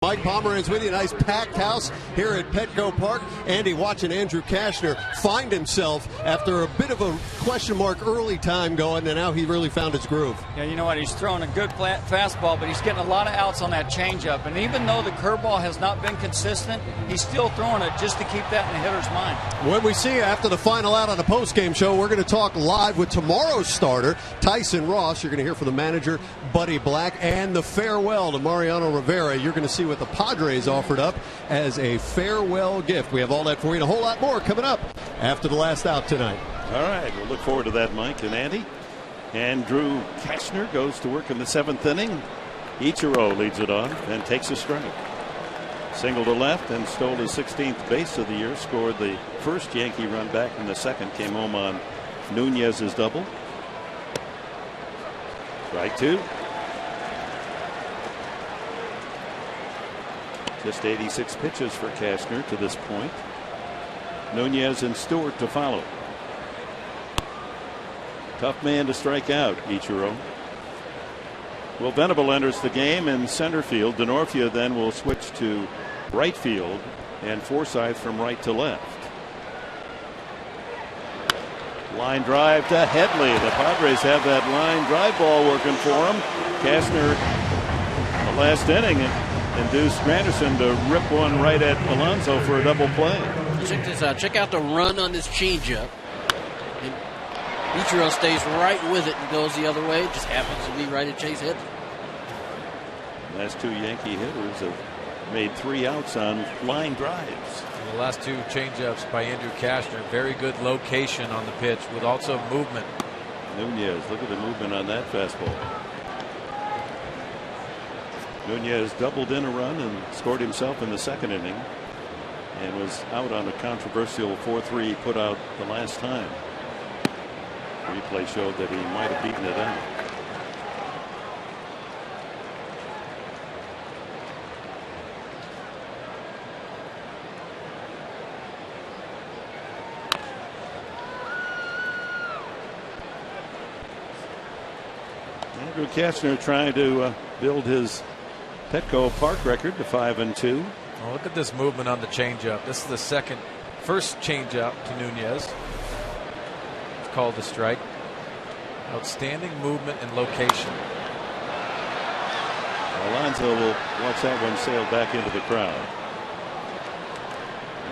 Mike Pomeranz with you. Nice packed house here at Petco Park. Andy, watching Andrew Kashner find himself after a bit of a question mark early time going, and now he really found his groove. Yeah, you know what? He's throwing a good fastball, but he's getting a lot of outs on that changeup. And even though the curveball has not been consistent, he's still throwing it just to keep that in the hitter's mind. When we see you after the final out on the postgame show, we're going to talk live with tomorrow's starter, Tyson Ross. You're going to hear from the manager, Buddy Black, and the farewell to Mariano Rivera. You're going to see what the Padres offered up as a farewell gift. We have all that for you and a whole lot more coming up after the last out tonight. All right, we'll look forward to that, Mike and Andy. Andrew Kashner goes to work in the 7th inning. Ichiro leads it on and takes a strike. Single to left and stole his 16th base of the year. Scored the first Yankee run back in the second. Came home on Nunez's double. Strike 2. Just 86 pitches for Kashner to this point. Nunez and Stewart to follow. Tough man to strike out, Ichiro. Well, Venable enters the game in center field. Denorfia then will switch to right field, and Forsythe from right to left. Line drive to Headley. The Padres have that line drive ball working for them. Kashner, the last inning, induced Granderson to rip one right at Alonso for a double play. Check this out. Check out the run on this changeup. Ichiro stays right with it and goes the other way. It just happens to be right at Chase Headley. Last 2 Yankee hitters have made 3 outs on line drives. The last 2 changeups by Andrew Kashner. Very good location on the pitch with also movement. Nunez, look at the movement on that fastball. Nunez doubled in a run and scored himself in the 2nd inning and was out on a controversial 4-3 put out the last time. Replay showed that he might have beaten it out. Andrew Kashner trying to build his Petco Park record to 5-2. Oh, look at this movement on the changeup. This is the first changeup to Nunez. It's called a strike. Outstanding movement and location. Alonso will watch that one sail back into the crowd.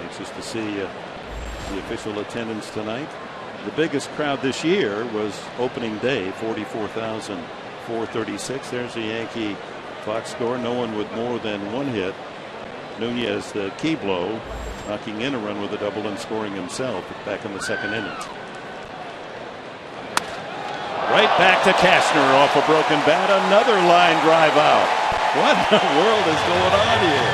Anxious to see the official attendance tonight. The biggest crowd this year was opening day, 44,436. There's a Yankee box score. No one with more than 1 hit. Nunez, the key blow, knocking in a run with a double and scoring himself back in the 2nd inning. Right back to Kashner off a broken bat. Another line drive out. What in the world is going on here?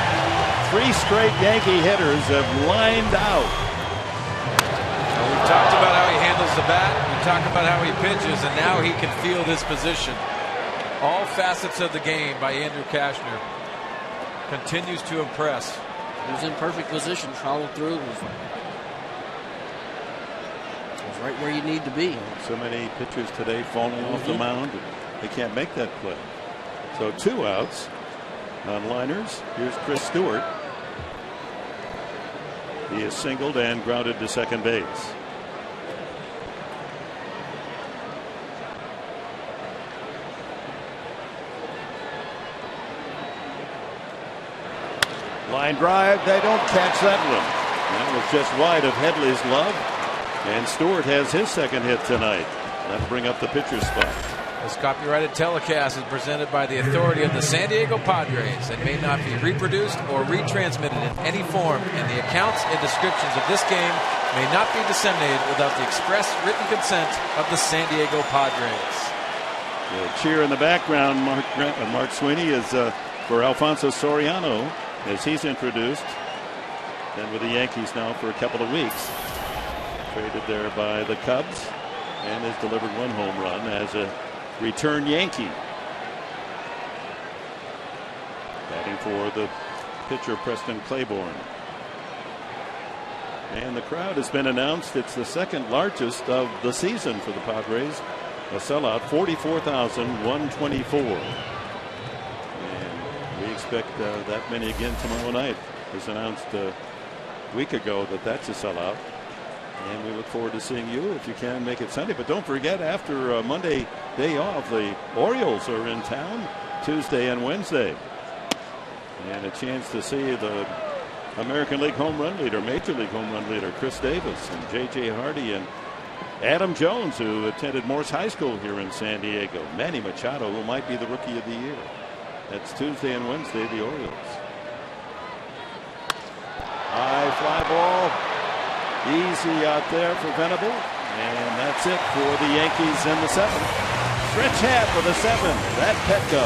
3 straight Yankee hitters have lined out. We talked about how he handles the bat. We talked about how he pitches, and now he can feel this position. All facets of the game by Andrew Kashner continues to impress. He was in perfect position, followed through. It was right where you need to be. So many pitchers today falling off the mound. They can't make that play. So 2 outs on liners. Here's Chris Stewart. He is singled and grounded to second base. Line drive. They don't catch that one. That was just wide of Headley's glove. And Stewart has his 2nd hit tonight. That'll bring up the pitcher's spot. This copyrighted telecast is presented by the authority of the San Diego Padres and may not be reproduced or retransmitted in any form, and the accounts and descriptions of this game may not be disseminated without the express written consent of the San Diego Padres. The cheer in the background, Mark Sweeney, is for Alfonso Soriano as he's introduced. Been with the Yankees now for a couple of weeks. Traded there by the Cubs and has delivered 1 home run as a return Yankee. Batting for the pitcher Preston Claiborne. And the crowd has been announced. It's the 2nd largest of the season for the Padres. A sellout, 44,124. And we expect that many again tomorrow night. It was announced a week ago that that's a sellout. And we look forward to seeing you if you can make it Sunday. But don't forget, after Monday day off, the Orioles are in town Tuesday and Wednesday. And a chance to see the American League home run leader, Major League home run leader, Chris Davis, and J.J. Hardy, and Adam Jones, who attended Morse High School here in San Diego. Manny Machado, who might be the Rookie of the Year. That's Tuesday and Wednesday, the Orioles. High fly ball. Easy out there for Venable. And that's it for the Yankees in the 7th. Stretch half for the 7th. That Petco.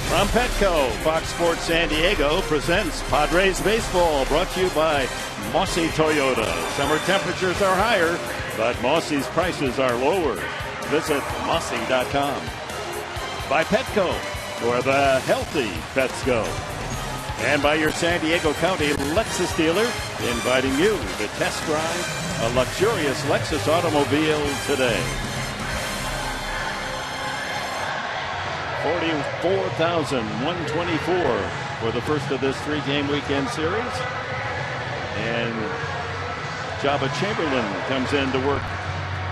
From Petco, Fox Sports San Diego presents Padres Baseball, brought to you by Mossy Toyota. Summer temperatures are higher, but Mossy's prices are lower. Visit Mossy.com. By Petco, where the healthy pets go. And by your San Diego County Lexus dealer, inviting you to test drive a luxurious Lexus automobile today. 44,124 for the first of this 3-game weekend series. And Jabba Chamberlain comes in to work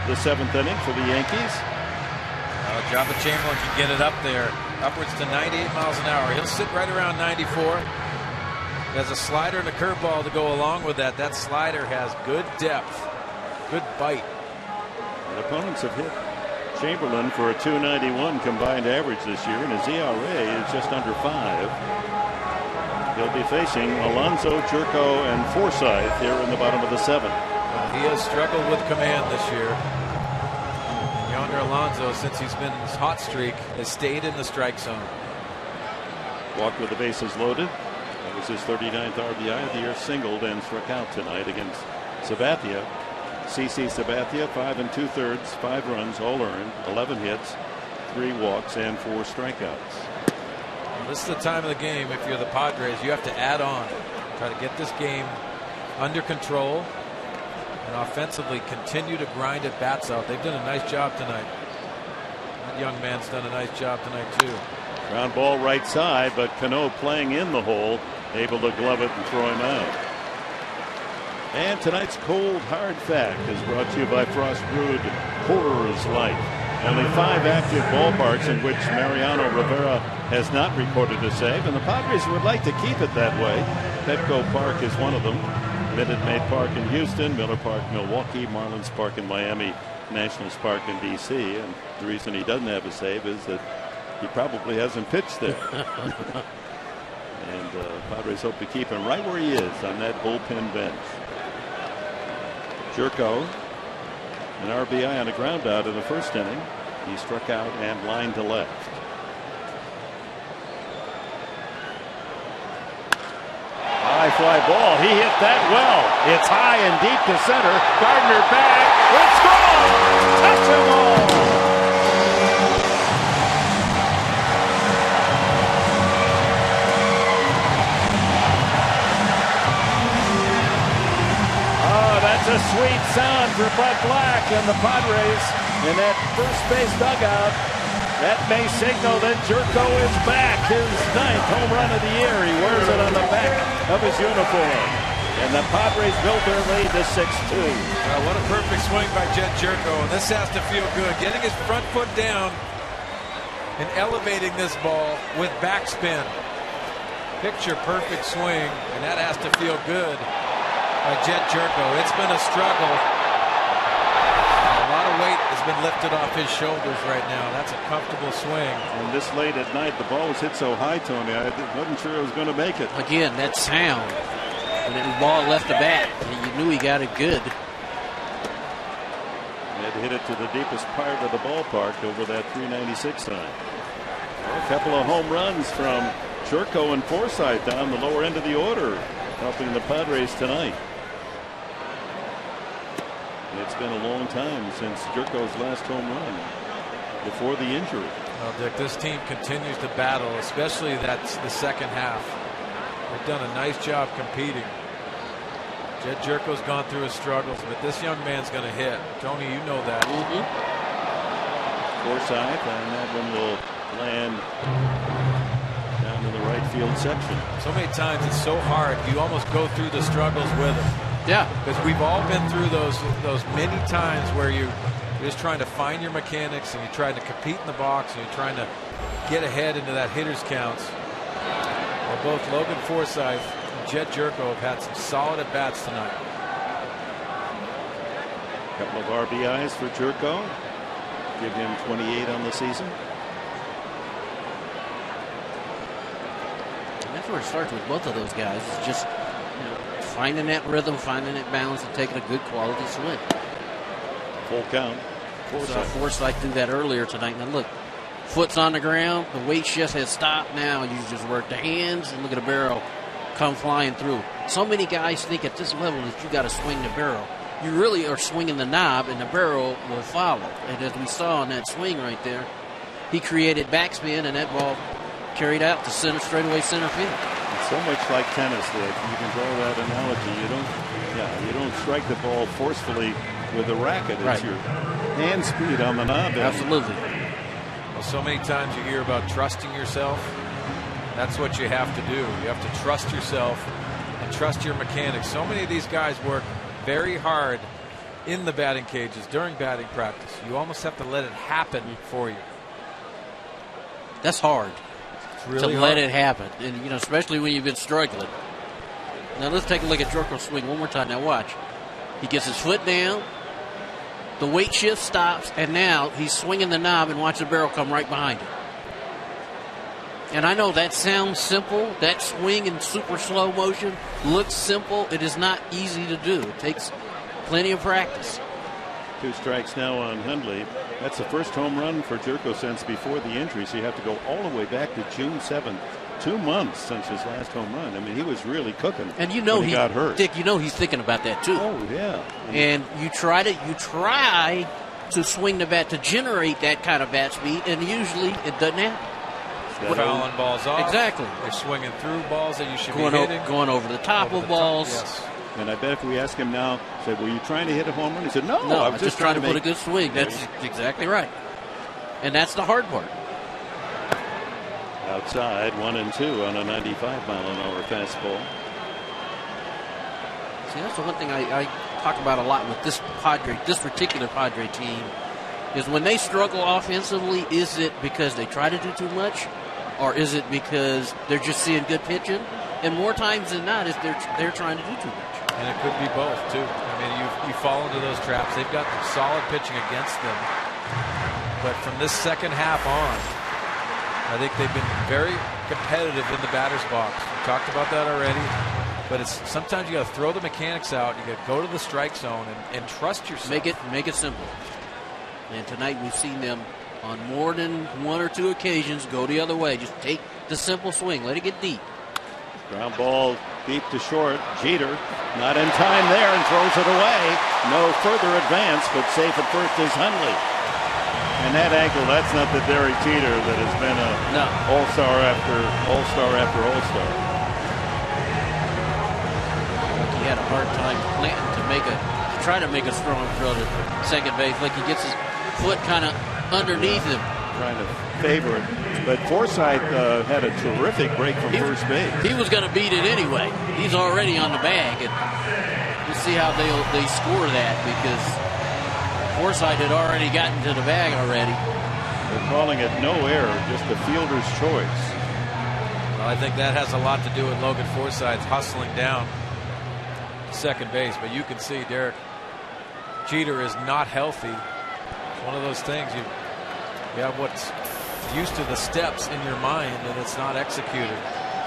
the 7th inning for the Yankees. Jabba Chamberlain can get it up there, upwards to 98 miles an hour. He'll sit right around 94. There's a slider and a curveball to go along with that. That slider has good depth, good bite. And opponents have hit Chamberlain for a .291 combined average this year, and his ERA is just under 5. He'll be facing Alonso, Jerko, and Forsythe here in the bottom of the 7th. He has struggled with command this year. And Yonder Alonso, since he's been in his hot streak, has stayed in the strike zone. Walked with the bases loaded. That was his 39th RBI of the year, singled and struck out tonight against Sabathia. CC Sabathia, 5 2/3, 5 runs, all earned, 11 hits, 3 walks, and 4 strikeouts. Well, this is the time of the game. If you're the Padres, you have to add on, try to get this game under control, and offensively continue to grind at bats out. They've done a nice job tonight. That young man's done a nice job tonight too. Ground ball right side, but Cano playing in the hole, able to glove it and throw him out. And tonight's cold hard fact is brought to you by Frost Brewed Coors Light. Only 5 active ballparks in which Mariano Rivera has not recorded a save, and the Padres would like to keep it that way. Petco Park is one of them. Minute Maid Park in Houston, Miller Park, Milwaukee, Marlins Park in Miami, Nationals Park in D.C. And the reason he doesn't have a save is that he probably hasn't pitched there. And Padres hope to keep him right where he is on that bullpen bench. Jerko, an RBI on a ground out in the first inning. He struck out and lined to left. High fly ball. He hit that well. It's high and deep to center. Gardner back. It's gone. Touch and all. That's a sweet sound for Bud Black and the Padres in that first base dugout. That may signal that Jerko is back. His 9th home run of the year. He wears it on the back of his uniform. And the Padres built their lead to 6-2. Well, what a perfect swing by Jed Jerko. And this has to feel good. Getting his front foot down and elevating this ball with backspin. Picture perfect swing, and that has to feel good by Jed Jerko. It's been a struggle. A lot of weight has been lifted off his shoulders right now. That's a comfortable swing. And this late at night, the ball was hit so high, Tony, I wasn't sure it was going to make it. Again, that sound. When the ball left the bat, you knew he got it good. Had hit it to the deepest part of the ballpark over that 396 sign. A couple of home runs from Jerko and Forsythe down the lower end of the order, helping the Padres tonight. It's been a long time since Jerko's last home run before the injury. Well, Dick, this team continues to battle, especially that's the second half. They've done a nice job competing. Jed Jerko's gone through his struggles, but this young man's going to hit. Tony, you know that. Forsythe, and that one will land down in the right field section. So many times it's so hard. You almost go through the struggles with him. Yeah. Because we've all been through those many times where you're just trying to find your mechanics and you're trying to compete in the box and you're trying to get ahead into that hitter's counts. Well, both Logan Forsythe and Jed Jerko have had some solid at-bats tonight. A couple of RBIs for Jerko. Give him 28 on the season. And that's where it starts with both of those guys. It's just finding that rhythm, finding that balance, and taking a good quality swing. Full count. Forsythe do that earlier tonight. Now look, foot's on the ground. The weight shift has stopped now. You just work the hands and look at the barrel come flying through. So many guys think at this level that you got to swing the barrel. You really are swinging the knob, and the barrel will follow. And as we saw in that swing right there, he created backspin, and that ball carried out to center, straightaway center field. It's so much like tennis that you can draw that analogy. You don't strike the ball forcefully with a racket. It's your hand speed on the knob. Absolutely. Well, so many times you hear about trusting yourself. That's what you have to do. You have to trust yourself and trust your mechanics. So many of these guys work very hard in the batting cages during batting practice. You almost have to let it happen for you. That's hard. It's really to let it happen, and especially when you've been struggling. Now let's take a look at Jerko's swing one more time. Now watch. He gets his foot down. The weight shift stops, and now he's swinging the knob, and watch the barrel come right behind him. And I know that sounds simple. That swing in super slow motion looks simple. It is not easy to do. It takes plenty of practice. 2 strikes now on Hundley. That's the first home run for Jerko since before the injury. So you have to go all the way back to June 7th. 2 months since his last home run. I mean, he was really cooking. And he got hurt. Dick, he's thinking about that too. Oh yeah. And you try to swing the bat to generate that kind of bat speed, and usually it doesn't happen. Fouling balls off. Exactly. They're swinging through balls that you should be hitting. Going over the top of balls. Yes. And I bet if we ask him now, said, were you trying to hit a home run? He said, no, I was was just trying to put a good swing. That's exactly right. And that's the hard part. Outside, 1-2 on a 95-mile-an-hour fastball. See, that's the one thing I talk about a lot with this particular Padre team, is when they struggle offensively, is it because they try to do too much, or is it because they're just seeing good pitching? And more times than not, is they're trying to do too much. And it could be both too. I mean, you fall into those traps. They've got solid pitching against them, but from this second half on, I think they've been very competitive in the batter's box. We talked about that already. But it's sometimes you got to throw the mechanics out. You got to go to the strike zone and trust yourself. Make it simple. And tonight we've seen them on more than one or two occasions, go the other way. Just take the simple swing. Let it get deep. Ground ball deep to short. Jeter not in time there and throws it away. No further advance, but safe at first is Hundley. And that angle, that's not the Derek Jeter that has been a all-star after all-star after all-star. He had a hard time planting to try to make a strong throw to second base. Like he gets his foot kind of underneath him. Trying to favor it. But Forsythe had a terrific break from first base. He was going to beat it anyway. He's already on the bag. And we'll see how they score that, because Forsythe had already gotten to the bag already. They're calling it no error, just the fielder's choice. Well, I think that has a lot to do with Logan Forsythe hustling down second base. But you can see Derek Jeter is not healthy. It's one of those things you have what's used to the steps in your mind, and it's not executed.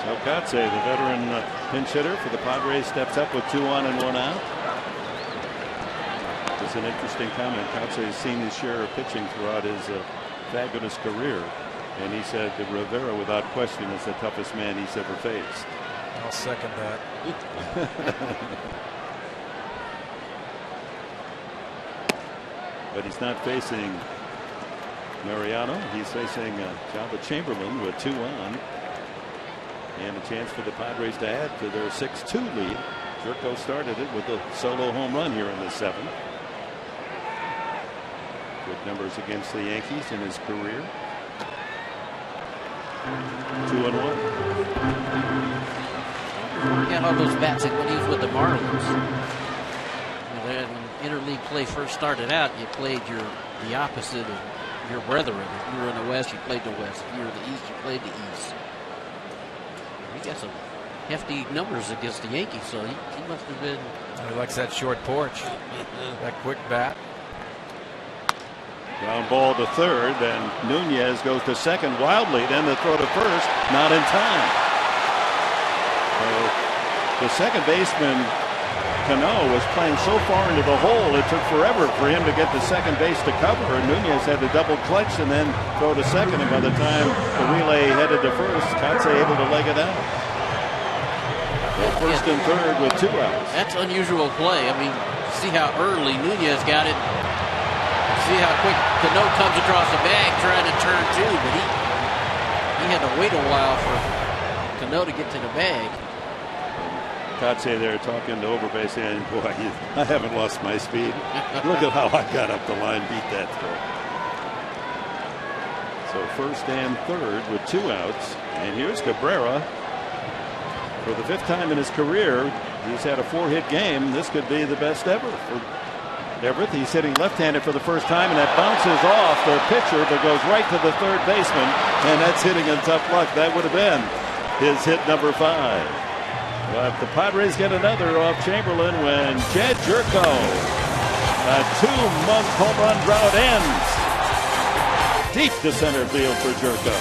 So Kotze, the veteran pinch hitter for the Padres, steps up with 2 on and 1 out. It's an interesting comment. Kotze has seen his share of pitching throughout his fabulous career, and he said that Rivera, without question, is the toughest man he's ever faced. I'll second that. But he's not facing Mariano. He's facing Jabba Chamberlain with 2 on. And a chance for the Padres to add to their 6-2 lead. Jerko started it with a solo home run here in the 7th. Good numbers against the Yankees in his career. 2 and 1. He had all those bats when he was with the Marlins. When interleague play first started out, you played the opposite of your brethren. If you were in the West, you played the West. If you were in the East, you played the East. He got some hefty numbers against the Yankees, so he must have been. He likes that short porch, that quick bat. Ground ball to third, and Nunez goes to second wildly. Then the throw to first, not in time. So the second baseman, Cano, was playing so far into the hole, it took forever for him to get to second base to cover. And Nunez had to double clutch and then throw to second. And by the time the relay headed to first, Kotze able to leg it out. So first and third with 2 outs. That's unusual play. I mean, see how early Nunez got it. See how quick Cano comes across the bag trying to turn too, but he had to wait a while for Cano to get to the bag. Kotze there talking to Overbase, saying, boy, I haven't lost my speed. Look at how I got up the line, beat that throw. So first and third with 2 outs. And here's Cabrera. For the 5th time in his career, he's had a 4-hit game. This could be the best ever for Everett. He's hitting left-handed for the first time, and that bounces off their pitcher, but goes right to the third baseman, and that's hitting in tough luck. That would have been his hit number 5. But the Padres get another off Chamberlain when Jed Jerko, a 2-month home run drought ends. Deep to center field for Jerko.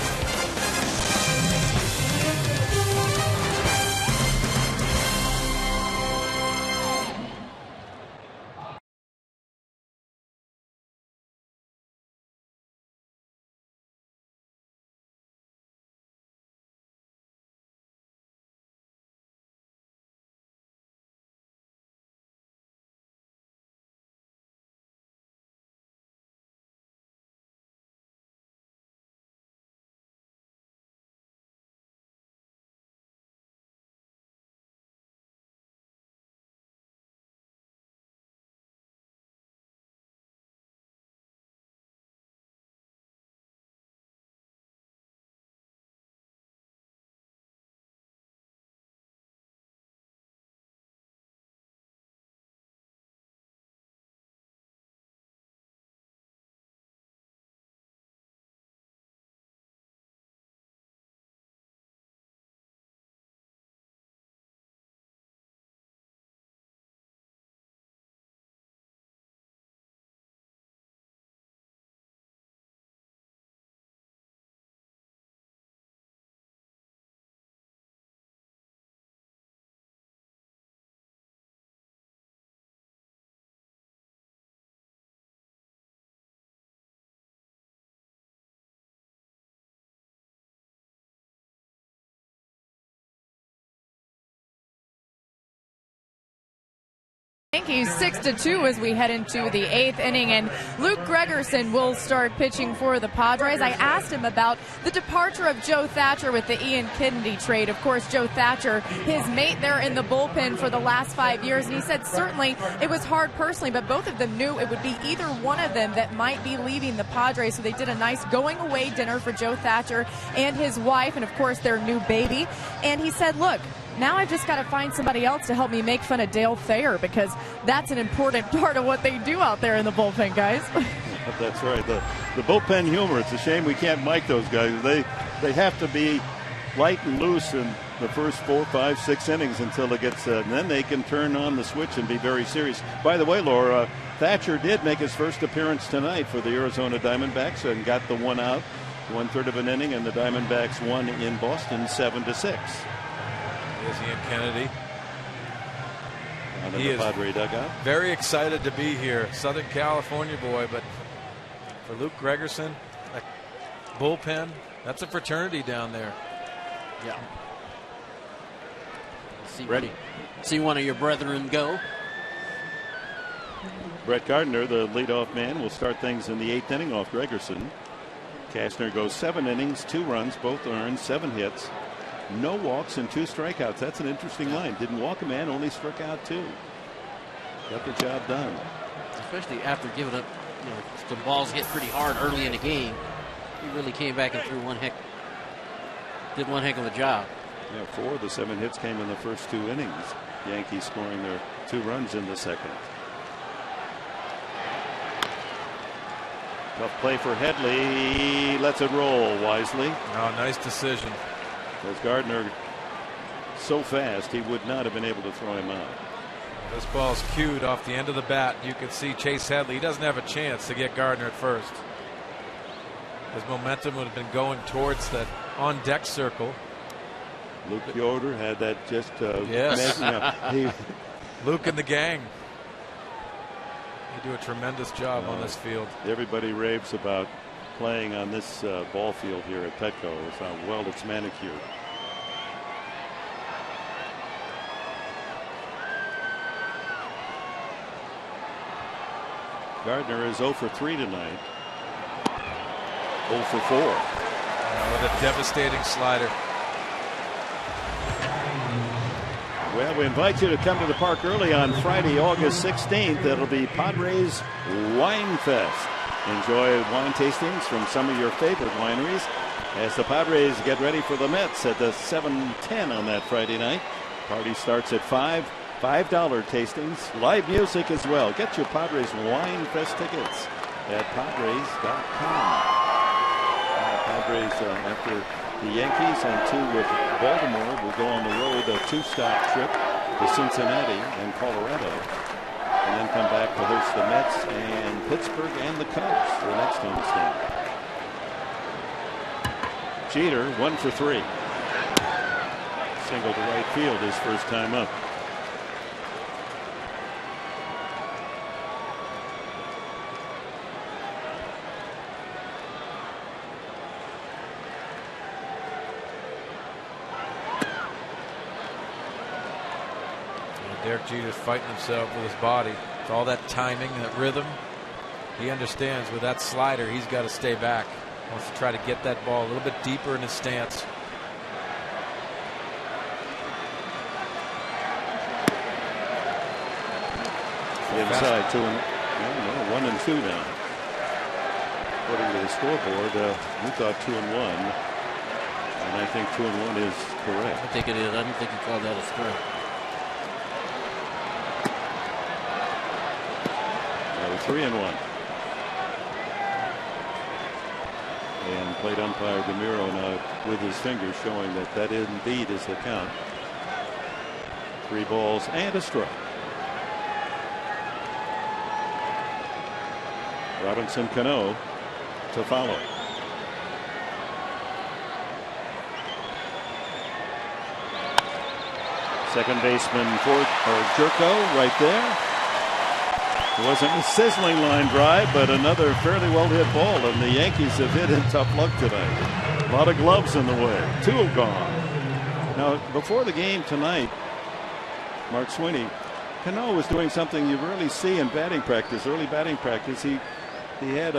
Yankees 6-2 as we head into the 8th inning, and Luke Gregerson will start pitching for the Padres. I asked him about the departure of Joe Thatcher with the Ian Kennedy trade. Of course, Joe Thatcher, his mate there in the bullpen for the last 5 years, and he said certainly it was hard personally, but both of them knew it would be either one of them that might be leaving the Padres, so they did a nice going away dinner for Joe Thatcher and his wife, and of course their new baby. And he said, look, now I've just got to find somebody else to help me make fun of Dale Thayer, because that's an important part of what they do out there in the bullpen, guys. That's right. The bullpen humor. It's a shame we can't mic those guys. They have to be light and loose in the first 4, 5, 6 innings until it gets, and then they can turn on the switch and be very serious. By the way, Laura, Thatcher did make his first appearance tonight for the Arizona Diamondbacks and got the one out, 1/3 of an inning, and the Diamondbacks won in Boston 7-6. There's Ian Kennedy. He is Padre dugout. Very excited to be here. Southern California boy, but for Luke Gregerson, that bullpen, that's a fraternity down there. Yeah. See one of your brethren go. Brett Gardner, the leadoff man, will start things in the 8th inning off Gregerson. Kastner goes 7 innings, 2 runs, both earned, 7 hits, no walks and 2 strikeouts. That's an interesting line. Didn't walk a man, only struck out 2. Got the job done. Especially after giving up, some balls hit pretty hard early in the game. He really came back and did one heck of a job. Yeah, 4 of the 7 hits came in the first 2 innings. Yankees scoring their 2 runs in the second. Tough play for Headley. Lets it roll wisely. Oh, nice decision. Because Gardner so fast he would not have been able to throw him out. This ball's cued off the end of the bat. You can see Chase Headley. He doesn't have a chance to get Gardner at first. His momentum would have been going towards that on deck circle. Luke Yoder had that just yes. amazing. Luke and the gang. They do a tremendous job on this field. Everybody raves about playing on this ball field here at Petco. It's how well it's manicured. Gardner is 0 for 3 tonight. 0 for 4. With a devastating slider. Well, we invite you to come to the park early on Friday, August 16th. It'll be Padres Wine Fest. Enjoy wine tastings from some of your favorite wineries as the Padres get ready for the Mets at the 7:10 on that Friday night. Party starts at 5. $5 tastings, live music as well. Get your Padres Wine Fest tickets at Padres.com. Padres after the Yankees and 2 with Baltimore will go on the road, a 2-stop trip to Cincinnati and Colorado, and then come back to host the Mets and Pittsburgh and the Cubs for the next homestand. Jeter 1 for 3. Single to right field his first time up. Derek Jeter's fighting himself with his body. With all that timing, that rhythm, he understands with that slider he's got to stay back. Wants to try to get that ball a little bit deeper in his stance. Inside 1 and 2 now. According to the scoreboard, you thought 2 and 1, and I think 2 and 1 is correct. I think it is. I don't think you call that a strike. 3 and 1. And plate umpire DeMiro now with his finger showing that indeed is the count. 3 balls and a strike. Robinson Cano to follow. Second baseman Jerko right there. It wasn't a sizzling line drive, but another fairly well hit ball, and the Yankees have hit in tough luck tonight. A lot of gloves in the way. 2 have gone. Now, before the game tonight, Mark Sweeney Cano was doing something you rarely see in batting practice, early batting practice. He had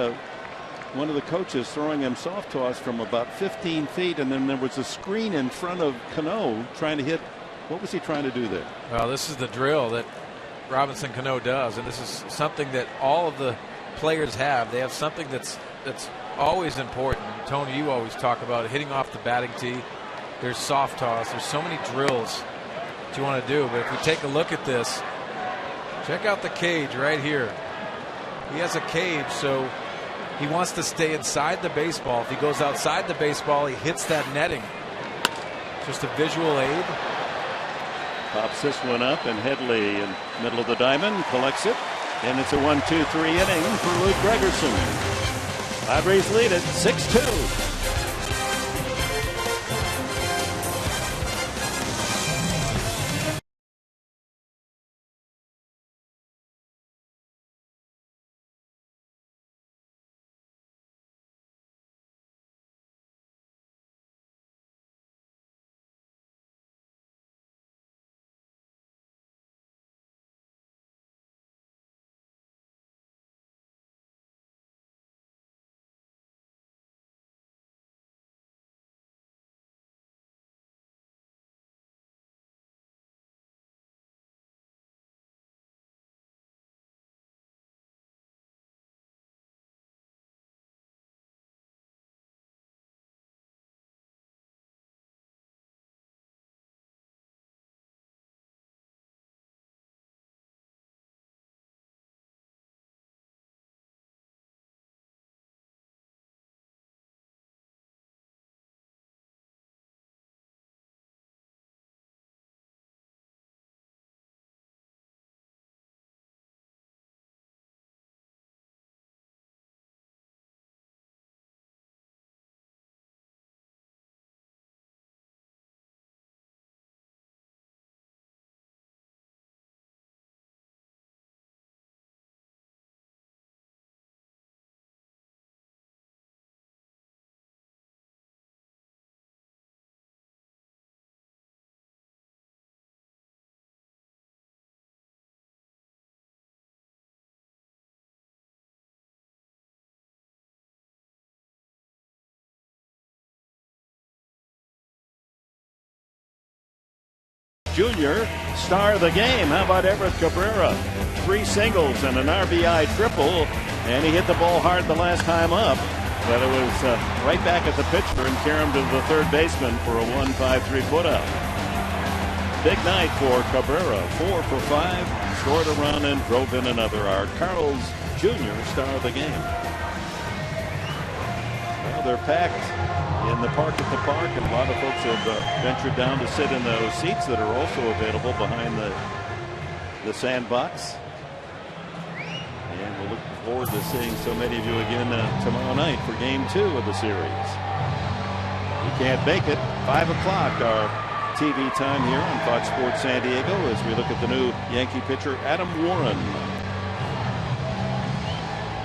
one of the coaches throwing him soft toss from about 15 feet, and then there was a screen in front of Cano trying to hit. What was he trying to do there? Well, this is the drill that Robinson Cano does, and this is something that all of the players have. They have something that's always important. And Tony, you always talk about it, hitting off the batting tee. There's soft toss. There's so many drills that you want to do. But if we take a look at this, check out the cage right here. He has a cage, so he wants to stay inside the baseball. If he goes outside the baseball, he hits that netting. Just a visual aid. Pops this one up, and Headley in middle of the diamond collects it, and it's a 1-2-3 inning for Luke Gregerson. Padres lead it 6-2. Junior, star of the game. How about Everett Cabrera? 3 singles and an RBI triple, and he hit the ball hard the last time up, but it was right back at the pitcher and carried him to the third baseman for a 1-5-3 putout. Big night for Cabrera. 4 for 5, scored a run and drove in another. Our Carl's Jr. star of the game. Well, they're packed in the park at the park, and a lot of folks have ventured down to sit in those seats that are also available behind the sandbox. And we'll look forward to seeing so many of you again tomorrow night for Game 2 of the series. You can't make it. 5 o'clock, our TV time here on Fox Sports San Diego, as we look at the new Yankee pitcher Adam Warren.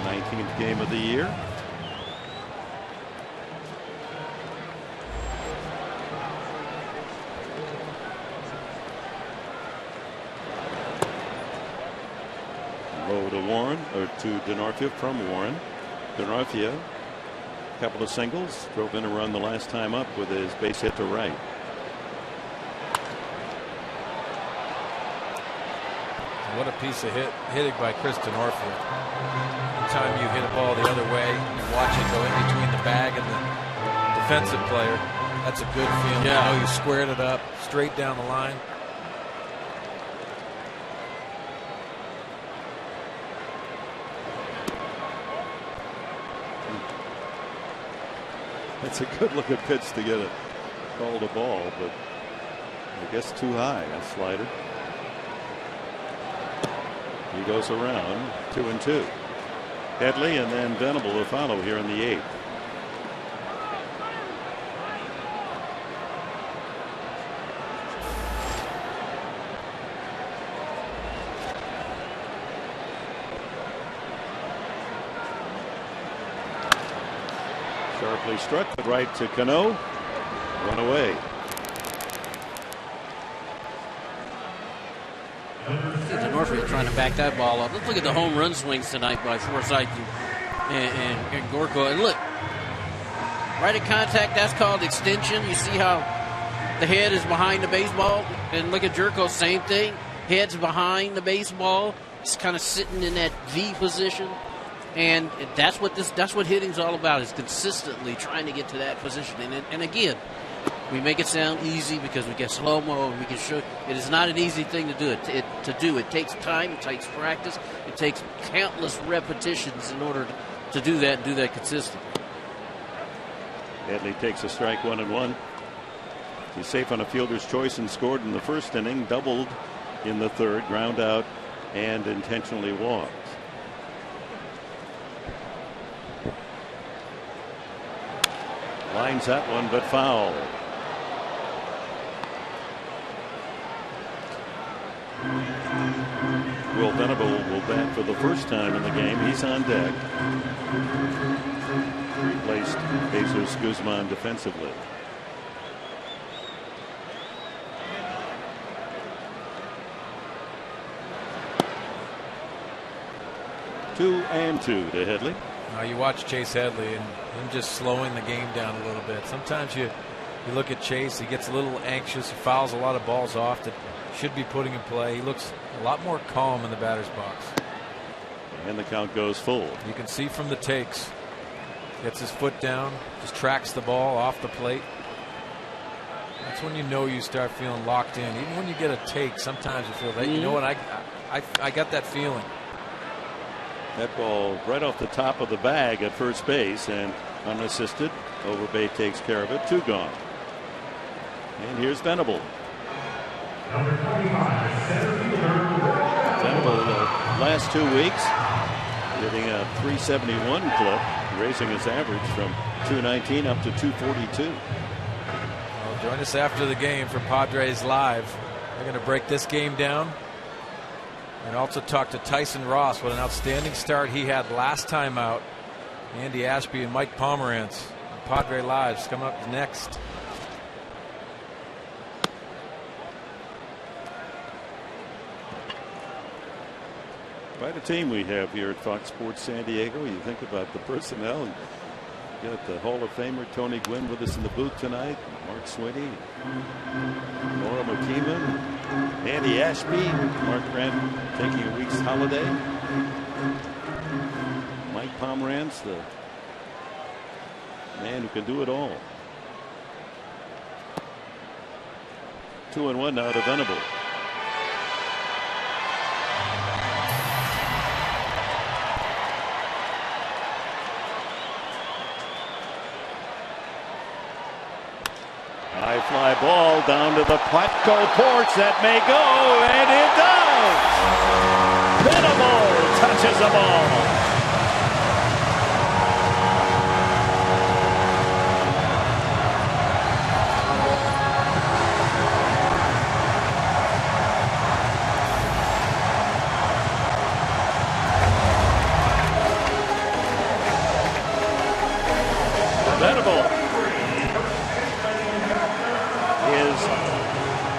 19th game of the year. Low to Warren, or to DeNorfia from Warren. DeNorfia, a couple of singles, drove in a run the last time up with his base hit to right. What a piece of hitting by Chris DeNorfia. Anytime you hit a ball the other way, you watch it go in between the bag and the defensive player. That's a good feeling. Yeah. You know you squared it up straight down the line. That's a good looking pitch to get it called a ball, but I guess too high. A slider. He goes around 2-2. Headley and then Venable to follow here in the 8th. Sharply struck, but right to Cano. Run away. outfield trying to back that ball up. Let's look at the home run swings tonight by Forsythe and Gorko. And look, right at contact, that's called extension. You see how the head is behind the baseball? And look at Jerko, same thing. Head's behind the baseball. It's kind of sitting in that V position. And that's what hitting's all about, is consistently trying to get to that position. And again, we make it sound easy because we get slow-mo and we can show it is not an easy thing to do. It takes time, it takes practice, it takes countless repetitions in order to do that and do that consistently. Headley takes a strike, 1-1. He's safe on a fielder's choice and scored in the first inning, doubled in the third, ground out and intentionally walked. Lines that one, but foul. Will Venable will bat for the first time in the game. He's on deck. Replaced Jesus Guzman defensively. 2-2 to Headley. Now you watch Chase Headley and him just slowing the game down a little bit. Sometimes you look at Chase, he gets a little anxious, he fouls a lot of balls off that should be putting in play. He looks a lot more calm in the batter's box. And the count goes full. You can see from the takes, gets his foot down, just tracks the ball off the plate. That's when you know you start feeling locked in. Even when you get a take, sometimes you feel that, you know what, I got that feeling. That ball right off the top of the bag at first base, and unassisted. Overbay takes care of it. 2 gone. And here's Venable. Venable the last 2 weeks getting a 371 clip, raising his average from 219 up to 242. Well, join us after the game for Padres Live. They're going to break this game down. And also talk to Tyson Ross. What an outstanding start he had last time out. Andy Ashby and Mike Pomerantz. Padre Lives coming up next. Quite a team we have here at Fox Sports San Diego. You think about the personnel. And you got the Hall of Famer Tony Gwynn with us in the booth tonight. Mark Sweeney, Laura McKeeman, Andy Ashby, Mark Grant taking a week's holiday. Mike Pomerantz, the man who can do it all. 2-1 now to Venable. High fly ball down to the Platco porch. That may go, and it does. Venable touches the ball. Venable.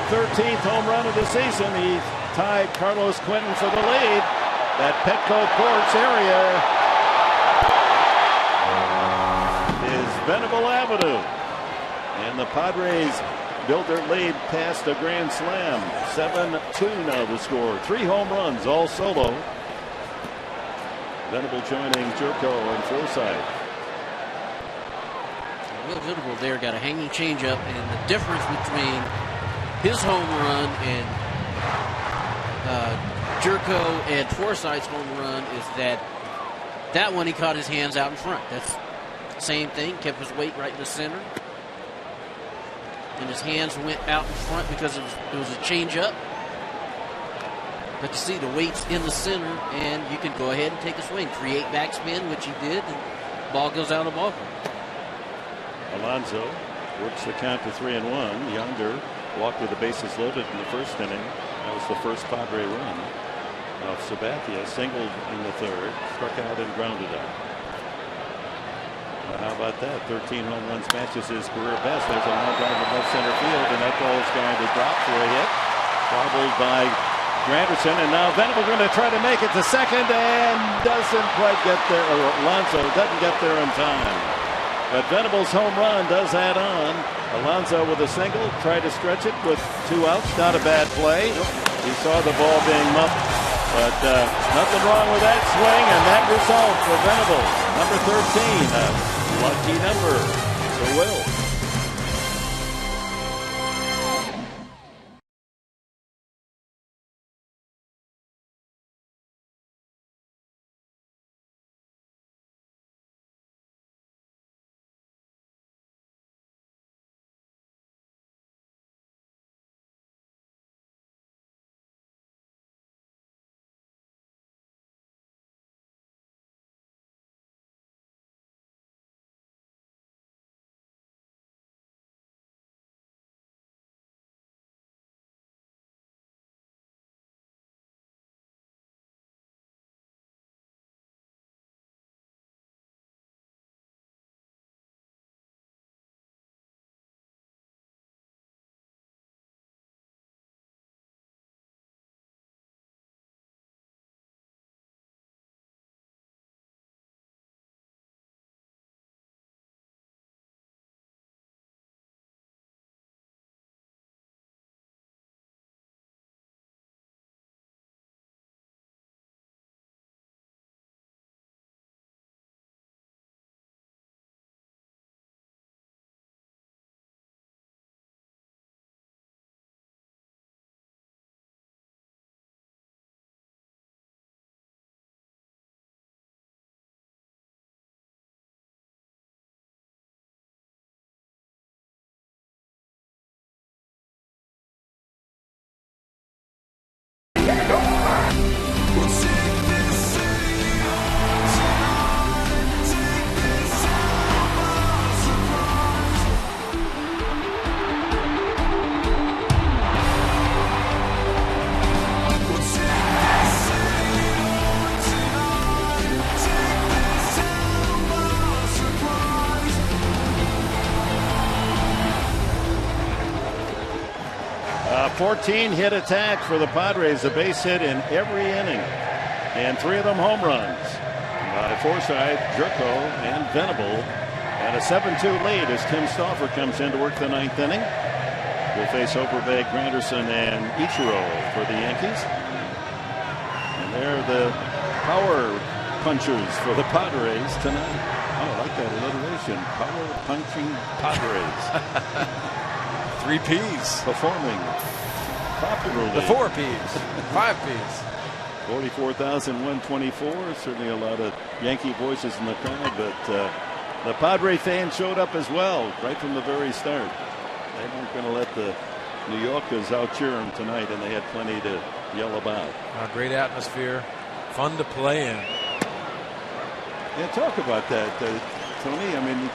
13th home run of the season. He tied Carlos Quentin for the lead. That Petco Courts area is Venable Avenue. And the Padres built their lead past a grand slam. 7-2 now the score. 3 home runs, all solo. Venable joining Jerko and Forsythe. Will Venable there got a hanging changeup, and the difference between his home run and Jerko and Forsythe's home run is that one he caught his hands out in front. That's the same thing, kept his weight right in the center. And his hands went out in front because it was a changeup. But you see the weight's in the center, and you can go ahead and take a swing. Create backspin, which he did, and the ball goes out of the ballpark. Alonso works the count to 3-1. Younger walked with the bases loaded in the first inning. That was the first Padre run of Sabathia. Singled in the third, struck out and grounded out. Well, how about that? 13 home runs, matches his career best. There's a line drive to left center field, and that ball is going to drop for a hit. Bobbled by Granderson, and now Venable going to try to make it to second and doesn't quite get there. Alonso doesn't get there in time. But Venable's home run does add on. Alonso with a single, tried to stretch it with 2 outs. Not a bad play. He saw the ball being muffed, but nothing wrong with that swing and that result for Venable. Number 13, a lucky number for Will. A 14-hit attack for the Padres, a base hit in every inning, and 3 of them home runs by Forsythe, Jerko, and Venable, and a 7-2 lead as Tim Stauffer comes in to work the 9th inning. Will face Overbeck, Granderson, and Ichiro for the Yankees. And they're the power punchers for the Padres tonight. Oh, I like that alliteration. Power punching Padres. 3 P's. Performing popularly. The 4 P's. 5 P's. 44,124. Certainly a lot of Yankee voices in the crowd, but the Padre fans showed up as well right from the very start. They weren't going to let the New Yorkers out-cheer them tonight, and they had plenty to yell about. Great atmosphere. Fun to play in. Yeah, talk about that, Tony. I mean,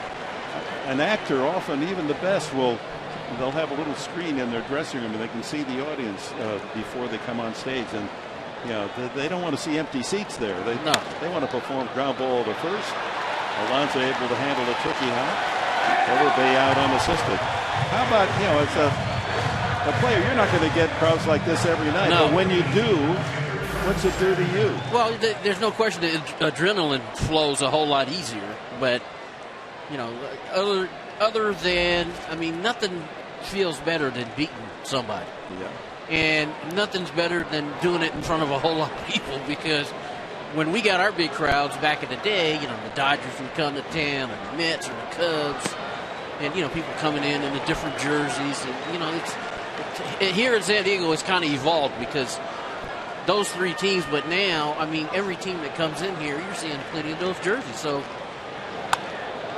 an actor often, even the best, they'll have a little screen in their dressing room and they can see the audience before they come on stage, and they don't want to see empty seats there. They want to perform ground ball to first. Alonso able to handle a tricky hop. Overbay out unassisted. How about, it's a player, you're not going to get crowds like this every night, but when you do, what's it do to you? Well, there's no question that adrenaline flows a whole lot easier, but other than, nothing feels better than beating somebody. Yeah. And nothing's better than doing it in front of a whole lot of people, because when we got our big crowds back in the day, the Dodgers would come to town, and the Mets or the Cubs, and people coming in the different jerseys, and it's here in San Diego it's kind of evolved because those 3 teams, but now every team that comes in here, you're seeing plenty of those jerseys. So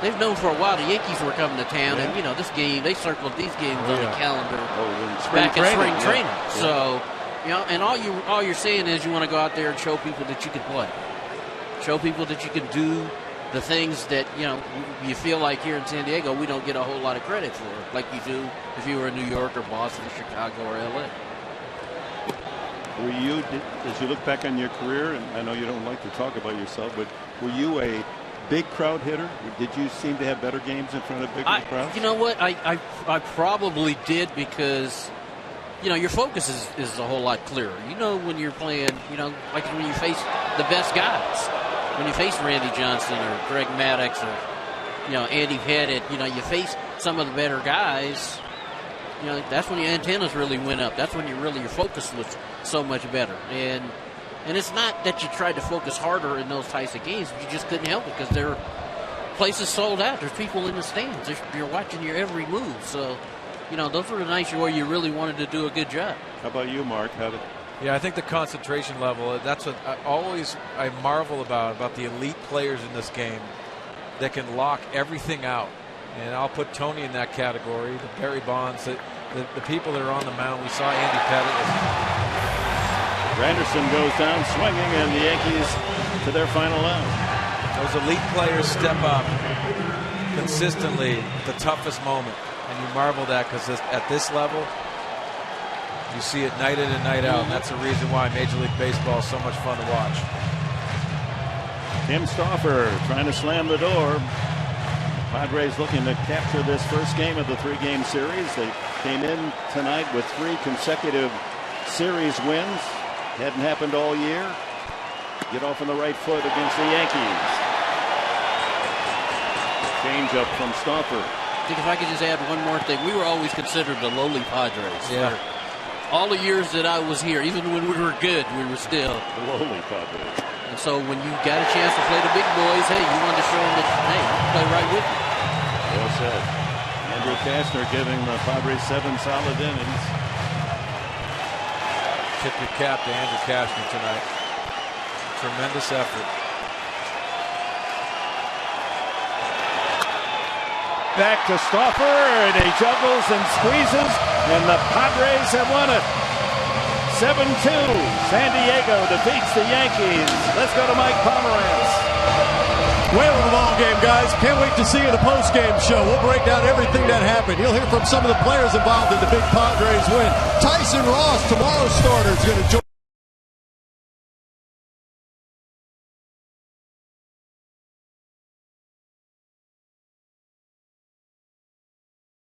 they've known for a while the Yankees were coming to town, and this game, they circled these games on the calendar back in spring training. Yeah. So, and all you're saying is you want to go out there and show people that you can play, show people that you can do the things that you feel like here in San Diego we don't get a whole lot of credit for, like you do if you were in New York or Boston, or Chicago, or LA. Were you, as you look back on your career, and I know you don't like to talk about yourself, but were you a big crowd hitter? Did you seem to have better games in front of bigger crowds? You know what? I probably did, because your focus is a whole lot clearer. When you're playing, like when you face the best guys. When you face Randy Johnson or Greg Maddox or, Andy Pettit, you face some of the better guys, that's when your antennas really went up. That's when your focus was so much better. And it's not that you tried to focus harder in those types of games, but you just couldn't help it because there are places sold out. There's people in the stands. You're watching your every move. So, those were the nights where you really wanted to do a good job. How about you, Mark? Yeah, I think the concentration level, that's what I marvel about the elite players in this game that can lock everything out. And I'll put Tony in that category, the Barry Bonds, the people that are on the mound. We saw Andy Pettit. Granderson goes down swinging, and the Yankees to their final out. Those elite players step up consistently at the toughest moment. And you marvel that because at this level, you see it night in and night out, and that's the reason why Major League Baseball is so much fun to watch. Tim Stauffer trying to slam the door. Padres looking to capture this first game of the 3-game series. They came in tonight with 3 consecutive series wins. Hadn't happened all year. Get off on the right foot against the Yankees. Change up from Stauffer. I think if I could just add one more thing, we were always considered the lowly Padres. Yeah. All the years that I was here, even when we were good, we were still lowly Padres. And so when you got a chance to play the big boys, hey, you wanted to show them that, hey, I can play right with you. Well said. Andrew Kastner giving the Padres 7 solid innings. Tip your cap to Andrew Kastner tonight. Tremendous effort. Back to Stauffer, and he juggles and squeezes, and the Padres have won it. 7-2. San Diego defeats the Yankees. Let's go to Mike Pomerantz. Whale of a ball game, guys. Can't wait to see you in the post-game show. We'll break down everything that happened. You'll hear from some of the players involved in the big Padres win. Tyson Ross, tomorrow's starter, is going to join.